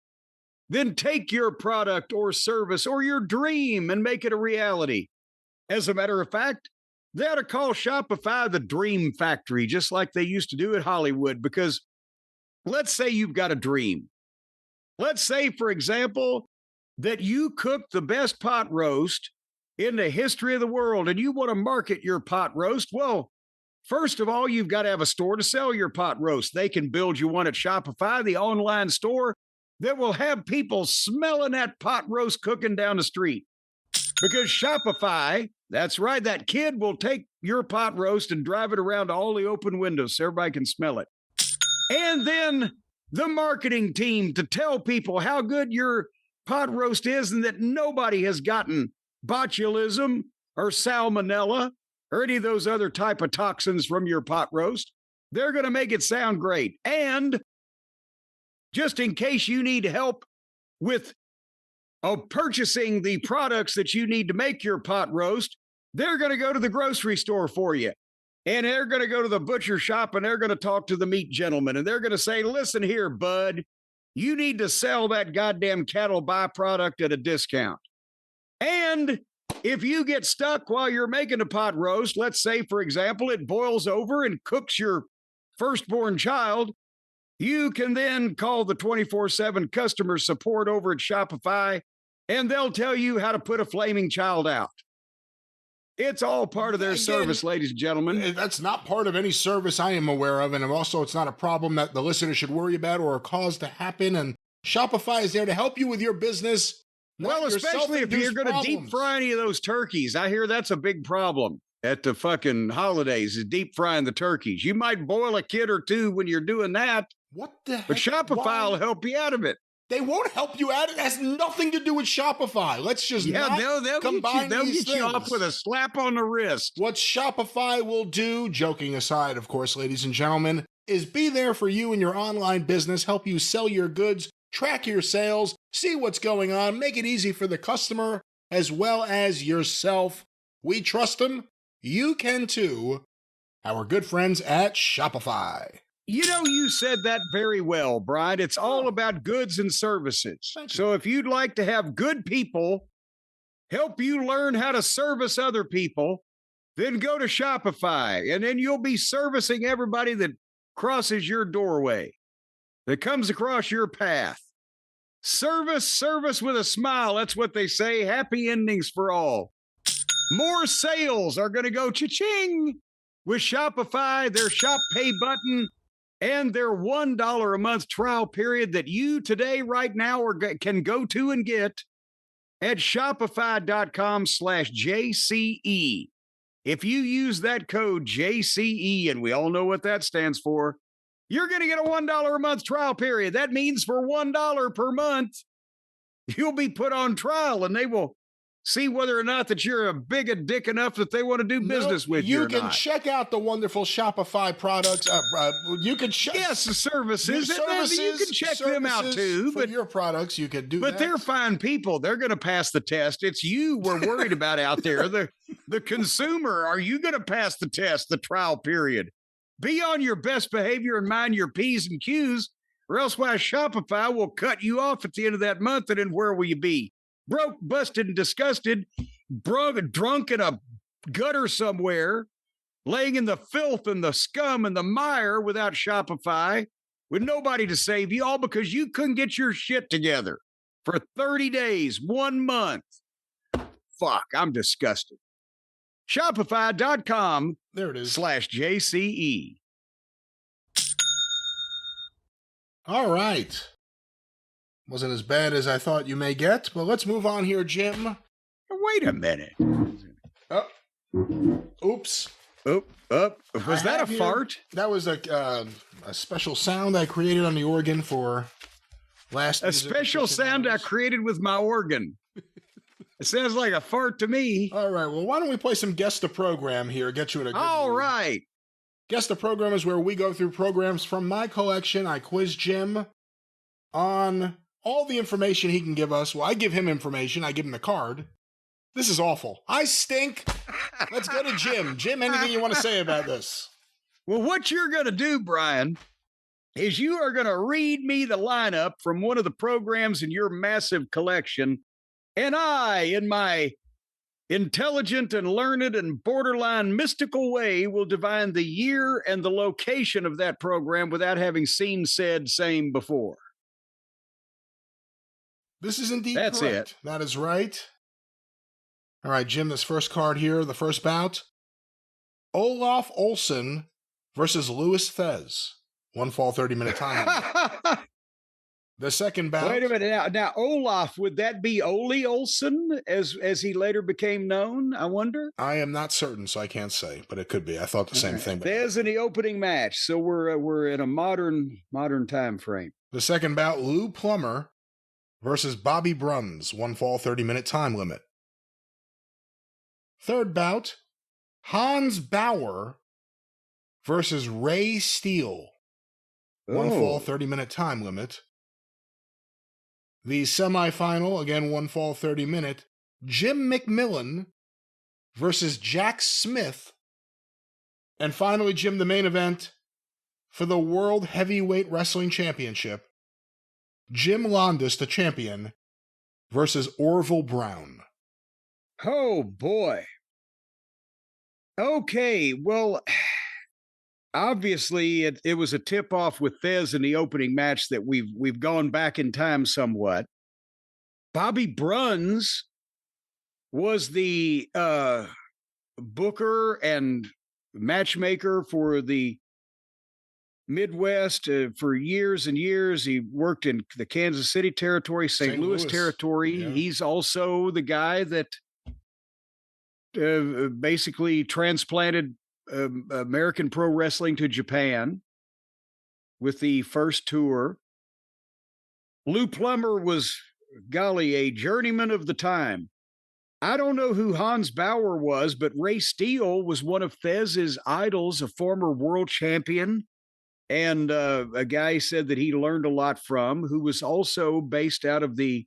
then take your product or service or your dream and make it a reality. As a matter of fact, they ought to call Shopify the Dream Factory, just like they used to do at Hollywood. Because let's say you've got a dream. Let's say, for example, that you cook the best pot roast in the history of the world and you want to market your pot roast. Well, first of all, you've got to have a store to sell your pot roast. They can build you one at Shopify, the online store that will have people smelling that pot roast cooking down the street. Because Shopify, that's right, that kid will take your pot roast and drive it around to all the open windows so everybody can smell it. And then the marketing team to tell people how good your pot roast is and that nobody has gotten botulism or salmonella or any of those other type of toxins from your pot roast. They're going to make it sound great. And just in case you need help with purchasing the products that you need to make your pot roast, they're going to go to the grocery store for you. And they're going to go to the butcher shop and they're going to talk to the meat gentleman. And they're going to say, listen here, bud, you need to sell that goddamn cattle byproduct at a discount. And if you get stuck while you're making a pot roast, let's say, for example, it boils over and cooks your firstborn child, you can then call the 24/7 customer support over at Shopify, and they'll tell you how to put a flaming child out. It's all part of their service, ladies and gentlemen. That's not part of any service I am aware of, and also it's not a problem that the listener should worry about or a cause to happen, and Shopify is there to help you with your business. Well, especially if you're going to deep fry any of those turkeys. I hear that's a big problem at the fucking holidays, is deep frying the turkeys. You might boil a kid or two when you're doing that. What the heck? But Shopify will help you out of it. They won't help you out. It has nothing to do with Shopify. Let's just they'll combine they'll these get you off with a slap on the wrist. What Shopify will do, joking aside, of course, ladies and gentlemen, is be there for you and your online business, help you sell your goods, track your sales, see what's going on, make it easy for the customer as well as yourself. We trust them. You can too. Our good friends at Shopify. You said that very well, Brian. It's all about goods and services. So if you'd like to have good people help you learn how to service other people, then go to Shopify, and then you'll be servicing everybody that crosses your doorway, that comes across your path. Service with a smile. That's what they say. Happy endings for all. More sales are going to go cha-ching with Shopify, their Shop Pay button, and their $1 a month trial period that you today, right now, can go to and get at shopify.com/JCE. If you use that code JCE, and we all know what that stands for, you're going to get a $1 a month trial period. That means for $1 per month, you'll be put on trial, and they will see whether or not that you're a big a dick enough that they want to do business with you. You can check out the wonderful Shopify products. You can check. Yes, the services. You can check them out too. But your products, you can do. But they're fine people. They're going to pass the test. It's you we're worried about out there. The consumer. Are you going to pass the test? The trial period. Be on your best behavior and mind your P's and Q's, or else why Shopify will cut you off at the end of that month, and then where will you be? Broke, busted, and disgusted, drunk in a gutter somewhere, laying in the filth and the scum and the mire without Shopify, with nobody to save you, all because you couldn't get your shit together for 30 days, 1 month. fuck, I'm disgusted. Shopify.com There it is. /JCE. All right. Wasn't as bad as I thought you may get, but let's move on here, Jim. Wait a minute. Oh. Oops. Was that a fart? That was a special sound I created on the organ for last. A special sound I created with my organ. It sounds like a fart to me. All right. Well, why don't we play some Guess the Program here? Get you in a good All mood. right. Guess the Program is where we go through programs from my collection. I quiz Jim on all the information he can give us. Well, I give him information. I give him the card. This is awful. I stink. Let's go to Jim. Jim, anything you want to say about this? Well, what you're going to do, Brian, is you are going to read me the lineup from one of the programs in your massive collection. And I, in my intelligent and learned and borderline mystical way, will divine the year and the location of that program without having seen said same before. This is indeed That's correct. it. That is right. All right, Jim, this first card here, the first bout. Olaf Olsen versus Louis Thez. One fall, 30-minute time. The second bout. Wait a minute. Now, Olaf, would that be Ole Olsen as he later became known, I wonder? I am not certain, so I can't say, but it could be. I thought the same thing. There's in the opening match, so we're in a modern time frame. The second bout, Lou Plummer versus Bobby Bruns. One fall, 30-minute time limit. Third bout, Hans Bauer versus Ray Steele. One fall, 30-minute time limit. The semifinal, again, one fall, 30-minute. Jim McMillan versus Jack Smith. And finally, Jim, the main event for the World Heavyweight Wrestling Championship. Jim Londos, the champion, versus Orville Brown. Oh, boy. Okay, well, obviously it was a tip-off with Thez in the opening match that we've gone back in time somewhat. Bobby Bruns was the booker and matchmaker for the Midwest for years and years. He worked in the Kansas City territory, St. Louis territory. Yeah. He's also the guy that basically transplanted American pro wrestling to Japan with the first tour. Lou Plummer was, golly, a journeyman of the time. I don't know who Hans Bauer was, but Ray Steele was one of Thez's idols, a former world champion, and a guy said that he learned a lot from, who was also based out of the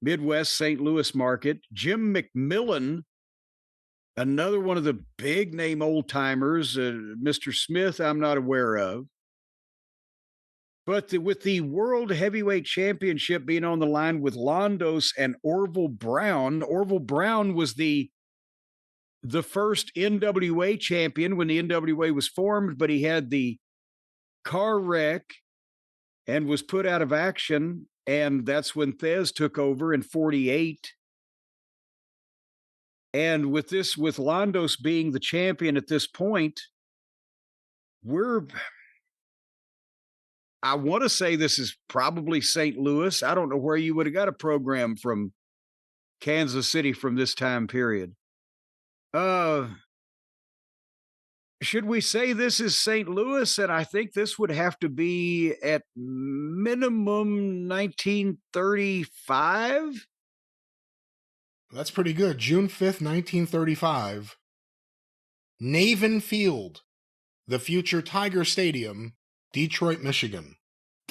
Midwest St. Louis market. Jim McMillan, another one of the big name old timers, Mr. Smith, I'm not aware of. But with the World Heavyweight Championship being on the line with Londos and Orville Brown was the first NWA champion when the NWA was formed, but he had the car wreck and was put out of action. And that's when Thez took over in 48. And with Londos being the champion at this point, I want to say this is probably St. Louis. I don't know where you would have got a program from Kansas City from this time period. Should we say this is St. Louis? And I think this would have to be at minimum 1935. That's pretty good. June 5th, 1935. Navin Field, the future Tiger Stadium, Detroit, Michigan.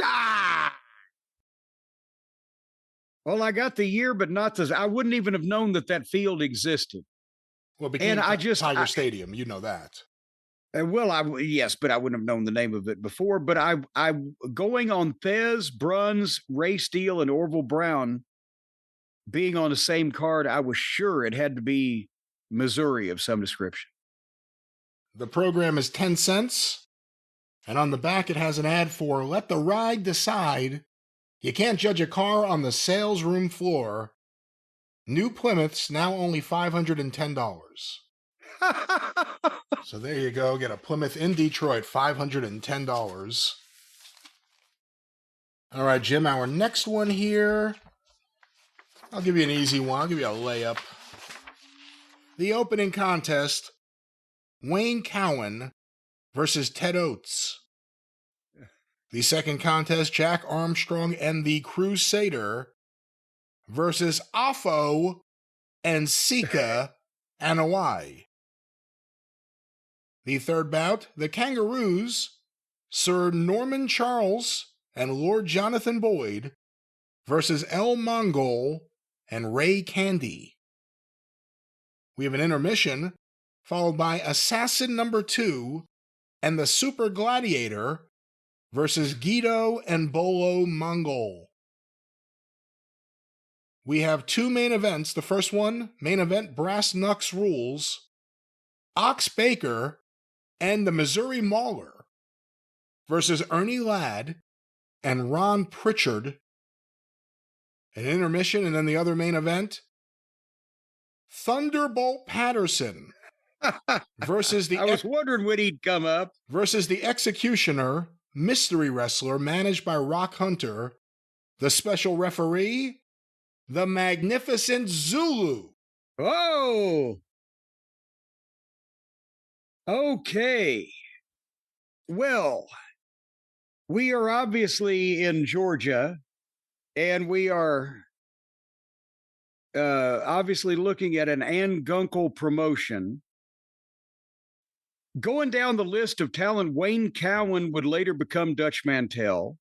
Ah! Well, I got the year, but not the. I wouldn't even have known that field existed. Well, it became Tiger Stadium. You know that. Yes, but I wouldn't have known the name of it before. But I going on Thez, Bruns, Ray Steele, and Orville Brown being on the same card, I was sure it had to be Missouri of some description. The program is 10 cents. And on the back, it has an ad for Let the Ride Decide. You can't judge a car on the sales room floor. New Plymouths, now only $510. So there you go. Get a Plymouth in Detroit, $510. All right, Jim, our next one here. I'll give you an easy one. I'll give you a layup. The opening contest, Wayne Cowan versus Ted Oates. The second contest, Jack Armstrong and the Crusader versus Afo and Sika Anawai. The third bout, the Kangaroos, Sir Norman Charles and Lord Jonathan Boyd versus El Mongol and Ray Candy. We have an intermission, followed by Assassin number 2 and the Super Gladiator versus Guido and Bolo Mongol. We have two main events. The first one, main event, Brass Knucks Rules, Ox Baker and the Missouri Mauler versus Ernie Ladd and Ron Pritchard. An intermission, and then the other main event, Thunderbolt Patterson versus the... I was wondering when he'd come up. Versus the Executioner, mystery wrestler managed by Rock Hunter. The special referee, the Magnificent Zulu. Oh! Okay. Well, we are obviously in Georgia, and we are obviously looking at an Ann Gunkel promotion. Going down the list of talent, Wayne Cowan would later become Dutch Mantel.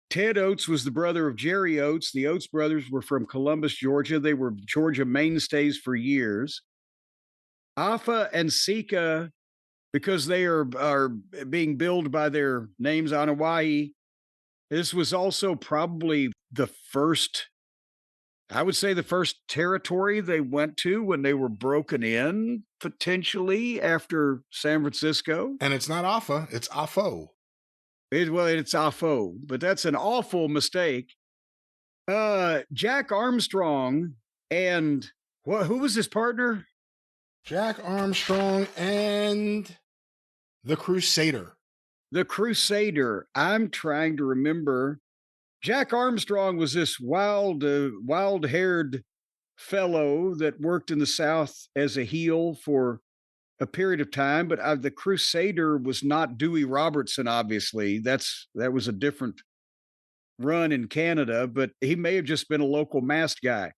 Ted Oates was the brother of Jerry Oates. The Oates brothers were from Columbus, Georgia. They were Georgia mainstays for years. Afa and Sika, because they are being billed by their names on Hawaii, this was also probably the first, I would say the first territory they went to when they were broken in, potentially, after San Francisco. And it's not Afa, it's Afo. It's Afo, but that's an awful mistake. Jack Armstrong and who was his partner? Jack Armstrong and the Crusader. The Crusader. I'm trying to remember. Jack Armstrong was this wild-haired fellow that worked in the South as a heel for a period of time, but the Crusader was not Dewey Robertson, obviously. That was a different run in Canada, but he may have just been a local masked guy.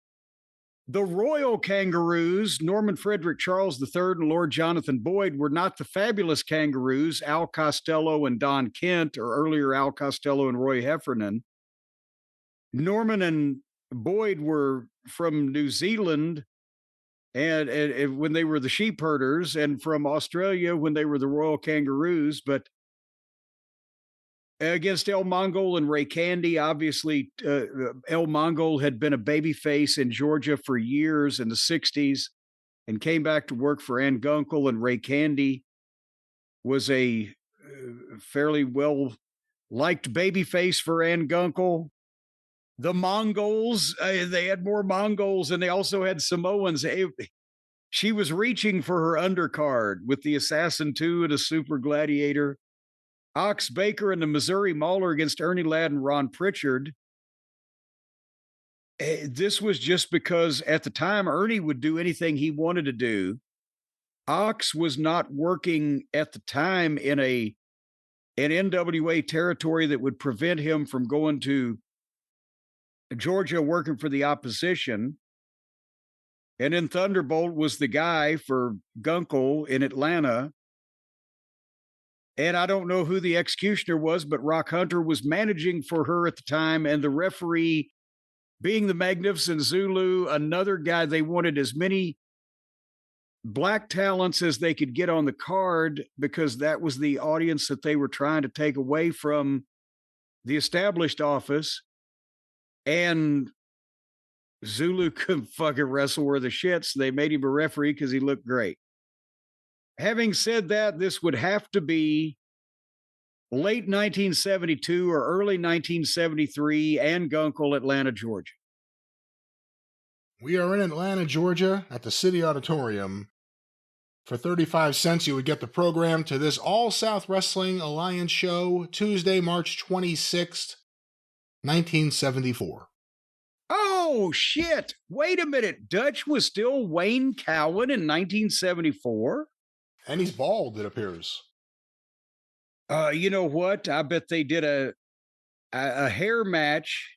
The Royal Kangaroos, Norman Frederick Charles III and Lord Jonathan Boyd, were not the fabulous Kangaroos, Al Costello and Don Kent, or earlier Al Costello and Roy Heffernan. Norman and Boyd were from New Zealand and when they were the sheep herders, and from Australia when they were the Royal Kangaroos. But against El Mongol and Ray Candy, obviously, El Mongol had been a babyface in Georgia for years in the 60s and came back to work for Ann Gunkel, and Ray Candy was a fairly well-liked babyface for Ann Gunkel. The Mongols, they had more Mongols, and they also had Samoans. She was reaching for her undercard with the Assassin 2 and a Super Gladiator. Ox Baker and the Missouri Mauler against Ernie Ladd and Ron Pritchard. This was just because at the time Ernie would do anything he wanted to do. Ox was not working at the time in an NWA territory that would prevent him from going to Georgia working for the opposition. And then Thunderbolt was the guy for Gunkel in Atlanta. And I don't know who the executioner was, but Rock Hunter was managing for her at the time. And the referee, being the Magnificent Zulu, another guy, they wanted as many black talents as they could get on the card because that was the audience that they were trying to take away from the established office. And Zulu couldn't fucking wrestle worth a shit, so they made him a referee because he looked great. Having said that, this would have to be late 1972 or early 1973, Ann Gunkel, Atlanta, Georgia. We are in Atlanta, Georgia, at the City Auditorium. For 35 cents, you would get the program to this All-South Wrestling Alliance show, Tuesday, March 26th, 1974. Oh, shit. Wait a minute. Dutch was still Wayne Cowan in 1974? And he's bald, it appears. You know what? I bet they did a hair match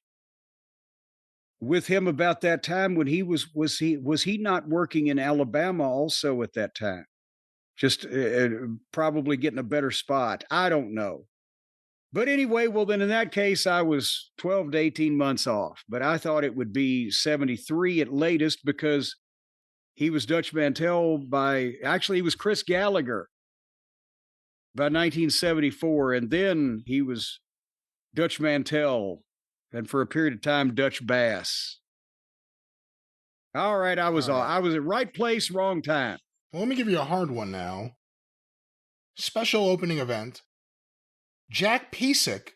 with him about that time when he was he not working in Alabama also at that time? Just probably getting a better spot. I don't know. But anyway, well, then in that case, I was 12 to 18 months off. But I thought it would be 73 at latest because he was Dutch Mantell he was Chris Gallagher by 1974. And then he was Dutch Mantell. And for a period of time, Dutch Bass. All right, I was at right place, wrong time. Well, let me give you a hard one now. Special opening event. Jack Pesek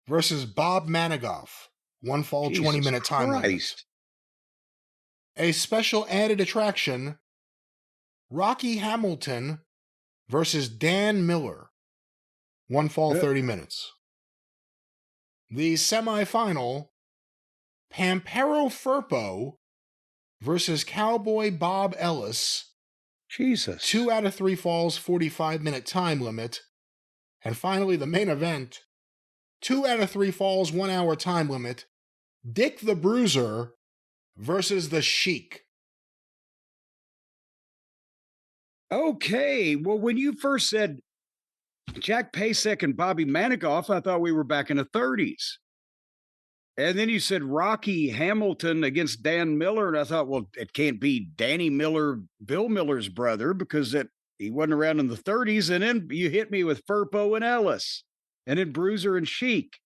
versus Bob Manigoff. One fall, 20-minute time limit. A special added attraction. Rocky Hamilton versus Dan Miller. One fall, 30 minutes. The semifinal. Pampero Firpo versus Cowboy Bob Ellis. Jesus. 2 out of 3 falls, 45-minute time limit. And finally, the main event. 2 out of 3 falls, 1 hour time limit. Dick the Bruiser versus the Sheik. Okay. Well, when you first said Jack Pesek and Bobby Manigoff, I thought we were back in the 30s. And then you said Rocky Hamilton against Dan Miller. And I thought, well, it can't be Danny Miller, Bill Miller's brother, because he wasn't around in the 30s. And then you hit me with Firpo and Ellis. And then Bruiser and Sheik.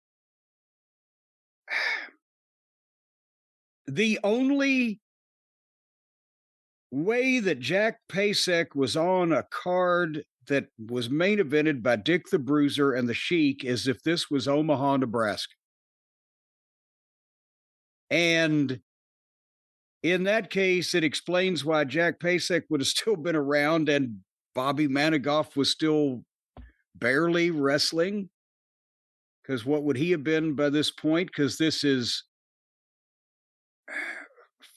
The only way that Jack Pesek was on a card that was main evented by Dick the Bruiser and the Sheik is if this was Omaha, Nebraska. And in that case, it explains why Jack Pesek would have still been around and Bobby Manigoff was still barely wrestling. Because what would he have been by this point? Because this is...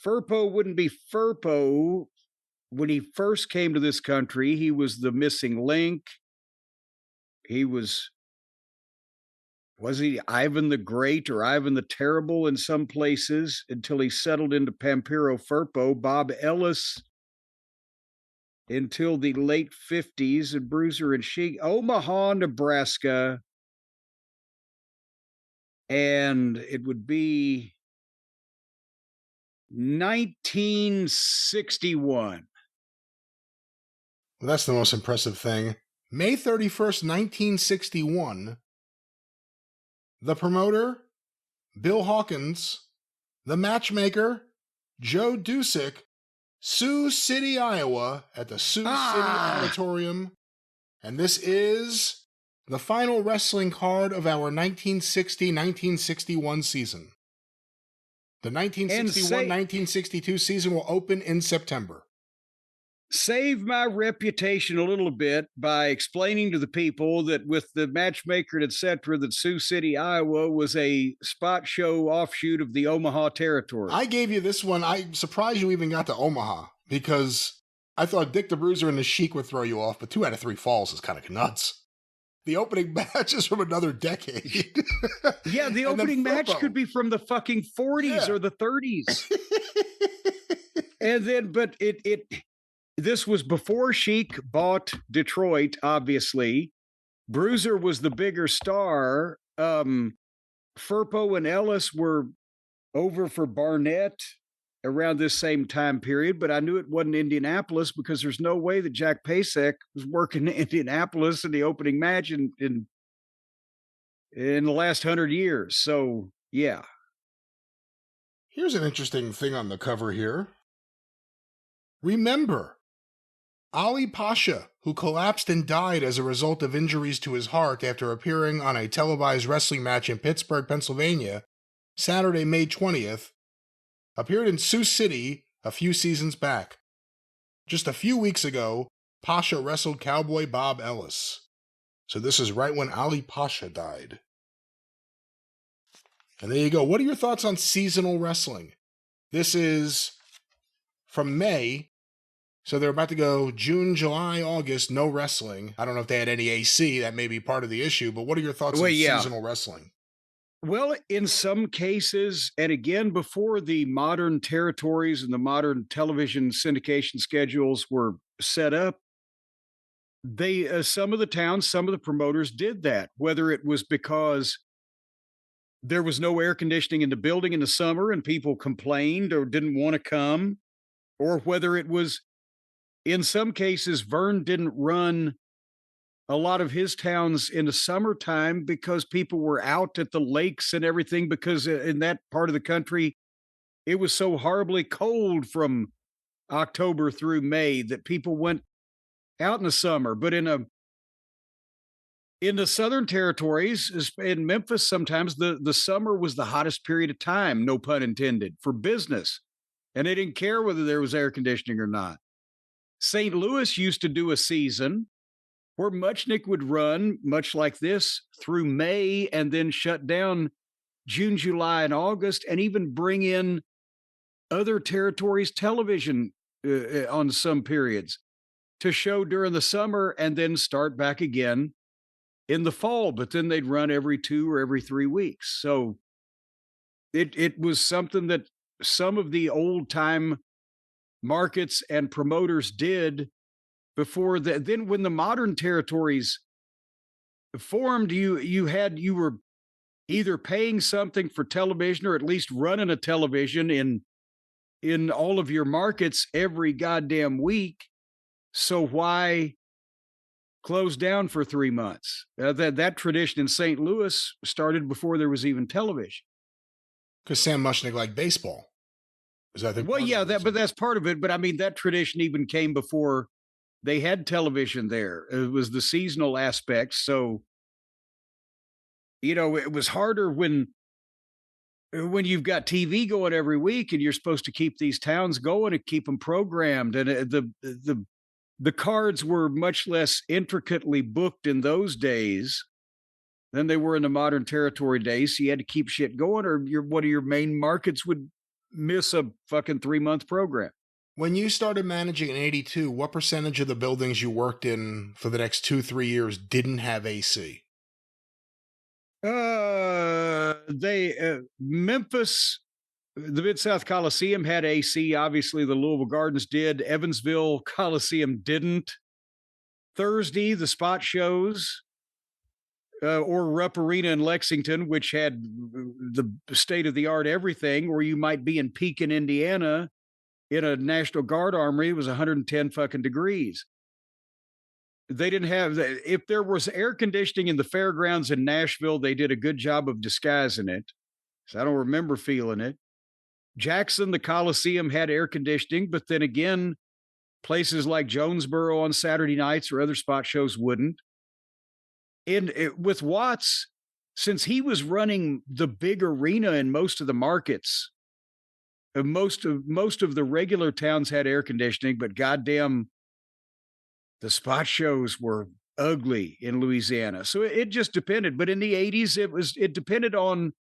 Firpo wouldn't be Firpo. When he first came to this country, he was the missing link. He was he Ivan the Great or Ivan the Terrible in some places until he settled into Pampero Firpo. Bob Ellis until the late 50s, and Bruiser and Sheik. Omaha, Nebraska. And it would be 1961. Well, that's the most impressive thing. May 31st, 1961. The promoter, Bill Hawkins. The matchmaker, Joe Dusick. Sioux City, Iowa, at the Sioux City Auditorium. And this is the final wrestling card of our 1960-1961 season. The 1961-1962 season will open in September. Save my reputation a little bit by explaining to the people that with the matchmaker and etc. that Sioux City, Iowa was a spot show offshoot of the Omaha territory. I gave you this one. I'm surprised you even got to Omaha because I thought Dick the Bruiser and the Sheik would throw you off, but 2 out of 3 falls is kind of nuts. The opening match is from another decade. Yeah, the opening match could be from the fucking 40s or the 30s. And then, but this was before Sheik bought Detroit, obviously. Bruiser was the bigger star. Firpo and Ellis were over for Barnett around this same time period, but I knew it wasn't Indianapolis because there's no way that Jack Pesek was working in Indianapolis in the opening match in the last 100 years. So, yeah. Here's an interesting thing on the cover here. Remember, Ali Pasha, who collapsed and died as a result of injuries to his heart after appearing on a televised wrestling match in Pittsburgh, Pennsylvania, Saturday, May 20th, appeared in Sioux City a few seasons back. Just a few weeks ago, Pasha wrestled Cowboy Bob Ellis. So this is right when Ali Pasha died. And there you go. What are your thoughts on seasonal wrestling? This is from May. So they're about to go June, July, August, no wrestling. I don't know if they had any AC. That may be part of the issue. But what are your thoughts on seasonal wrestling? Well, in some cases, and again, before the modern territories and the modern television syndication schedules were set up, they some of the towns, some of the promoters did that, whether it was because there was no air conditioning in the building in the summer and people complained or didn't want to come, or whether it was, in some cases, Vern didn't run a lot of his towns in the summertime because people were out at the lakes and everything, because in that part of the country, it was so horribly cold from October through May that people went out in the summer. But in the southern territories, in Memphis, sometimes the summer was the hottest period of time, no pun intended, for business. And they didn't care whether there was air conditioning or not. St. Louis used to do a season where Muchnick would run, much like this, through May and then shut down June, July, and August, and even bring in other territories' television on some periods to show during the summer and then start back again in the fall. But then they'd run every 2 or every 3 weeks. So it was something that some of the old-time markets and promoters did before that. Then when the modern territories formed, you were either paying something for television or at least running a television in all of your markets every goddamn week. So why close down for 3 months? That tradition in St. Louis started before there was even television. Because Sam Muchnick liked baseball. Is that well, yeah, but that's part of it. But I mean, that tradition even came before they had television there. It was the seasonal aspect. So, it was harder when you've got TV going every week and you're supposed to keep these towns going and keep them programmed. And the cards were much less intricately booked in those days than they were in the modern territory days. So you had to keep shit going, or one of your main markets would miss a fucking 3-month program. When you started managing in 82, what percentage of the buildings you worked in for the next 2-3 years didn't have AC? Memphis, the Mid-South Coliseum had AC. Obviously, the Louisville Gardens did. Evansville Coliseum didn't. Thursday, the spot shows, or Rupp Arena in Lexington, which had the state-of-the-art everything, or you might be in Pekin, Indiana, in a National Guard armory. It was 110 fucking degrees. They didn't have, if there was air conditioning in the fairgrounds in Nashville, they did a good job of disguising it. So I don't remember feeling it. Jackson, the Coliseum, had air conditioning, but then again, places like Jonesboro on Saturday nights or other spot shows wouldn't. And with Watts, since he was running the big arena in most of the markets, most of the regular towns had air conditioning, but goddamn, the spot shows were ugly in Louisiana. So it just depended. But in the 80s, it depended on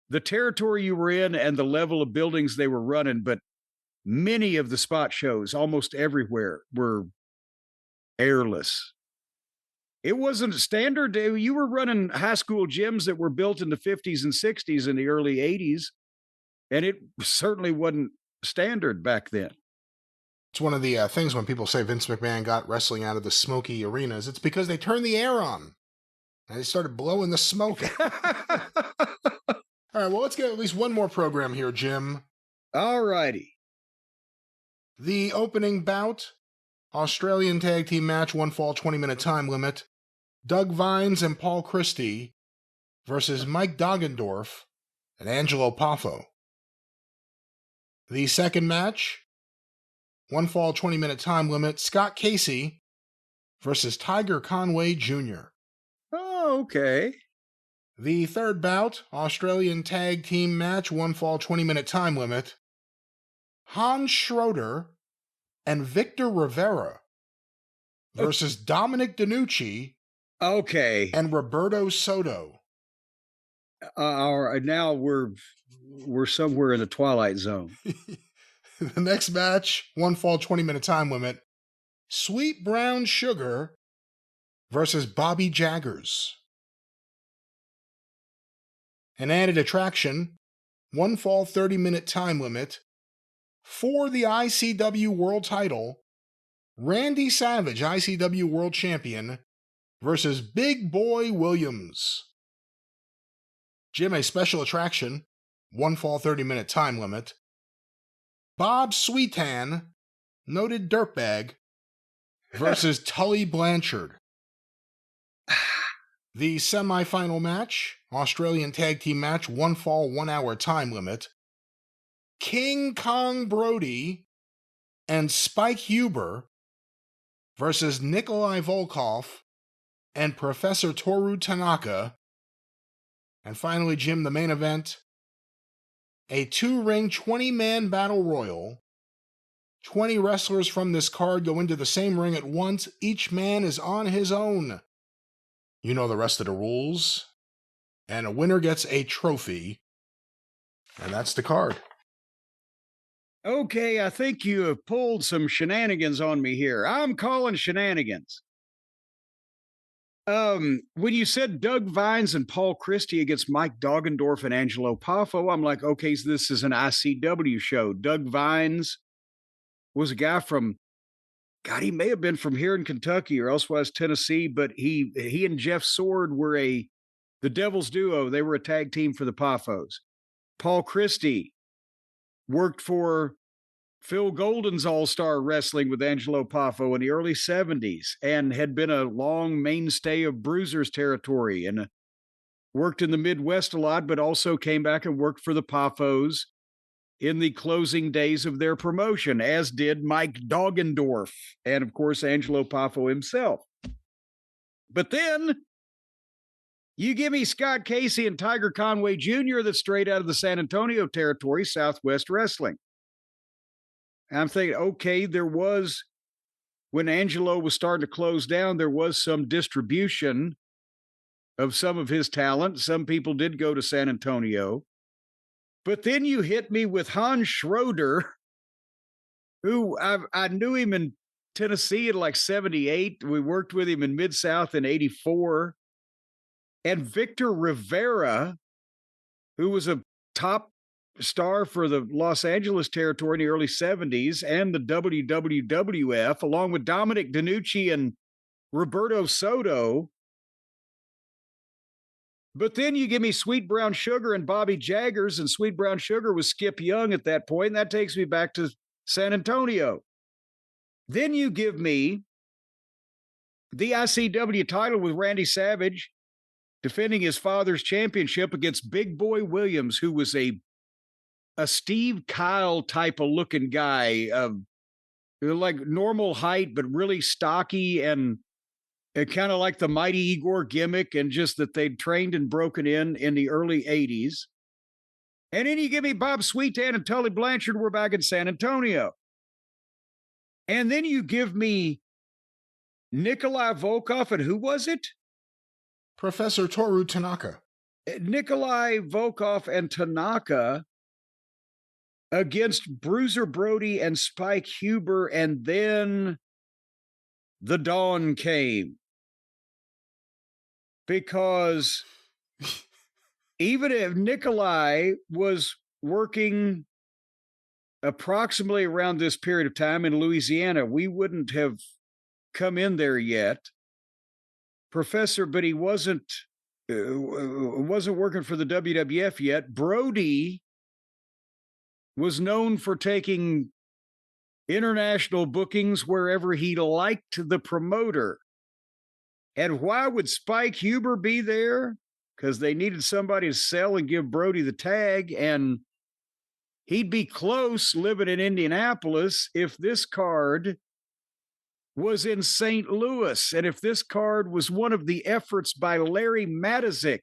the territory you were in and the level of buildings they were running. But many of the spot shows, almost everywhere, were airless. It wasn't standard. You were running high school gyms that were built in the 50s and 60s and the early 80s. And it certainly wasn't standard back then. It's one of the things when people say Vince McMahon got wrestling out of the smoky arenas, it's because they turned the air on and they started blowing the smoke. All right, well, let's get at least one more program here, Jim. All righty. The opening bout, Australian tag team match, 1 fall, 20-minute time limit. Doug Vines and Paul Christie versus Mike Doggendorf and Angelo Poffo. The second match, 1 fall, 20-minute time limit. Scott Casey versus Tiger Conway Jr. Oh, okay. The third bout, Australian tag team match, 1 fall, 20-minute time limit. Hans Schroeder and Victor Rivera versus Dominic DeNucci Okay. and Roberto Soto. All right, now we're somewhere in the twilight zone. The next match, 1 fall, 20-minute time limit. Sweet Brown Sugar versus Bobby Jaggers. An added attraction, 1 fall, 30-minute time limit. For the ICW World title, Randy Savage, ICW World Champion, versus Big Boy Williams. Jim, a special attraction, 1 fall, 30-minute time limit. Bob Sweetan, noted dirtbag, versus Tully Blanchard. The semifinal match, Australian tag team match, 1 fall, 1 hour time limit. King Kong Brody and Spike Huber versus Nikolai Volkov and Professor Toru Tanaka. And finally, Jim, the main event, a 2-ring 20-man battle royal. 20 wrestlers from this card go into the same ring at once. Each man is on his own. You know the rest of the rules. And a winner gets a trophy. And that's the card. Okay, I think you have pulled some shenanigans on me here. I'm calling shenanigans. When you said Doug Vines and Paul Christie against Mike Doggendorf and Angelo Poffo, I'm like, okay, so this is an ICW show. Doug Vines was a guy from, God, he may have been from here in Kentucky or elsewise Tennessee, but he and Jeff Sword were the Devil's Duo. They were a tag team for the Poffos. Paul Christie worked for Phil Golden's All-Star Wrestling with Angelo Poffo in the early 70s and had been a long mainstay of Bruiser's territory and worked in the Midwest a lot, but also came back and worked for the Poffos in the closing days of their promotion, as did Mike Doggendorf and, of course, Angelo Poffo himself. But then you give me Scott Casey and Tiger Conway Jr. that's straight out of the San Antonio territory, Southwest Wrestling. I'm thinking, okay, there was, when Angelo was starting to close down, there was some distribution of some of his talent. Some people did go to San Antonio. But then you hit me with Hans Schroeder, who I knew him in Tennessee in like 78. We worked with him in Mid-South in 84. And Victor Rivera, who was a top star for the Los Angeles territory in the early 70s and the WWF, along with Dominic DeNucci and Roberto Soto. But then you give me Sweet Brown Sugar and Bobby Jaggers, and Sweet Brown Sugar was Skip Young at that point, and that takes me back to San Antonio. Then you give me the ICW title with Randy Savage defending his father's championship against Big Boy Williams, who was a Steve Kyle type of looking guy, like normal height, but really stocky and kind of like the Mighty Igor gimmick, and just that they'd trained and broken in the early 80s. And then you give me Bob Sweetan and Tully Blanchard, we're back in San Antonio. And then you give me Nikolai Volkov, and who was it? Professor Toru Tanaka. Nikolai Volkov and Tanaka against Bruiser Brody and Spike Huber, and then the dawn came. Because even if Nikolai was working approximately around this period of time in Louisiana, we wouldn't have come in there yet. Professor, but he wasn't working for the WWF yet. Brody was known for taking international bookings wherever he liked the promoter. And why would Spike Huber be there? Because they needed somebody to sell and give Brody the tag, and he'd be close living in Indianapolis if this card was in St. Louis, and if this card was one of the efforts by Larry Matazik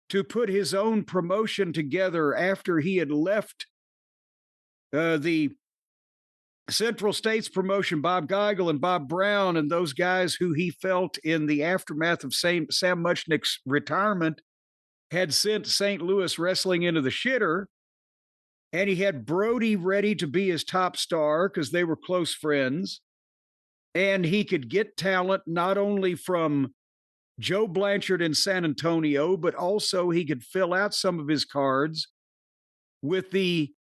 to put his own promotion together after he had left The Central States promotion, Bob Geigel and Bob Brown, and those guys who he felt in the aftermath of Sam Muchnick's retirement had sent St. Louis wrestling into the shitter. And he had Brody ready to be his top star because they were close friends. And he could get talent not only from Joe Blanchard in San Antonio, but also he could fill out some of his cards with the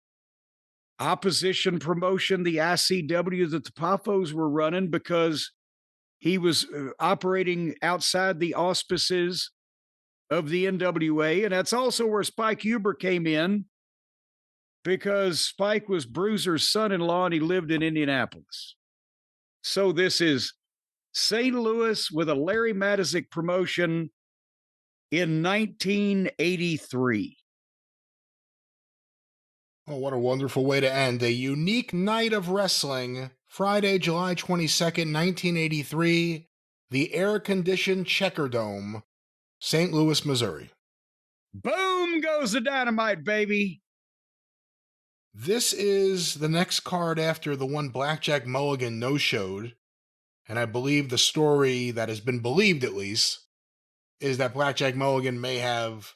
opposition promotion, the ICW that the Poffos were running, because he was operating outside the auspices of the NWA. And that's also where Spike Huber came in, because Spike was Bruiser's son-in-law and he lived in Indianapolis. So this is St. Louis with a Larry Matysik promotion in 1983. Oh, what a wonderful way to end a unique night of wrestling. Friday, July 22nd, 1983, the air-conditioned Checker Dome, St. Louis, Missouri. Boom goes the dynamite, baby. This is the next card after the one Blackjack Mulligan no-showed, and I believe the story that has been believed, at least, is that Blackjack Mulligan may have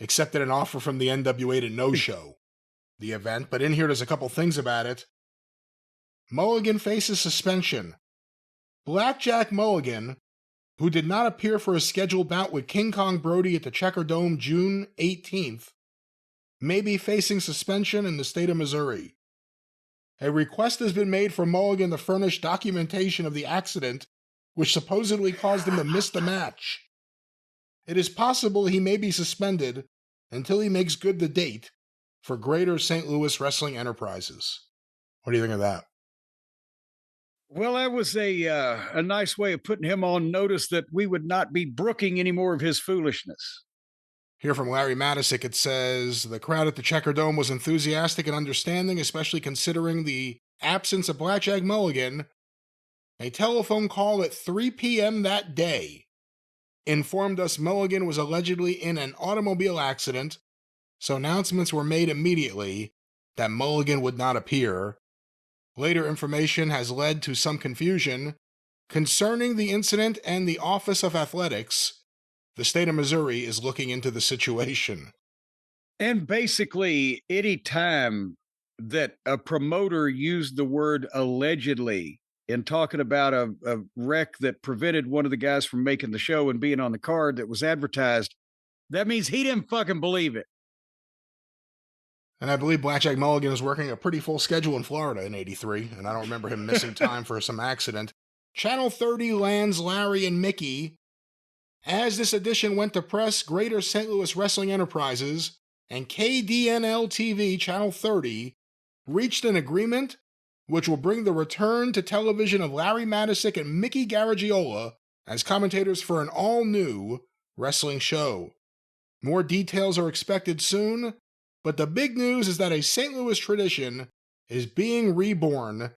accepted an offer from the NWA to no-show the event, but in here there's a couple things about it. Mulligan faces suspension. Blackjack Mulligan, who did not appear for a scheduled bout with King Kong Brody at the Checker Dome June 18th, may be facing suspension in the state of Missouri. A request has been made for Mulligan to furnish documentation of the accident which supposedly caused him to miss the match. It is possible he may be suspended until he makes good the date for Greater St. Louis Wrestling Enterprises. What do you think of that? Well, that was a nice way of putting him on notice that we would not be brooking any more of his foolishness. Here from Larry Matysik, it says, the crowd at the Checker Dome was enthusiastic and understanding, especially considering the absence of Blackjack Mulligan. A telephone call at 3 p.m. that day informed us Mulligan was allegedly in an automobile accident, so announcements were made immediately that Mulligan would not appear. Later information has led to some confusion concerning the incident, and the Office of Athletics, the state of Missouri, is looking into the situation. And basically, any time that a promoter used the word allegedly in talking about a wreck that prevented one of the guys from making the show and being on the card that was advertised, that means he didn't fucking believe it. And I believe Blackjack Mulligan was working a pretty full schedule in Florida in 83, and I don't remember him missing time for some accident. Channel 30 lands Larry and Mickey. As this edition went to press, Greater St. Louis Wrestling Enterprises and KDNL TV Channel 30 reached an agreement which will bring the return to television of Larry Matysik and Mickey Garagiola as commentators for an all-new wrestling show. More details are expected soon, but the big news is that a St. Louis tradition is being reborn.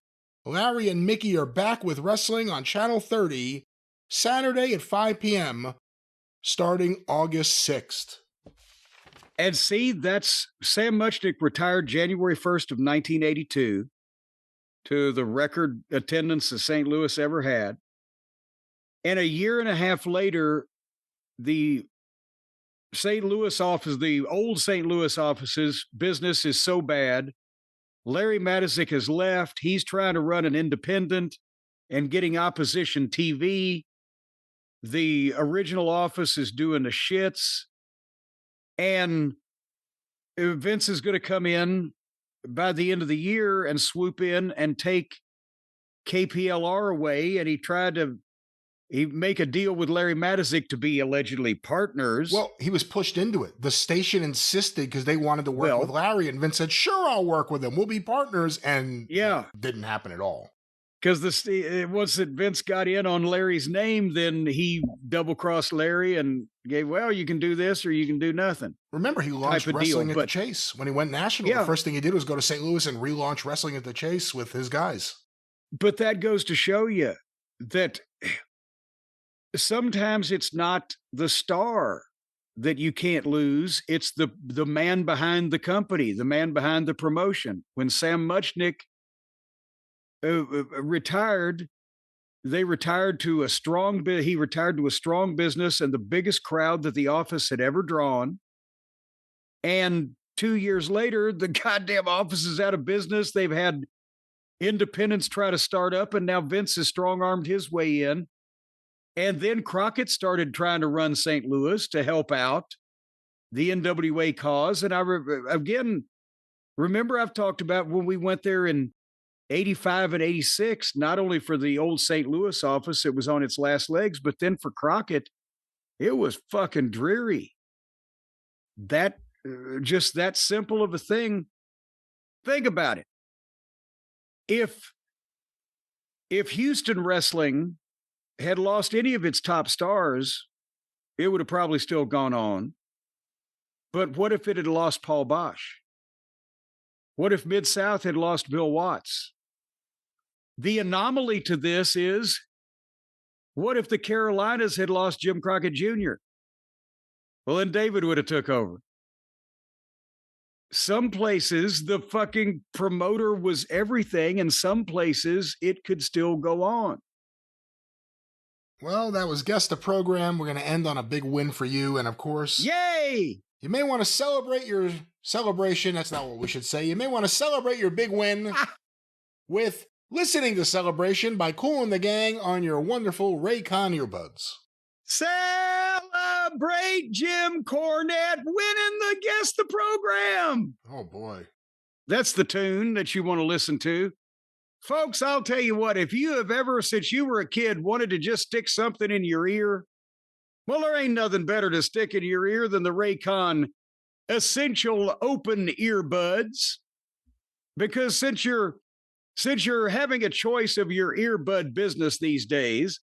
Larry and Mickey are back with wrestling on Channel 30, Saturday at 5 p.m., starting August 6th. And see, that's Sam Muchnick retired January 1st of 1982 to the record attendance that St. Louis ever had. And a year and a half later, the St. Louis office, the old St. Louis office's business is so bad. Larry Matysik has left. He's trying to run an independent and getting opposition TV. The original office is doing the shits. And Vince is going to come in by the end of the year and swoop in and take KPLR away. And he make a deal with Larry Matysik to be allegedly partners. Well, he was pushed into it. The station insisted because they wanted to work with Larry, and Vince said, sure, I'll work with him. We'll be partners. And it didn't happen at all. Because once that Vince got in on Larry's name, then he double-crossed Larry and gave, well, you can do this or you can do nothing. Remember, he launched Wrestling at the Chase. When he went national, the first thing he did was go to St. Louis and relaunch Wrestling at the Chase with his guys. But that goes to show you that sometimes it's not the star that you can't lose. It's the man behind the company, the man behind the promotion. When Sam Muchnick retired, they retired to a strong he retired to a strong business and the biggest crowd that the office had ever drawn. And 2 years later, the goddamn office is out of business. They've had independents try to start up, and now Vince has strong-armed his way in. And then Crockett started trying to run St. Louis to help out the NWA cause. And again, remember I've talked about when we went there in 85 and 86, not only for the old St. Louis office, it was on its last legs, but then for Crockett, it was fucking dreary. That just that simple of a thing. Think about it. If Houston wrestling had lost any of its top stars, it would have probably still gone on. But what if it had lost Paul Bosch? What if Mid-South had lost Bill Watts? The anomaly to this is, what if the Carolinas had lost Jim Crockett Jr.? Well, then David would have took over. Some places, the fucking promoter was everything, and some places, it could still go on. Well, that was Guess the Program. We're going to end on a big win for you. And of course, yay! You may want to celebrate your celebration. That's not what we should say. You may want to celebrate your big win with listening to Celebration by Kool and the Gang on your wonderful Raycon earbuds. Celebrate Jim Cornette winning the Guess the Program. Oh, boy. That's the tune that you want to listen to. Folks, I'll tell you what, if you have ever, since you were a kid, wanted to just stick something in your ear, well, there ain't nothing better to stick in your ear than the Raycon Essential Open Earbuds. Because since you're having a choice of your earbud business these days,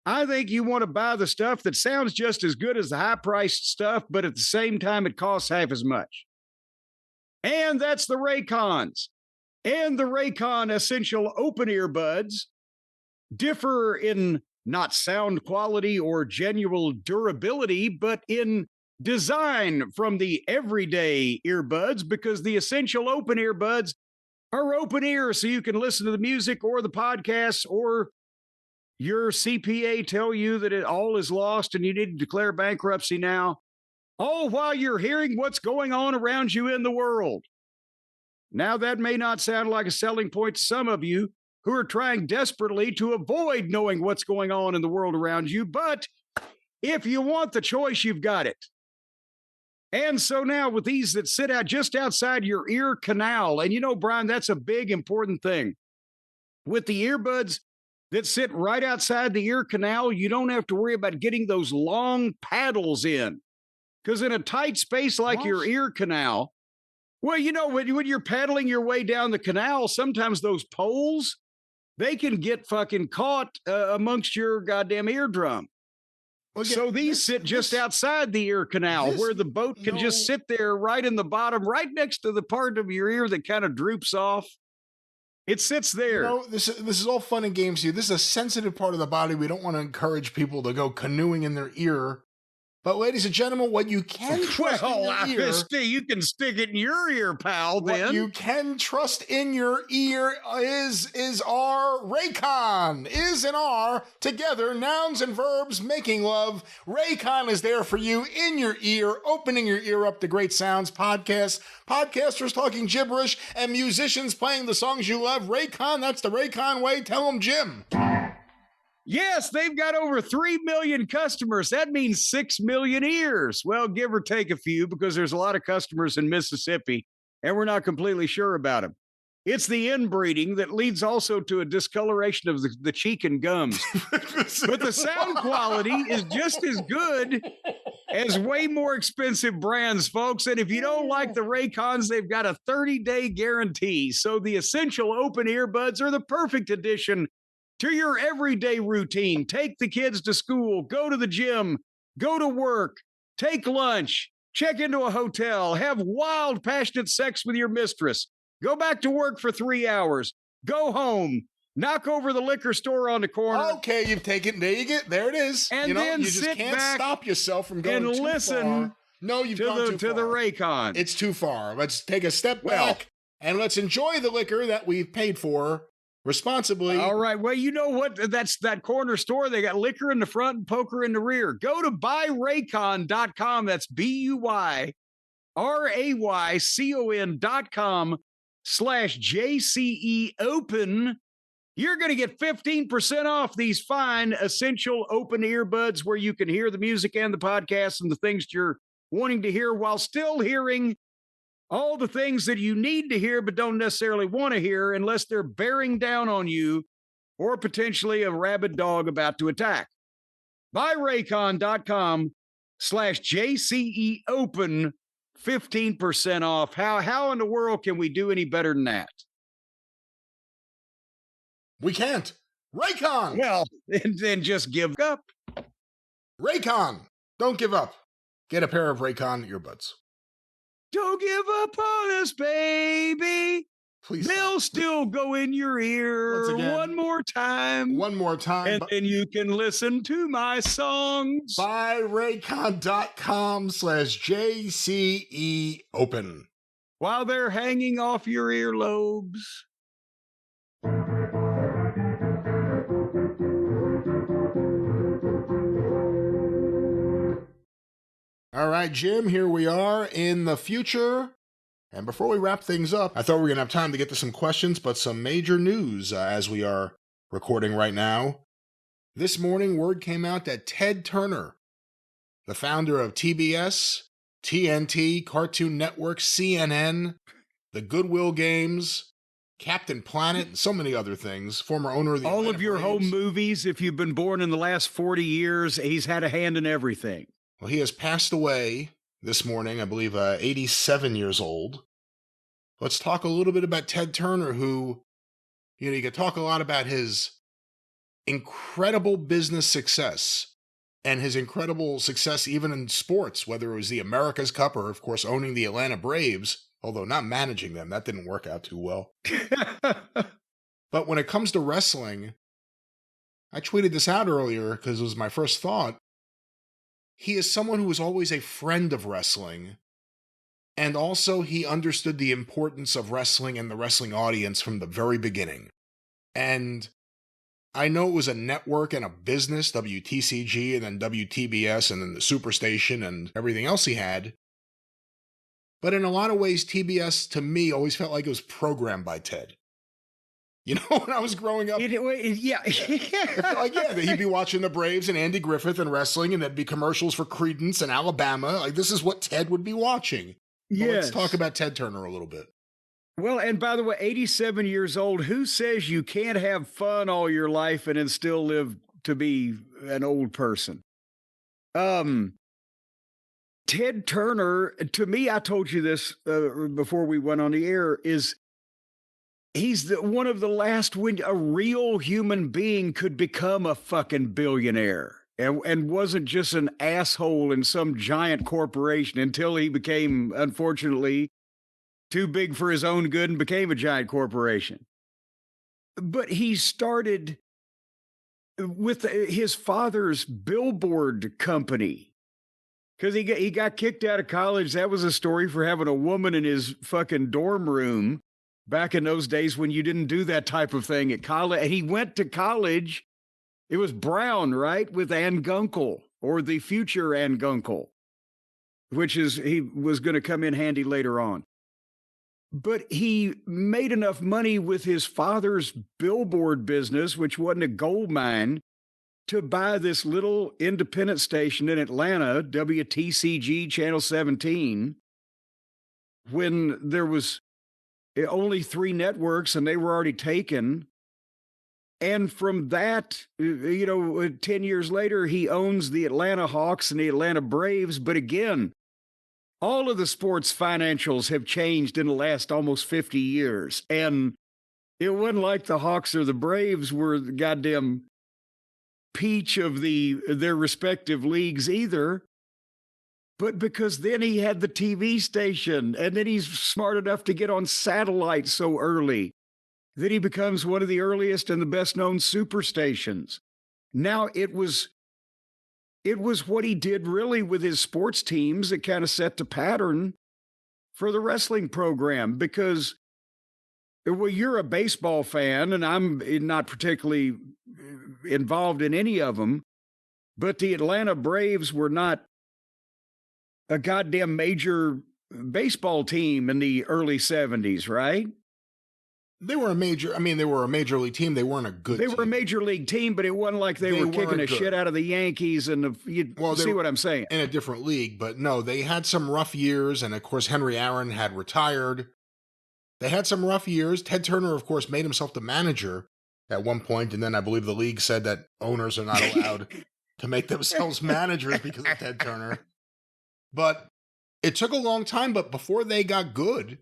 I think you want to buy the stuff that sounds just as good as the high-priced stuff, but at the same time, it costs half as much. And that's the Raycons. And the Raycon Essential Open Earbuds differ in not sound quality or genuine durability, but in design from the everyday earbuds, because the Essential Open Earbuds are open ear, so you can listen to the music or the podcasts, or your CPA tell you that it all is lost and you need to declare bankruptcy now, all while you're hearing what's going on around you in the world. Now, that may not sound like a selling point to some of you who are trying desperately to avoid knowing what's going on in the world around you, but if you want the choice, you've got it. And so now with these that sit out just outside your ear canal, and you know, Brian, that's a big, important thing. With the earbuds that sit right outside the ear canal, you don't have to worry about getting those long paddles in. Because in a tight space like your ear canal, well, you know, when you're paddling your way down the canal, sometimes those poles, they can get fucking caught amongst your goddamn eardrum. Well, so these sit just outside the ear canal where the boat can just sit there right in the bottom, right next to the part of your ear that kind of droops off. It sits there. You know, this is all fun and games here. This is a sensitive part of the body. We don't want to encourage people to go canoeing in their ear. But ladies and gentlemen, what you can trust in your ear... you can stick it in your ear, pal, then. What you can trust in your ear is our Raycon. Is and are, together, nouns and verbs, making love. Raycon is there for you in your ear, opening your ear up to great sounds, podcasts, podcasters talking gibberish, and musicians playing the songs you love. Raycon, that's the Raycon way. Tell them, Jim. Yes, they've got over 3 million customers. That means 6 million ears. Well, give or take a few, because there's a lot of customers in Mississippi, and we're not completely sure about them. It's the inbreeding that leads also to a discoloration of the cheek and gums. But the sound quality is just as good as way more expensive brands, folks. And if you don't like the Raycons, they've got a 30-day guarantee. So the Essential Open Earbuds are the perfect addition to your everyday routine. Take the kids to school, go to the gym, go to work, take lunch, check into a hotel, have wild, passionate sex with your mistress, go back to work for 3 hours, go home, knock over the liquor store on the corner. Okay, you've taken, there it is. And then you just sit can't back stop yourself from going and too listen far. No, you've gone too to far. the Raycon. It's too far. Let's take a step back and let's enjoy the liquor that we've paid for responsibly. All right. Well, you know what? That's that corner store. They got liquor in the front and poker in the rear. Go to buyraycon.com. That's BUYRAYCON.com/JCE open. You're going to get 15% off these fine essential open earbuds where you can hear the music and the podcast and the things you're wanting to hear while still hearing all the things that you need to hear but don't necessarily want to hear unless they're bearing down on you or potentially a rabid dog about to attack. BuyRaycon.com/JCE open, 15% off. How in the world can we do any better than that? We can't. Raycon. Well, then just give up. Raycon. Don't give up. Get a pair of Raycon earbuds. Don't give up on us, baby. Please. They'll still go in your ear one more time. One more time. And then you can listen to my songs. BuyRaycon.com/JCE open. While they're hanging off your earlobes. All right, Jim, here we are in the future. And before we wrap things up, I thought we were going to have time to get to some questions, but some major news as we are recording right now. This morning, word came out that Ted Turner, the founder of TBS, TNT, Cartoon Network, CNN, the Goodwill Games, Captain Planet, and so many other things, former owner of the all Atlanta of your Braves. home movies, if you've been born in the last 40 years, he's had a hand in everything. Well, he has passed away this morning, I believe 87 years old. Let's talk a little bit about Ted Turner, who, you could talk a lot about his incredible business success and his incredible success even in sports, whether it was the America's Cup or, of course, owning the Atlanta Braves, although not managing them. That didn't work out too well. But when it comes to wrestling, I tweeted this out earlier because it was my first thought. He is someone who was always a friend of wrestling, and also he understood the importance of wrestling and the wrestling audience from the very beginning. And I know it was a network and a business, WTCG and then WTBS and then the Superstation and everything else he had. But in a lot of ways, TBS to me always felt like it was programmed by Ted. You know, when I was growing up, yeah. it felt like, that he'd be watching the Braves and Andy Griffith and wrestling, and there'd be commercials for Creedence and Alabama. Like, this is what Ted would be watching. Yes. Let's talk about Ted Turner a little bit. Well, and by the way, 87 years old, who says you can't have fun all your life and then still live to be an old person? Ted Turner, to me, I told you this before we went on the air, he's one of the last when a real human being could become a fucking billionaire and wasn't just an asshole in some giant corporation until he became, unfortunately, too big for his own good and became a giant corporation. But he started with his father's billboard company because he got kicked out of college. That was a story for having a woman in his fucking dorm room. Back in those days when you didn't do that type of thing at college. And he went to college. It was Brown, right? With Ann Gunkel, or the future Ann Gunkel, he was going to come in handy later on. But he made enough money with his father's billboard business, which wasn't a gold mine, to buy this little independent station in Atlanta, WTCG Channel 17, when there was only 3 networks and they were already taken. And from that, 10 years later, he owns the Atlanta Hawks and the Atlanta Braves. But again, all of the sports financials have changed in the last almost 50 years. And it wasn't like the Hawks or the Braves were the goddamn peach of their respective leagues either. But because then he had the TV station, and then he's smart enough to get on satellite so early. that he becomes one of the earliest and the best known superstations. Now it was what he did really with his sports teams that kind of set the pattern for the wrestling program because, well, you're a baseball fan and I'm not particularly involved in any of them, but the Atlanta Braves were not a goddamn major baseball team in the early 70s, right? They were a major league team. They weren't a good They team. were a major league team, but it wasn't like they were kicking the shit out of the Yankees and you see what I'm saying? In a different league, but no, they had some rough years, and of course Henry Aaron had retired. They had some rough years. Ted Turner, of course, made himself the manager at one point, and then I believe the league said that owners are not allowed to make themselves managers because of Ted Turner. But it took a long time, but before they got good,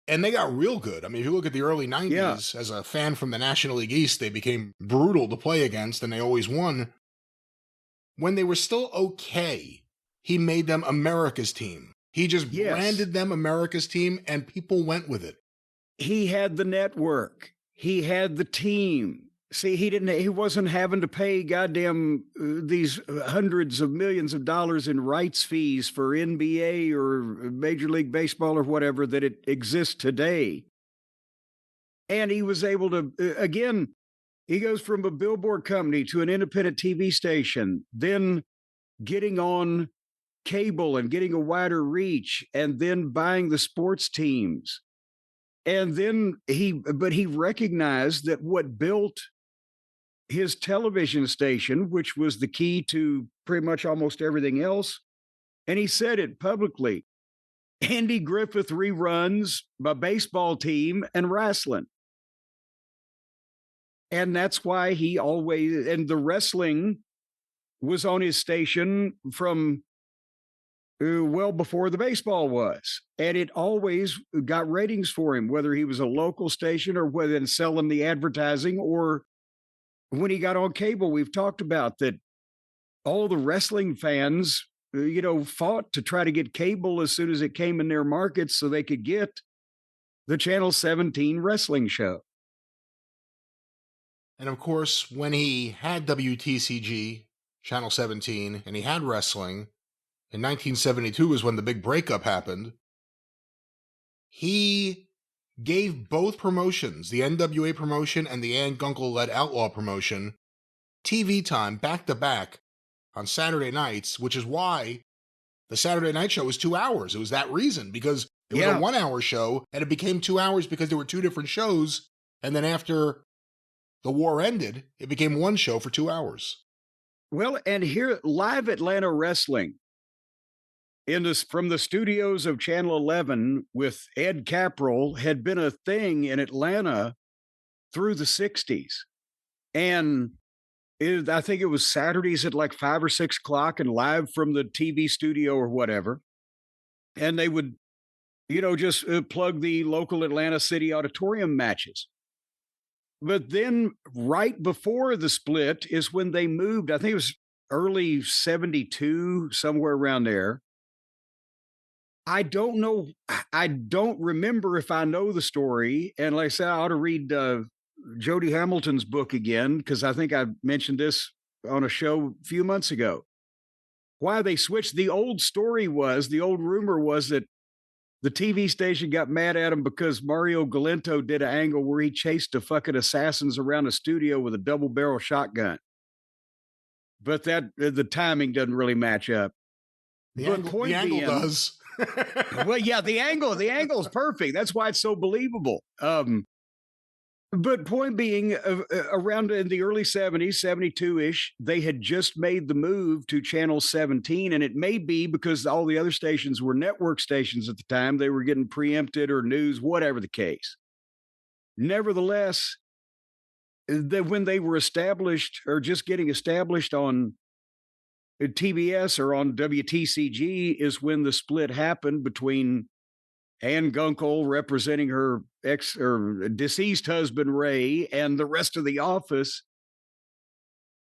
and they got real good. I mean, if you look at the early 90s, as a fan from the National League East, they became brutal to play against, and they always won. When they were still okay, he made them America's team. He just branded them America's team, and people went with it. He had the network. He had the team. See, he wasn't having to pay goddamn these hundreds of millions of dollars in rights fees for NBA or Major League Baseball or whatever that it exists today. And he was able to, again, he goes from a billboard company to an independent TV station, then getting on cable and getting a wider reach, and then buying the sports teams. And then he recognized that what built his television station, which was the key to pretty much almost everything else, and he said it publicly, Andy Griffith reruns my baseball team and wrestling. And that's why he always, and the wrestling was on his station from well before the baseball was. And it always got ratings for him, whether he was a local station or whether selling the advertising or when he got on cable. We've talked about that all the wrestling fans, fought to try to get cable as soon as it came in their markets so they could get the Channel 17 wrestling show. And of course, when he had WTCG, Channel 17, and he had wrestling, in 1972 is when the big breakup happened. He gave both promotions, the NWA promotion and the Ann Gunkel-led Outlaw promotion, TV time back-to-back on Saturday nights, which is why the Saturday night show was 2 hours. It was that reason, because it was a 1 hour show, and it became 2 hours because there were two different shows, and then after the war ended, it became one show for 2 hours. Well, and here, live Atlanta wrestling, from the studios of Channel 11 with Ed Caprell had been a thing in Atlanta through the 60s. And I think it was Saturdays at like 5 or 6 o'clock and live from the TV studio or whatever. And they would, just plug the local Atlanta City Auditorium matches. But then right before the split is when they moved. I think it was early 72, somewhere around there. I don't know. I don't remember if I know the story. And like I said, I ought to read Jody Hamilton's book again, because I think I mentioned this on a show a few months ago. Why they switched. The old rumor was that the TV station got mad at him because Mario Galento did an angle where he chased the fucking assassins around a studio with a double barrel shotgun. But the timing doesn't really match up. The angle does. Well, yeah, the angle is perfect. That's why it's so believable. But point being, around in the early 70s, 72-ish, they had just made the move to Channel 17, and it may be because all the other stations were network stations at the time. They were getting preempted or news, whatever the case. Nevertheless, when they were established or just getting established on TBS or on WTCG is when the split happened between Ann Gunkel representing her ex or deceased husband, Ray, and the rest of the office.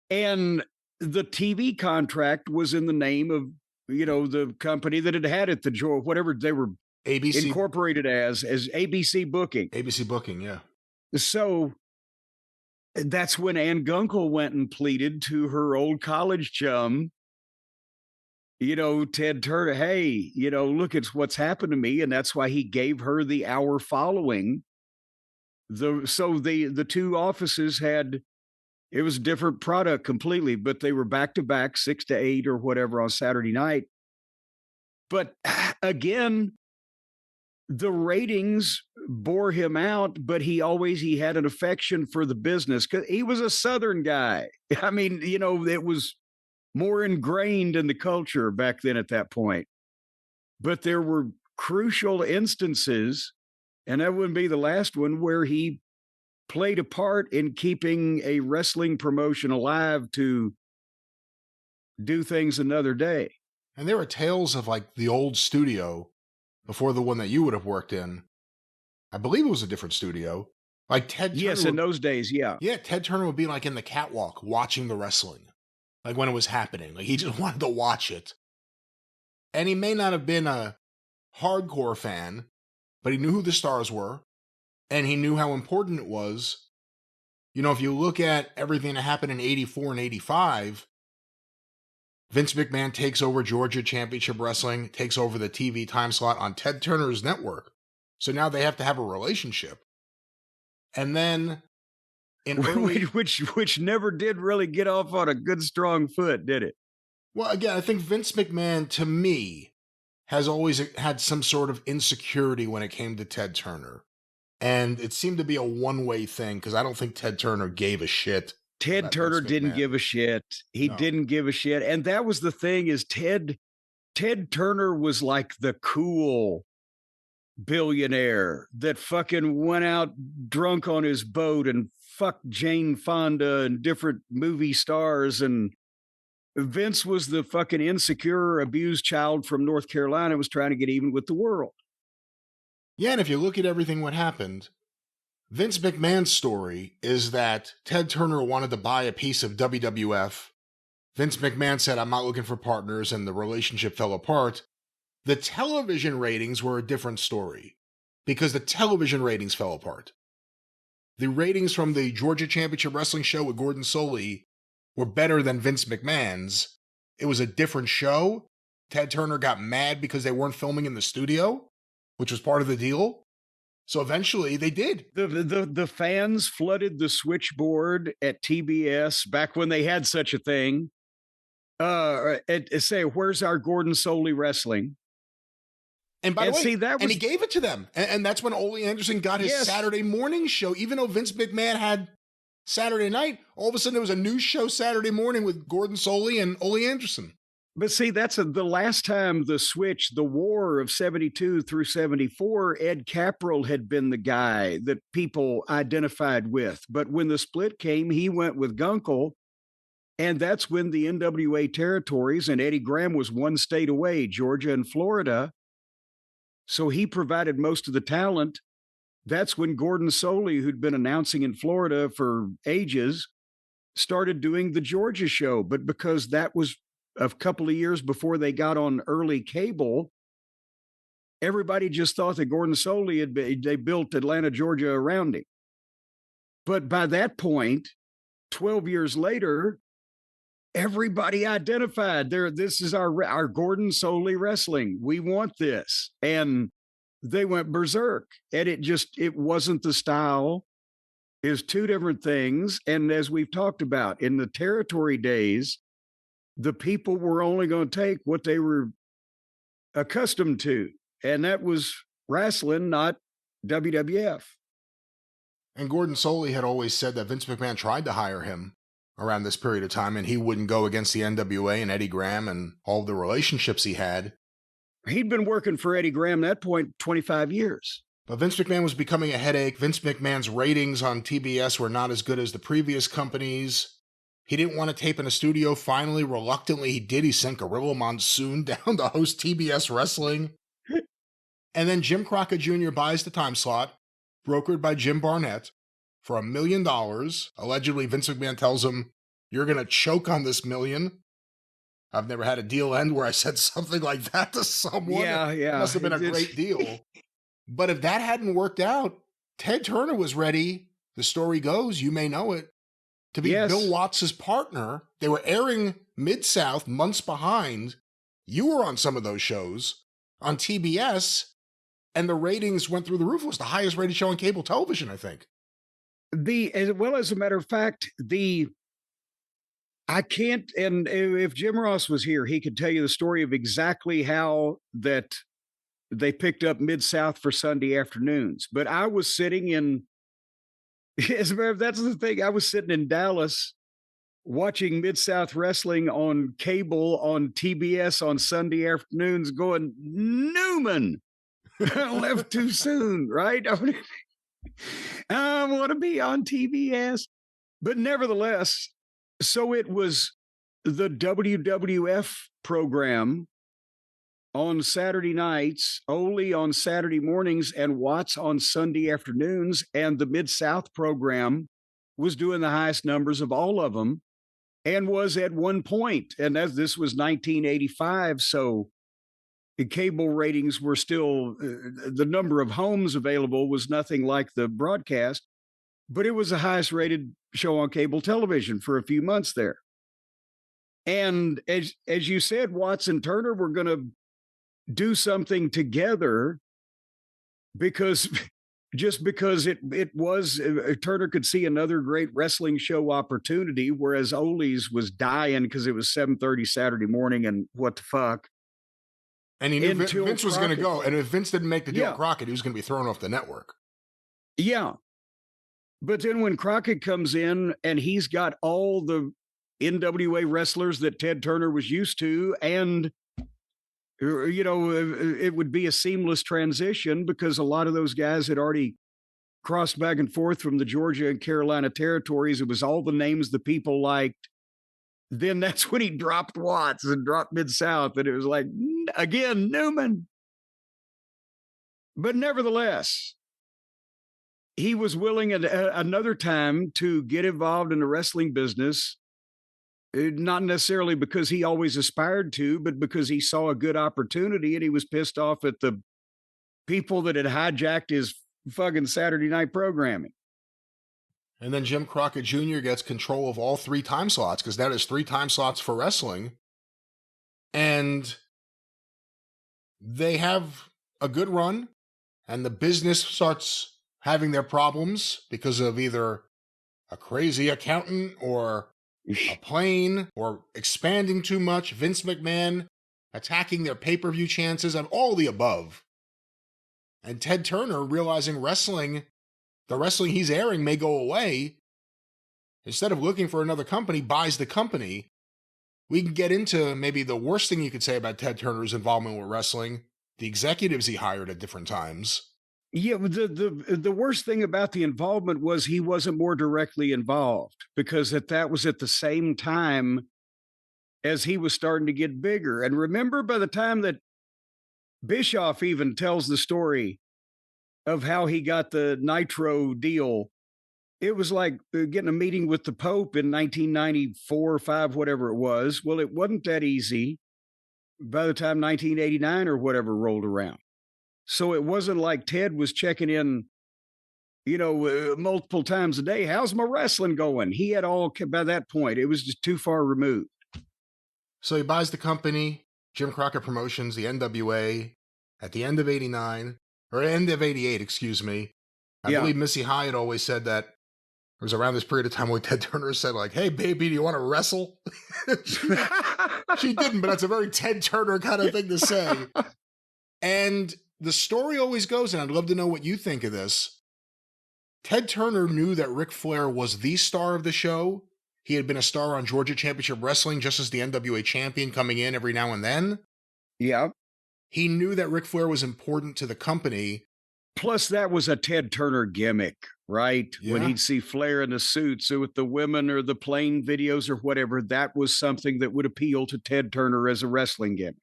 And the TV contract was in the name of, the company that had it, whatever they were ABC incorporated as ABC Booking. ABC Booking, yeah. So that's when Ann Gunkel went and pleaded to her old college chum, Ted Turner, hey, look, it's what's happened to me. And that's why he gave her the hour following. The two offices had, it was a different product completely, but they were back to back 6 to 8 or whatever on Saturday night. But again, the ratings bore him out, but he had an affection for the business because he was a Southern guy. I mean, it was more ingrained in the culture back then at that point. But there were crucial instances, and that wouldn't be the last one, where he played a part in keeping a wrestling promotion alive to do things another day. And there are tales of like the old studio before the one that you would have worked in. I believe it was a different studio. Like Ted Turner. Yes, in those days, yeah. Yeah, Ted Turner would be like in the catwalk watching the wrestling. Like when it was happening. Like he just wanted to watch it. And he may not have been a hardcore fan, but he knew who the stars were. And he knew how important it was. If you look at everything that happened in 84 and 85, Vince McMahon takes over Georgia Championship Wrestling, takes over the TV time slot on Ted Turner's network. So now they have to have a relationship. And then in early... which never did really get off on a good, strong foot, did it? Well, again, I think Vince McMahon, to me, has always had some sort of insecurity when it came to Ted Turner. And it seemed to be a one-way thing because I don't think Ted Turner gave a shit. Ted Turner didn't give a shit. He didn't give a shit. And that was the thing is Ted Turner was like the cool billionaire that fucking went out drunk on his boat and fucked Jane Fonda and different movie stars. And Vince was the fucking insecure, abused child from North Carolina was trying to get even with the world. Yeah, and if you look at everything what happened, Vince McMahon's story is that Ted Turner wanted to buy a piece of WWF. Vince McMahon said, I'm not looking for partners, and the relationship fell apart. The television ratings were a different story because the television ratings fell apart. The ratings from the Georgia Championship Wrestling show with Gordon Solie were better than Vince McMahon's. It was a different show. Ted Turner got mad because they weren't filming in the studio, which was part of the deal. So eventually they did. The fans flooded the switchboard at TBS back when they had such a thing. Say, where's our Gordon Solie wrestling? And by the way, and he gave it to them. And that's when Ole Anderson got his Saturday morning show. Even though Vince McMahon had Saturday night, all of a sudden there was a new show Saturday morning with Gordon Solie and Ole Anderson. But see, that's the last time the switch, the war of 72 through 74, Ed Caprell had been the guy that people identified with. But when the split came, he went with Gunkel. And that's when the NWA territories, and Eddie Graham was one state away, Georgia and Florida. So he provided most of the talent. That's when Gordon Solie, who'd been announcing in Florida for ages, started doing the Georgia show. But because that was a couple of years before they got on early cable, everybody just thought that Gordon Solie they built Atlanta, Georgia around him. But by that point, 12 years later, everybody identified this is our Gordon Solie wrestling. We want this. And they went berserk. And it wasn't the style. It was two different things. And as we've talked about in the territory days, the people were only going to take what they were accustomed to. And that was wrestling, not WWF. And Gordon Solie had always said that Vince McMahon tried to hire him around this period of time, and he wouldn't go against the NWA and Eddie Graham and all the relationships he had. He'd been working for Eddie Graham at that point 25 years. But Vince McMahon was becoming a headache. Vince McMahon's ratings on TBS were not as good as the previous companies. He didn't want to tape in a studio. Finally, reluctantly, he did. He sent Gorilla Monsoon down to host TBS Wrestling. And then Jim Crockett Jr. buys the time slot, brokered by Jim Barnett, for $1 million. Allegedly, Vince McMahon tells him, you're going to choke on this million. I've never had a deal end where I said something like that to someone. Yeah. It must have been a great deal. But if that hadn't worked out, Ted Turner was ready the story goes, you may know it, to be Yes. Bill Watts' partner. They were airing Mid-South months behind. You were on some of those shows on TBS, and the ratings went through the roof. It was the highest rated show on cable television, I think. As well, as a matter of fact, I can't, and if Jim Ross was here, he could tell you the story of exactly how that they picked up Mid-South for Sunday afternoons. But I was sitting in, as a matter of that's the thing, I was sitting in Dallas watching Mid-South Wrestling on cable on TBS on Sunday afternoons going, Newman, left too soon, right? I want to be on TBS. But nevertheless, so it was the WWF program on Saturday nights, Ole on Saturday mornings, and Watts on Sunday afternoons. And the Mid-South program was doing the highest numbers of all of them and was at one point, and as this was 1985, so the cable ratings were still, the number of homes available was nothing like the broadcast, but it was the highest rated show on cable television for a few months there. And as you said, Watts and Turner were going to do something together because it was Turner could see another great wrestling show opportunity, whereas Ole's was dying because it was 7:30 Saturday morning, and what the fuck. And he knew Vince was going to go, and if Vince didn't make the deal with Crockett, he was going to be thrown off the network. Yeah. But then when Crockett comes in and he's got all the NWA wrestlers that Ted Turner was used to, and it would be a seamless transition because a lot of those guys had already crossed back and forth from the Georgia and Carolina territories. It was all the names the people liked. Then that's when he dropped Watts and dropped Mid-South, and it was like, again, Newman. But nevertheless, he was willing another time to get involved in the wrestling business, not necessarily because he always aspired to, but because he saw a good opportunity, and he was pissed off at the people that had hijacked his fucking Saturday night programming. And then Jim Crockett Jr. gets control of all 3 time slots, because that is 3 time slots for wrestling. And they have a good run, and the business starts having their problems because of either a crazy accountant or a plane or expanding too much, Vince McMahon attacking their pay-per-view chances, and all the above. And Ted Turner, realizing the wrestling he's airing may go away, instead of looking for another company, buys the company. We can get into maybe the worst thing you could say about Ted Turner's involvement with wrestling, the executives he hired at different times. Yeah, the worst thing about the involvement was he wasn't more directly involved, because that was at the same time as he was starting to get bigger. And remember, by the time that Bischoff even tells the story of how he got the Nitro deal, it was like getting a meeting with the Pope in 1994 or 5, whatever it was. Well, it wasn't that easy by the time 1989 or whatever rolled around. So it wasn't like Ted was checking in, multiple times a day. How's my wrestling going? He had all, by that point, it was just too far removed. So he buys the company, Jim Crockett Promotions, the NWA, at the end of 89, or end of 88, excuse me. I believe Missy Hyatt always said that it was around this period of time when Ted Turner said, like, hey, baby, do you want to wrestle? She didn't, but that's a very Ted Turner kind of thing to say. And the story always goes, and I'd love to know what you think of this, Ted Turner knew that Ric Flair was the star of the show. He had been a star on Georgia Championship Wrestling just as the NWA champion, coming in every now and then. Yeah. He knew that Ric Flair was important to the company. Plus, that was a Ted Turner gimmick, right? Yeah. When he'd see Flair in the suits with the women or the plane videos or whatever, that was something that would appeal to Ted Turner as a wrestling gimmick.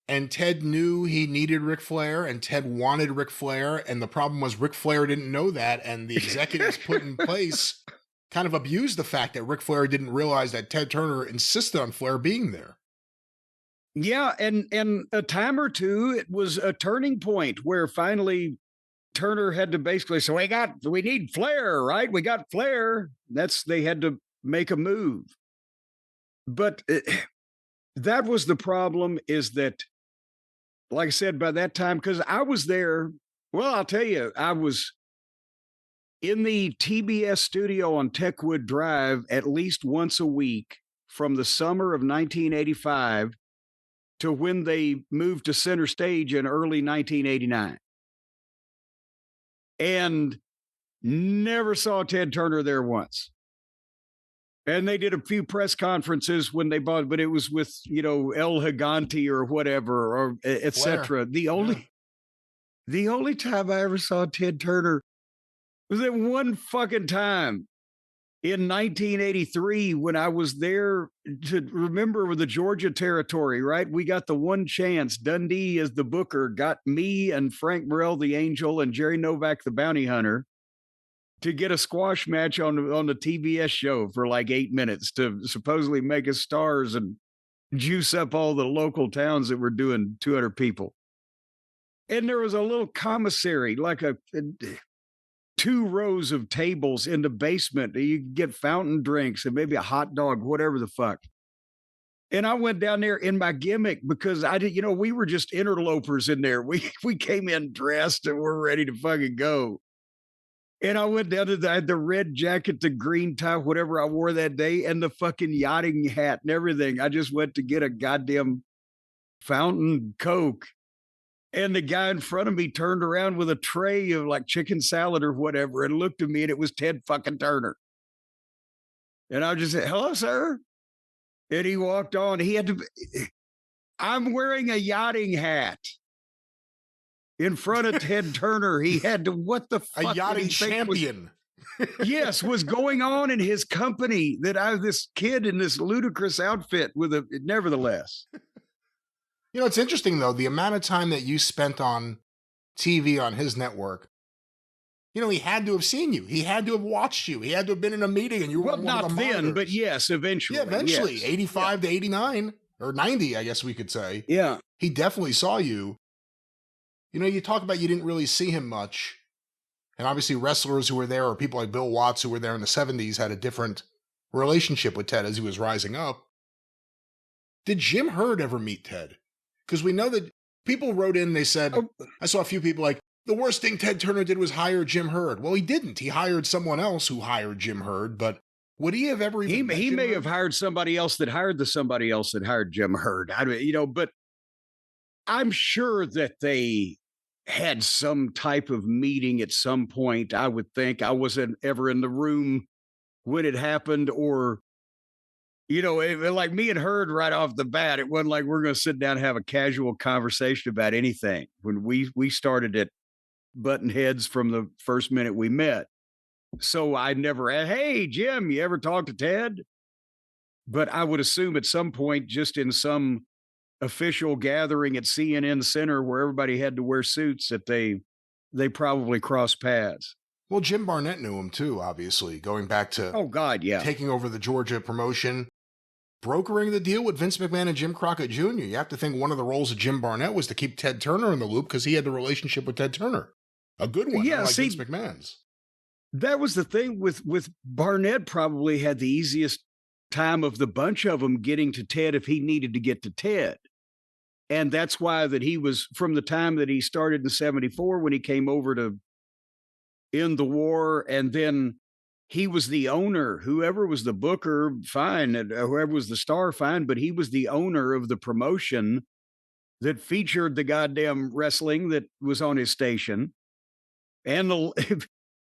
And Ted knew he needed Ric Flair, and Ted wanted Ric Flair, and the problem was Ric Flair didn't know that, and the executives put in place kind of abused the fact that Ric Flair didn't realize that Ted Turner insisted on Flair being there. Yeah, and a time or two, it was a turning point where finally Turner had to basically say, we need Flair, right? We got Flair. They had to make a move. But that was the problem, is that, like I said, by that time, because I was there, well, I'll tell you, I was in the TBS studio on Techwood Drive at least once a week from the summer of 1985 to when they moved to center stage in early 1989. And never saw Ted Turner there once. And they did a few press conferences when they bought, but it was with, El Gigante or whatever, or et cetera. The only time I ever saw Ted Turner was that one fucking time in 1983 when I was there to remember the Georgia territory, right? We got the one chance. Dundee, as the booker, got me and Frank Morrell, the Angel, and Jerry Novak, the Bounty Hunter, to get a squash match on the TBS show for like 8 minutes to supposedly make us stars and juice up all the local towns that were doing 200 people. And there was a little commissary, like 2 rows of tables in the basement. You could get fountain drinks and maybe a hot dog, whatever the fuck. And I went down there in my gimmick because we were just interlopers in there. We came in dressed and we're ready to fucking go. And I went down to the red jacket, the green tie, whatever I wore that day, and the fucking yachting hat and everything. I just went to get a goddamn fountain Coke. And the guy in front of me turned around with a tray of like chicken salad or whatever and looked at me, and it was Ted fucking Turner. And I just said, "Hello, sir." And he walked on. I'm wearing a yachting hat. In front of Ted Turner, he had to, what the fuck? A yachting champion. Yes, was going on in his company this kid in this ludicrous outfit nevertheless. It's interesting though, the amount of time that you spent on TV on his network. He had to have seen you. He had to have watched you. He had to have been in a meeting and you were one not of the then, monitors. but yes, eventually. Yeah, eventually. Yes. 85 to 89 or 90, I guess we could say. Yeah. He definitely saw you. You talk about you didn't really see him much. And obviously wrestlers who were there, or people like Bill Watts who were there in the 70s, had a different relationship with Ted as he was rising up. Did Jim Herd ever meet Ted? Because we know that people wrote in, they said, I saw a few people like, the worst thing Ted Turner did was hire Jim Herd. Well, he didn't. He hired someone else who hired Jim Herd, but would he have ever even He may have hired somebody else that hired somebody else that hired Jim Herd. But I'm sure that they had some type of meeting at some point. I would think. I wasn't ever in the room when it happened, or like me and Herd right off the bat, it wasn't like we're going to sit down and have a casual conversation about anything. When we started at button heads from the first minute we met. So I never asked, "Hey, Jim, you ever talk to Ted?" But I would assume at some point, just in some official gathering at CNN Center where everybody had to wear suits, that they probably crossed paths. Well, Jim Barnett knew him too, obviously, going back to taking over the Georgia promotion, brokering the deal with Vince McMahon and Jim Crockett Jr. You have to think one of the roles of Jim Barnett was to keep Ted Turner in the loop because he had the relationship with Ted Turner. A good one, like Vince McMahon's. That was the thing with Barnett. Probably had the easiest time of the bunch of them getting to Ted if he needed to get to Ted. And that's why that he was, from the time that he started in 74 when he came over to end the war, and then he was the owner. Whoever was the booker, fine, and whoever was the star, fine, but he was the owner of the promotion that featured the goddamn wrestling that was on his station. And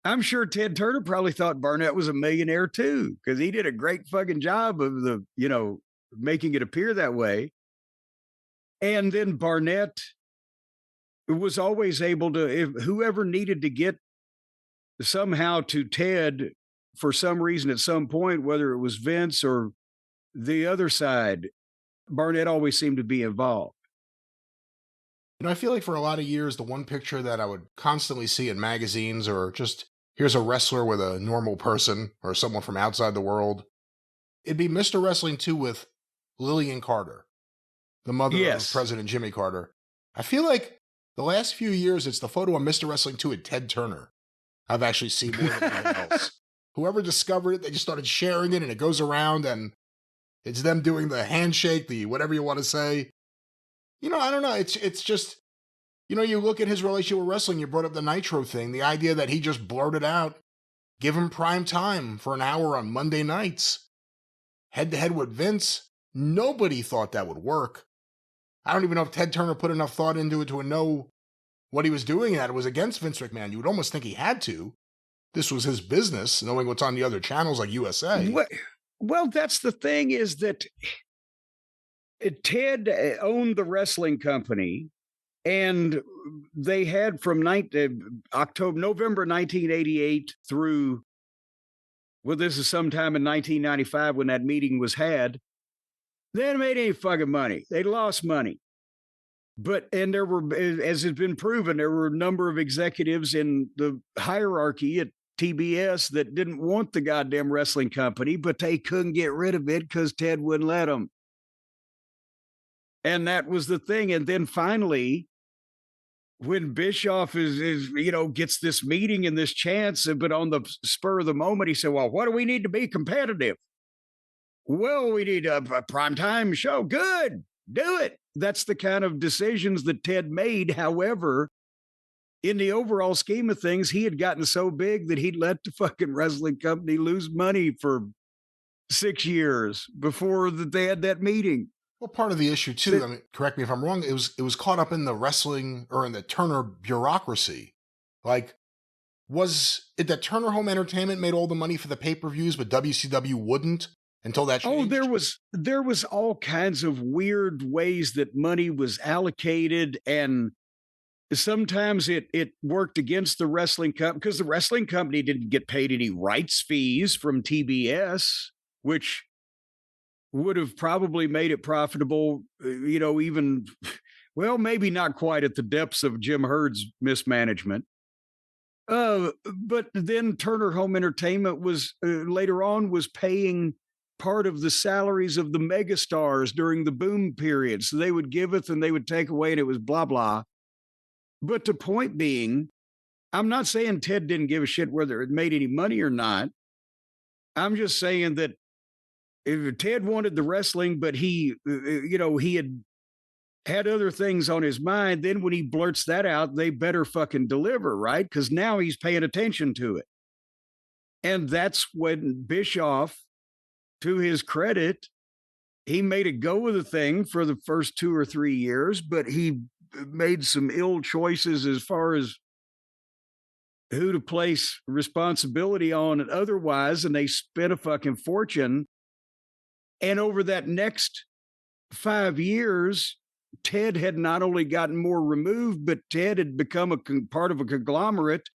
I'm sure Ted Turner probably thought Barnett was a millionaire too, because he did a great fucking job of making it appear that way. And then Barnett was always able to, if whoever needed to get somehow to Ted for some reason at some point, whether it was Vince or the other side, Barnett always seemed to be involved. I feel like for a lot of years, the one picture that I would constantly see in magazines, or just here's a wrestler with a normal person or someone from outside the world, it'd be Mr. Wrestling 2 with Lillian Carter, the mother of President Jimmy Carter. I feel like The last few years, it's the photo of Mr. Wrestling 2 and Ted Turner. I've actually seen more than anyone else. Whoever discovered it, they just started sharing it, and it goes around, and it's them doing the handshake, the whatever you want to say. I don't know. It's just, you look at his relationship with wrestling. You brought up the Nitro thing, the idea that he just blurted out, give him prime time for an hour on Monday nights, head to head with Vince. Nobody thought that would work. I don't even know if Ted Turner put enough thought into it to know what he was doing, and that it was against Vince McMahon. You would almost think he had to. This was his business, knowing what's on the other channels like USA. Well, that's the thing, is that Ted owned the wrestling company, and they had from November 1988 through, well, this is sometime in 1995 when that meeting was had. They hadn't made any fucking money. They lost money. And there were, as has been proven, there were a number of executives in the hierarchy at TBS that didn't want the goddamn wrestling company, but they couldn't get rid of it because Ted wouldn't let them. And that was the thing. And then finally, when Bischoff gets this meeting and this chance, but on the spur of the moment, he said, well, what do we need to be competitive? Well, we need a primetime show. Good. Do it. That's the kind of decisions that Ted made. However, in the overall scheme of things, he had gotten so big that he'd let the fucking wrestling company lose money for 6 years before that they had that meeting. Well, part of the issue too, I mean, correct me if I'm wrong, it was caught up in the wrestling or in the Turner bureaucracy. Like, was it that Turner Home Entertainment made all the money for the pay-per-views, but WCW wouldn't until that changed? Oh, there was all kinds of weird ways that money was allocated, and sometimes it worked against the wrestling company because the wrestling company didn't get paid any rights fees from TBS, which would have probably made it profitable, even, well, maybe not quite at the depths of Jim Herd's mismanagement. But then Turner Home Entertainment was later on was paying part of the salaries of the megastars during the boom period. So they would giveth and they would take away, and it was blah, blah. But the point being, I'm not saying Ted didn't give a shit whether it made any money or not. I'm just saying that if Ted wanted the wrestling, but he had other things on his mind, then when he blurts that out, they better fucking deliver, right? Because now he's paying attention to it. And that's when Bischoff, to his credit, he made a go of the thing for the first 2 or 3 years, but he made some ill choices as far as who to place responsibility on and otherwise, and they spent a fucking fortune. And over that next 5 years, Ted had not only gotten more removed, but Ted had become a part of a conglomerate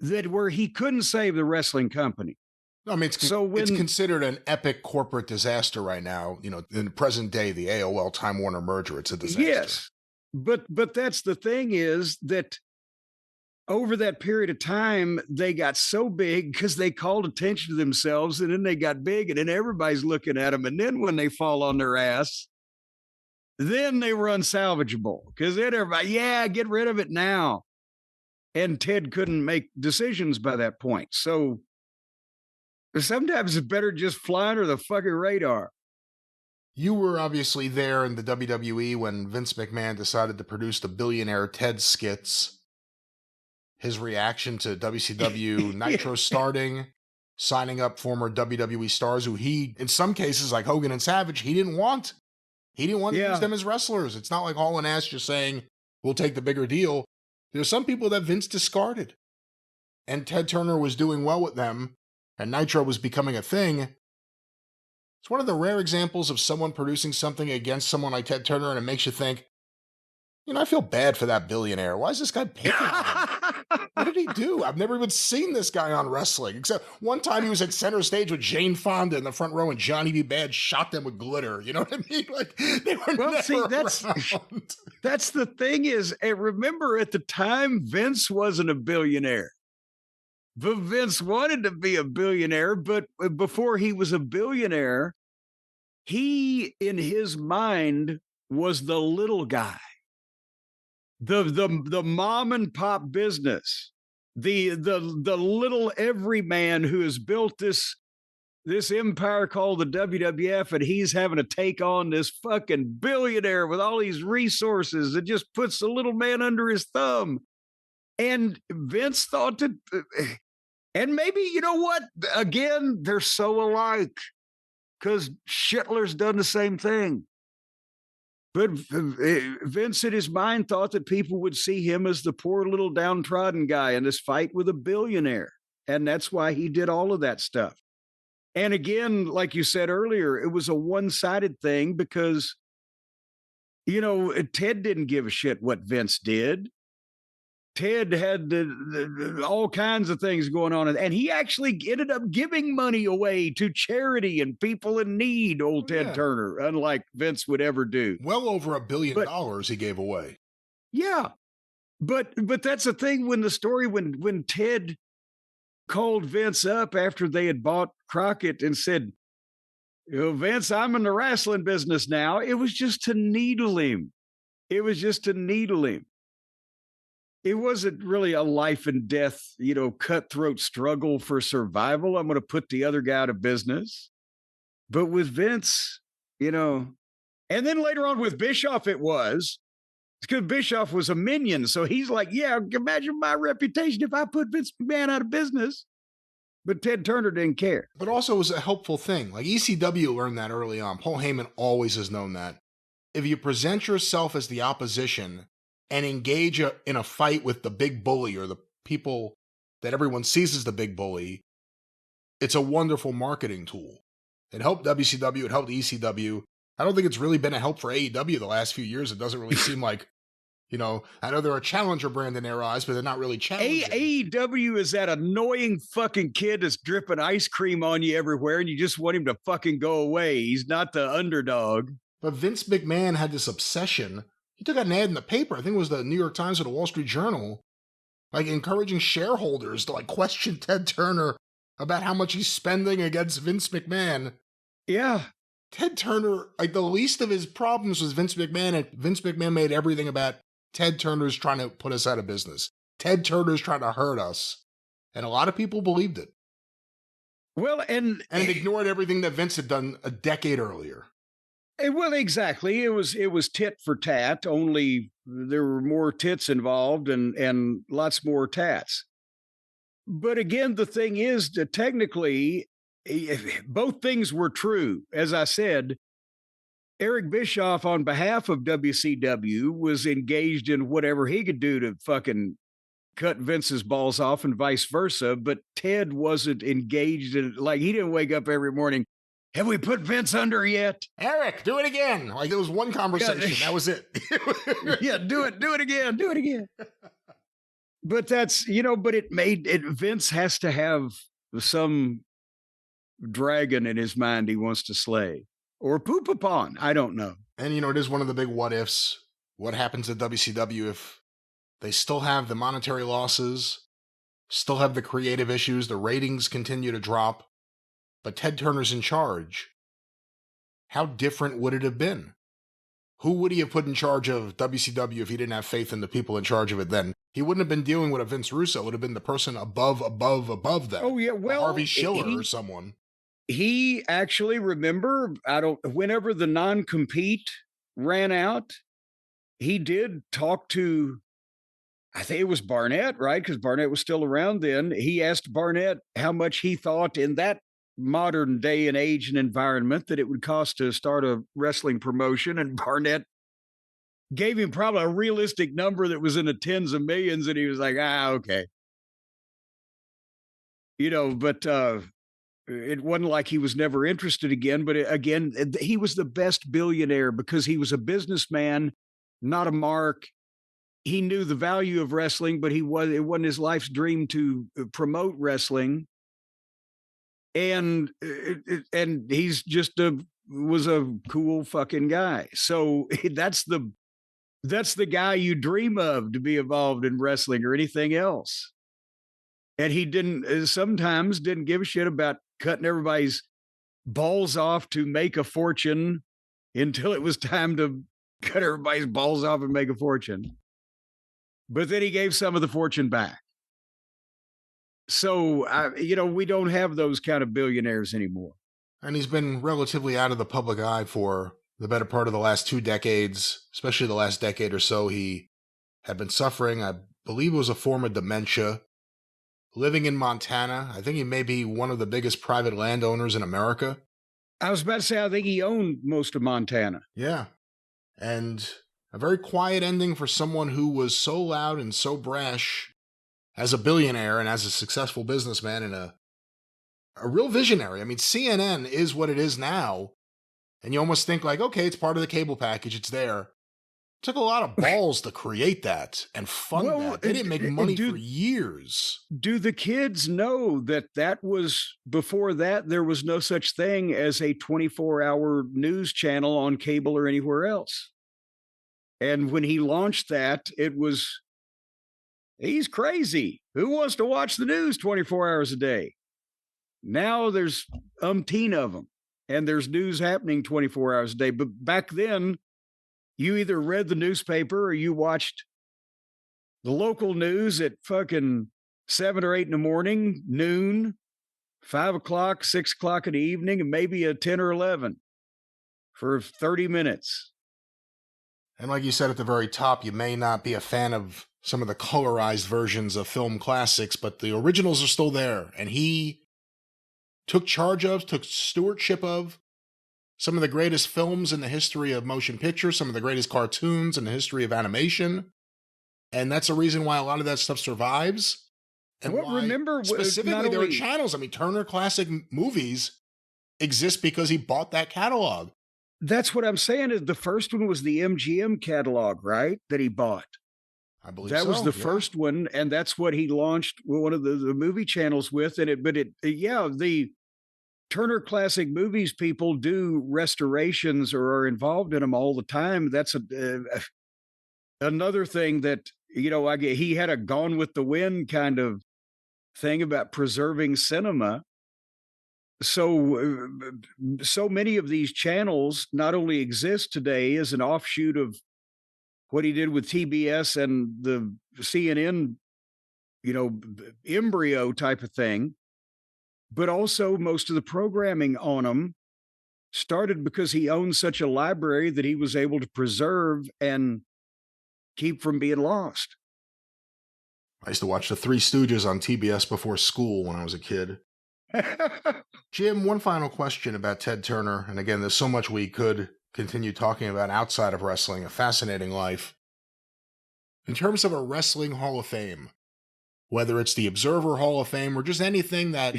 where he couldn't save the wrestling company. I mean, it's considered an epic corporate disaster right now. In the present day, the AOL Time Warner merger, it's a disaster. Yes, but that's the thing, is that over that period of time, they got so big because they called attention to themselves, and then they got big, and then everybody's looking at them. And then when they fall on their ass, then they were unsalvageable because then everybody, get rid of it now. And Ted couldn't make decisions by that point. So sometimes it's better just fly under the fucking radar. You were obviously there in the WWE when Vince McMahon decided to produce the Billionaire Ted skits. His reaction to WCW Nitro starting, signing up former WWE stars who he, in some cases like Hogan and Savage, he didn't want. He didn't want to use them as wrestlers. It's not like Hall and Ash just saying, we'll take the bigger deal. There's some people that Vince discarded. And Ted Turner was doing well with them, and Nitro was becoming a thing. It's one of the rare examples of someone producing something against someone like Ted Turner, and it makes you think, I feel bad for that billionaire. Why is this guy picking on him? What did he do? I've never even seen this guy on wrestling, except one time he was at center stage with Jane Fonda in the front row, and Johnny B. Bad shot them with glitter. You know what I mean? Like, they were around. That's the thing is, remember at the time, Vince wasn't a billionaire. But Vince wanted to be a billionaire, but before he was a billionaire, he, in his mind, was the little guy. the mom and pop business, the little everyman who has built this empire called the WWF, and he's having to take on this fucking billionaire with all these resources that just puts the little man under his thumb. And Vince thought that, and maybe, you know what? Again, they're so alike because Schittler's done the same thing. But Vince, in his mind, thought that people would see him as the poor little downtrodden guy in this fight with a billionaire. And that's why he did all of that stuff. And again, like you said earlier, it was a one-sided thing because, you know, Ted didn't give a shit what Vince did. Ted had all kinds of things going on. And he actually ended up giving money away to charity and people in need, old Ted Turner, unlike Vince would ever do. Well over $1 billion he gave away. Yeah. But that's the thing when Ted called Vince up after they had bought Crockett and said, you know, Vince, I'm in the wrestling business now. It was just to needle him. It wasn't really a life and death, you know, cutthroat struggle for survival. I'm going to put the other guy out of business. But with Vince, you know, and then later on with Bischoff, it was because Bischoff was a minion. So he's like, yeah, imagine my reputation if I put Vince McMahon out of business. But Ted Turner didn't care. But also it was a helpful thing. Like ECW learned that early on. Paul Heyman always has known that. If you present yourself as the opposition and engage in a fight with the big bully or the people that everyone sees as the big bully, it's a wonderful marketing tool. It helped WCW, it helped ECW. I don't think it's really been a help for AEW the last few years. It doesn't really seem like, you know, I know they're a challenger brand in their eyes, but they're not really challenging. AEW is that annoying fucking kid that's dripping ice cream on you everywhere and you just want him to fucking go away. He's not the underdog. But Vince McMahon had this obsession. He took out an ad in the paper, I think it was the New York Times or the Wall Street Journal, like encouraging shareholders to like question Ted Turner about how much he's spending against Vince McMahon. Yeah. Ted Turner, like the least of his problems was Vince McMahon, and Vince McMahon made everything about Ted Turner's trying to put us out of business. Ted Turner's trying to hurt us. And a lot of people believed it. Well, and it ignored everything that Vince had done a decade earlier. Well, exactly. It was tit for tat, only there were more tits involved and lots more tats. But again, the thing is that technically, both things were true. As I said, Eric Bischoff, on behalf of WCW, was engaged in whatever he could do to fucking cut Vince's balls off and vice versa. But Ted wasn't engaged in it. Like, he didn't wake up every morning, have we put Vince under yet? Eric, do it again. Like, there was one conversation. That was it. Yeah, do it again. But that's, you know, but Vince has to have some dragon in his mind he wants to slay or poop upon. I don't know. And, you know, it is one of the big what ifs. What happens at WCW if they still have the monetary losses, still have the creative issues, the ratings continue to drop, but Ted Turner's in charge? How different would it have been? Who would he have put in charge of WCW if he didn't have faith in the people in charge of it then? He wouldn't have been dealing with a Vince Russo. It would have been the person above them. Oh, yeah. Well, Harvey Schiller or someone. He actually, remember, whenever the non-compete ran out, he did talk to, I think it was Barnett, right? Because Barnett was still around then. He asked Barnett how much he thought in that modern day and age and environment that it would cost to start a wrestling promotion. And Barnett gave him probably a realistic number that was in the tens of millions. And he was like, okay. You know, but it wasn't like he was never interested again. But again, he was the best billionaire because he was a businessman, not a mark. He knew the value of wrestling, but it wasn't his life's dream to promote wrestling. And he's just was a cool fucking guy. So that's the guy you dream of to be involved in wrestling or anything else. And he sometimes didn't give a shit about cutting everybody's balls off to make a fortune until it was time to cut everybody's balls off and make a fortune. but then he gave some of the fortune back. So, we don't have those kind of billionaires anymore. And he's been relatively out of the public eye for the better part of the last 2 decades, especially the last decade or so. He had been suffering, I believe it was a form of dementia, living in Montana. I think he may be one of the biggest private landowners in America. I was about to say, I think he owned most of Montana. Yeah. And a very quiet ending for someone who was so loud and so brash as a billionaire and as a successful businessman and a real visionary. I mean, CNN is what it is now. And you almost think like, okay, it's part of the cable package. It's there. It took a lot of balls to create that and fund that. They didn't make money for years. Do the kids know that was, before that, there was no such thing as a 24-hour news channel on cable or anywhere else? And when he launched that, he's crazy. Who wants to watch the news 24 hours a day? Now there's umpteen of them, and there's news happening 24 hours a day. But back then, you either read the newspaper or you watched the local news at fucking 7 or 8 in the morning, noon, 5 o'clock, 6 o'clock in the evening, and maybe a 10 or 11 for 30 minutes. And like you said at the very top, you may not be a fan of some of the colorized versions of film classics, but the originals are still there. And he took stewardship of some of the greatest films in the history of motion picture, some of the greatest cartoons in the history of animation. And that's the reason why a lot of that stuff survives. And remember, specifically, there are channels. I mean, Turner Classic Movies exist because he bought that catalog. That's what I'm saying. Is the first one was the MGM catalog, right? That he bought. I believe that was the first one, and that's what he launched one of the movie channels with. And the Turner Classic Movies people do restorations or are involved in them all the time. That's another thing that, he had a Gone with the Wind kind of thing about preserving cinema. So many of these channels not only exist today as an offshoot of what he did with TBS and the CNN, embryo type of thing, but also most of the programming on them started because he owned such a library that he was able to preserve and keep from being lost. I used to watch the Three Stooges on TBS before school when I was a kid. Jim, one final question about Ted Turner. And again, there's so much we could continue talking about outside of wrestling, a fascinating life. In terms of a wrestling Hall of Fame, whether it's the Observer Hall of Fame or just anything that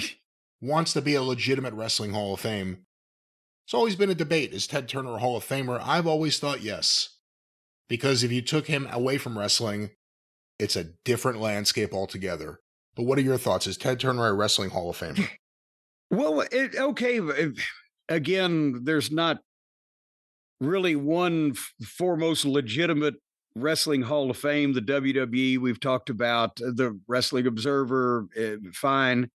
wants to be a legitimate wrestling Hall of Fame, it's always been a debate. Is Ted Turner a Hall of Famer? I've always thought yes. Because if you took him away from wrestling, it's a different landscape altogether. But what are your thoughts? Is Ted Turner a wrestling Hall of Famer? Well, again, there's not really one foremost legitimate wrestling Hall of Fame. The WWE, we've talked about, the Wrestling Observer, fine.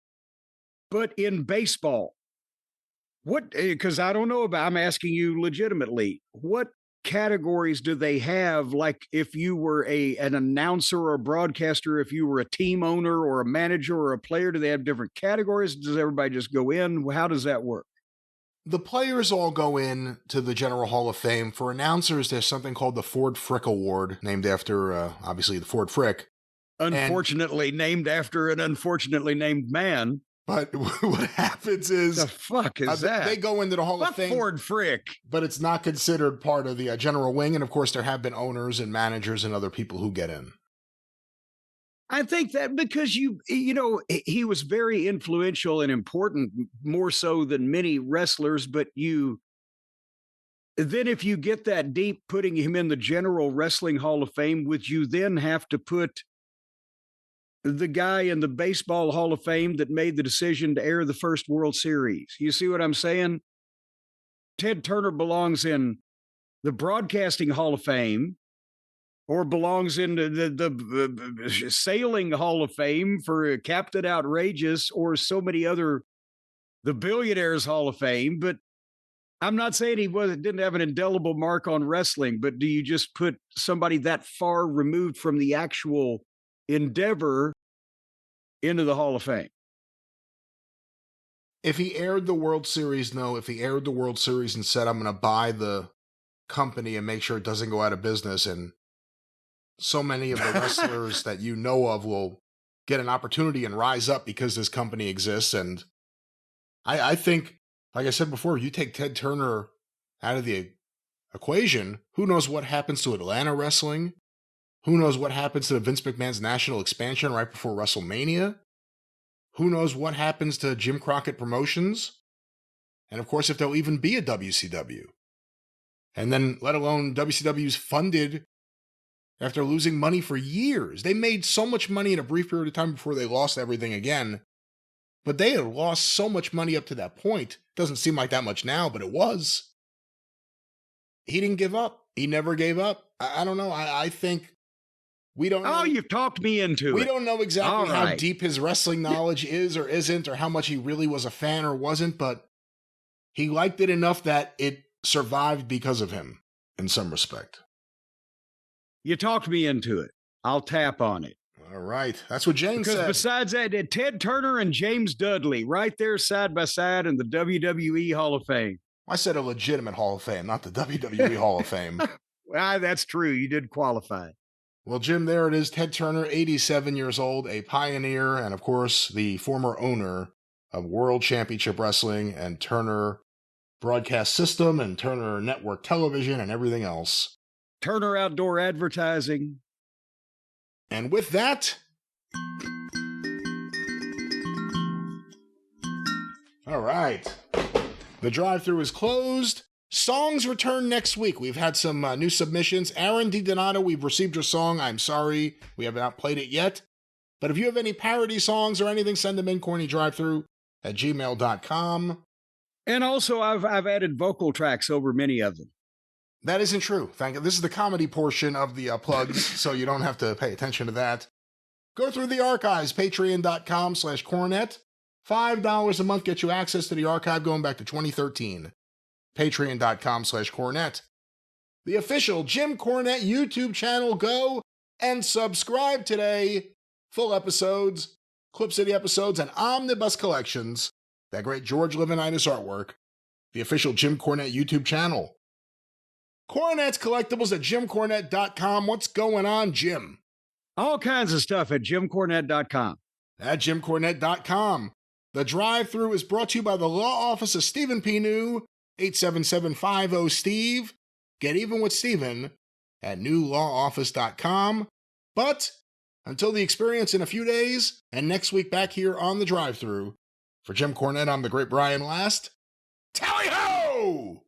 But in baseball, because I don't know I'm asking you legitimately, what categories do they have? Like if you were an announcer or a broadcaster, if you were a team owner or a manager or a player, do they have different categories? Does everybody just go in? How does that work? The players all go in to the General Hall of Fame. For announcers, there's something called the Ford Frick Award, named after, obviously, the Ford Frick. Unfortunately, named after an unfortunately named man. But what happens is... The fuck is that? They go into the Hall of Fame. Ford Frick. But it's not considered part of the general wing. And of course, there have been owners and managers and other people who get in. I think that because he was very influential and important, more so than many wrestlers, but then if you get that deep, putting him in the General Wrestling Hall of Fame, would you then have to put the guy in the Baseball Hall of Fame that made the decision to air the first World Series? You see what I'm saying? Ted Turner belongs in the Broadcasting Hall of Fame, or belongs in the Sailing Hall of Fame for Captain Outrageous, or so many other, the Billionaires Hall of Fame. But I'm not saying didn't have an indelible mark on wrestling, but do you just put somebody that far removed from the actual endeavor into the Hall of Fame? If he aired the World Series, no. If he aired the World Series and said, I'm going to buy the company and make sure it doesn't go out of business, and so many of the wrestlers that you know of will get an opportunity and rise up because this company exists. And I think, like I said before, you take Ted Turner out of the equation, who knows what happens to Atlanta wrestling? Who knows what happens to Vince McMahon's national expansion right before WrestleMania? Who knows what happens to Jim Crockett Promotions? And of course, if there'll even be a WCW. And then, let alone WCW's funded after losing money for years. They made so much money in a brief period of time before they lost everything again. But they had lost so much money up to that point. Doesn't seem like that much now, but it was. He didn't give up. He never gave up. I don't know. I think we don't know. Oh, you've talked me into it. We don't know exactly All how right. deep his wrestling knowledge is or isn't, or how much he really was a fan or wasn't, but he liked it enough that it survived because of him in some respect. You talked me into it. I'll tap on it. All right. That's what James Because said. besides that, Ted Turner and James Dudley right there side by side in the WWE Hall of Fame. I said a legitimate Hall of Fame, not the WWE Hall of Fame. Well, that's true. You did qualify. Well, Jim, there it is. Ted Turner, 87 years old, a pioneer, and of course, the former owner of World Championship Wrestling and Turner Broadcast System and Turner Network Television and everything else. Turner Outdoor Advertising. And with that, all right, the drive-thru is closed. Songs return next week. We've had some new submissions. Aaron DiDonato, we've received your song. I'm sorry we have not played it yet. But if you have any parody songs or anything, send them in, CornyDriveThru@gmail.com. And also, I've added vocal tracks over many of them. That isn't true. Thank you. This is the comedy portion of the plugs, so you don't have to pay attention to that. Go through the archives, patreon.com/Cornette. $5 a month gets you access to the archive going back to 2013. Patreon.com/Cornette. The official Jim Cornette YouTube channel. Go and subscribe today. Full episodes, Clip City episodes, and omnibus collections. That great George Livonitis artwork. The official Jim Cornette YouTube channel. Cornette's Collectibles at JimCornette.com. What's going on, Jim? All kinds of stuff at JimCornette.com. At JimCornette.com. The drive-thru is brought to you by the law office of Stephen P. New, 877-50-STEVE. Get even with Stephen at newlawoffice.com. But until the experience in a few days, and next week back here on the drive-thru, for Jim Cornette, I'm the great Brian Last. Tally-ho!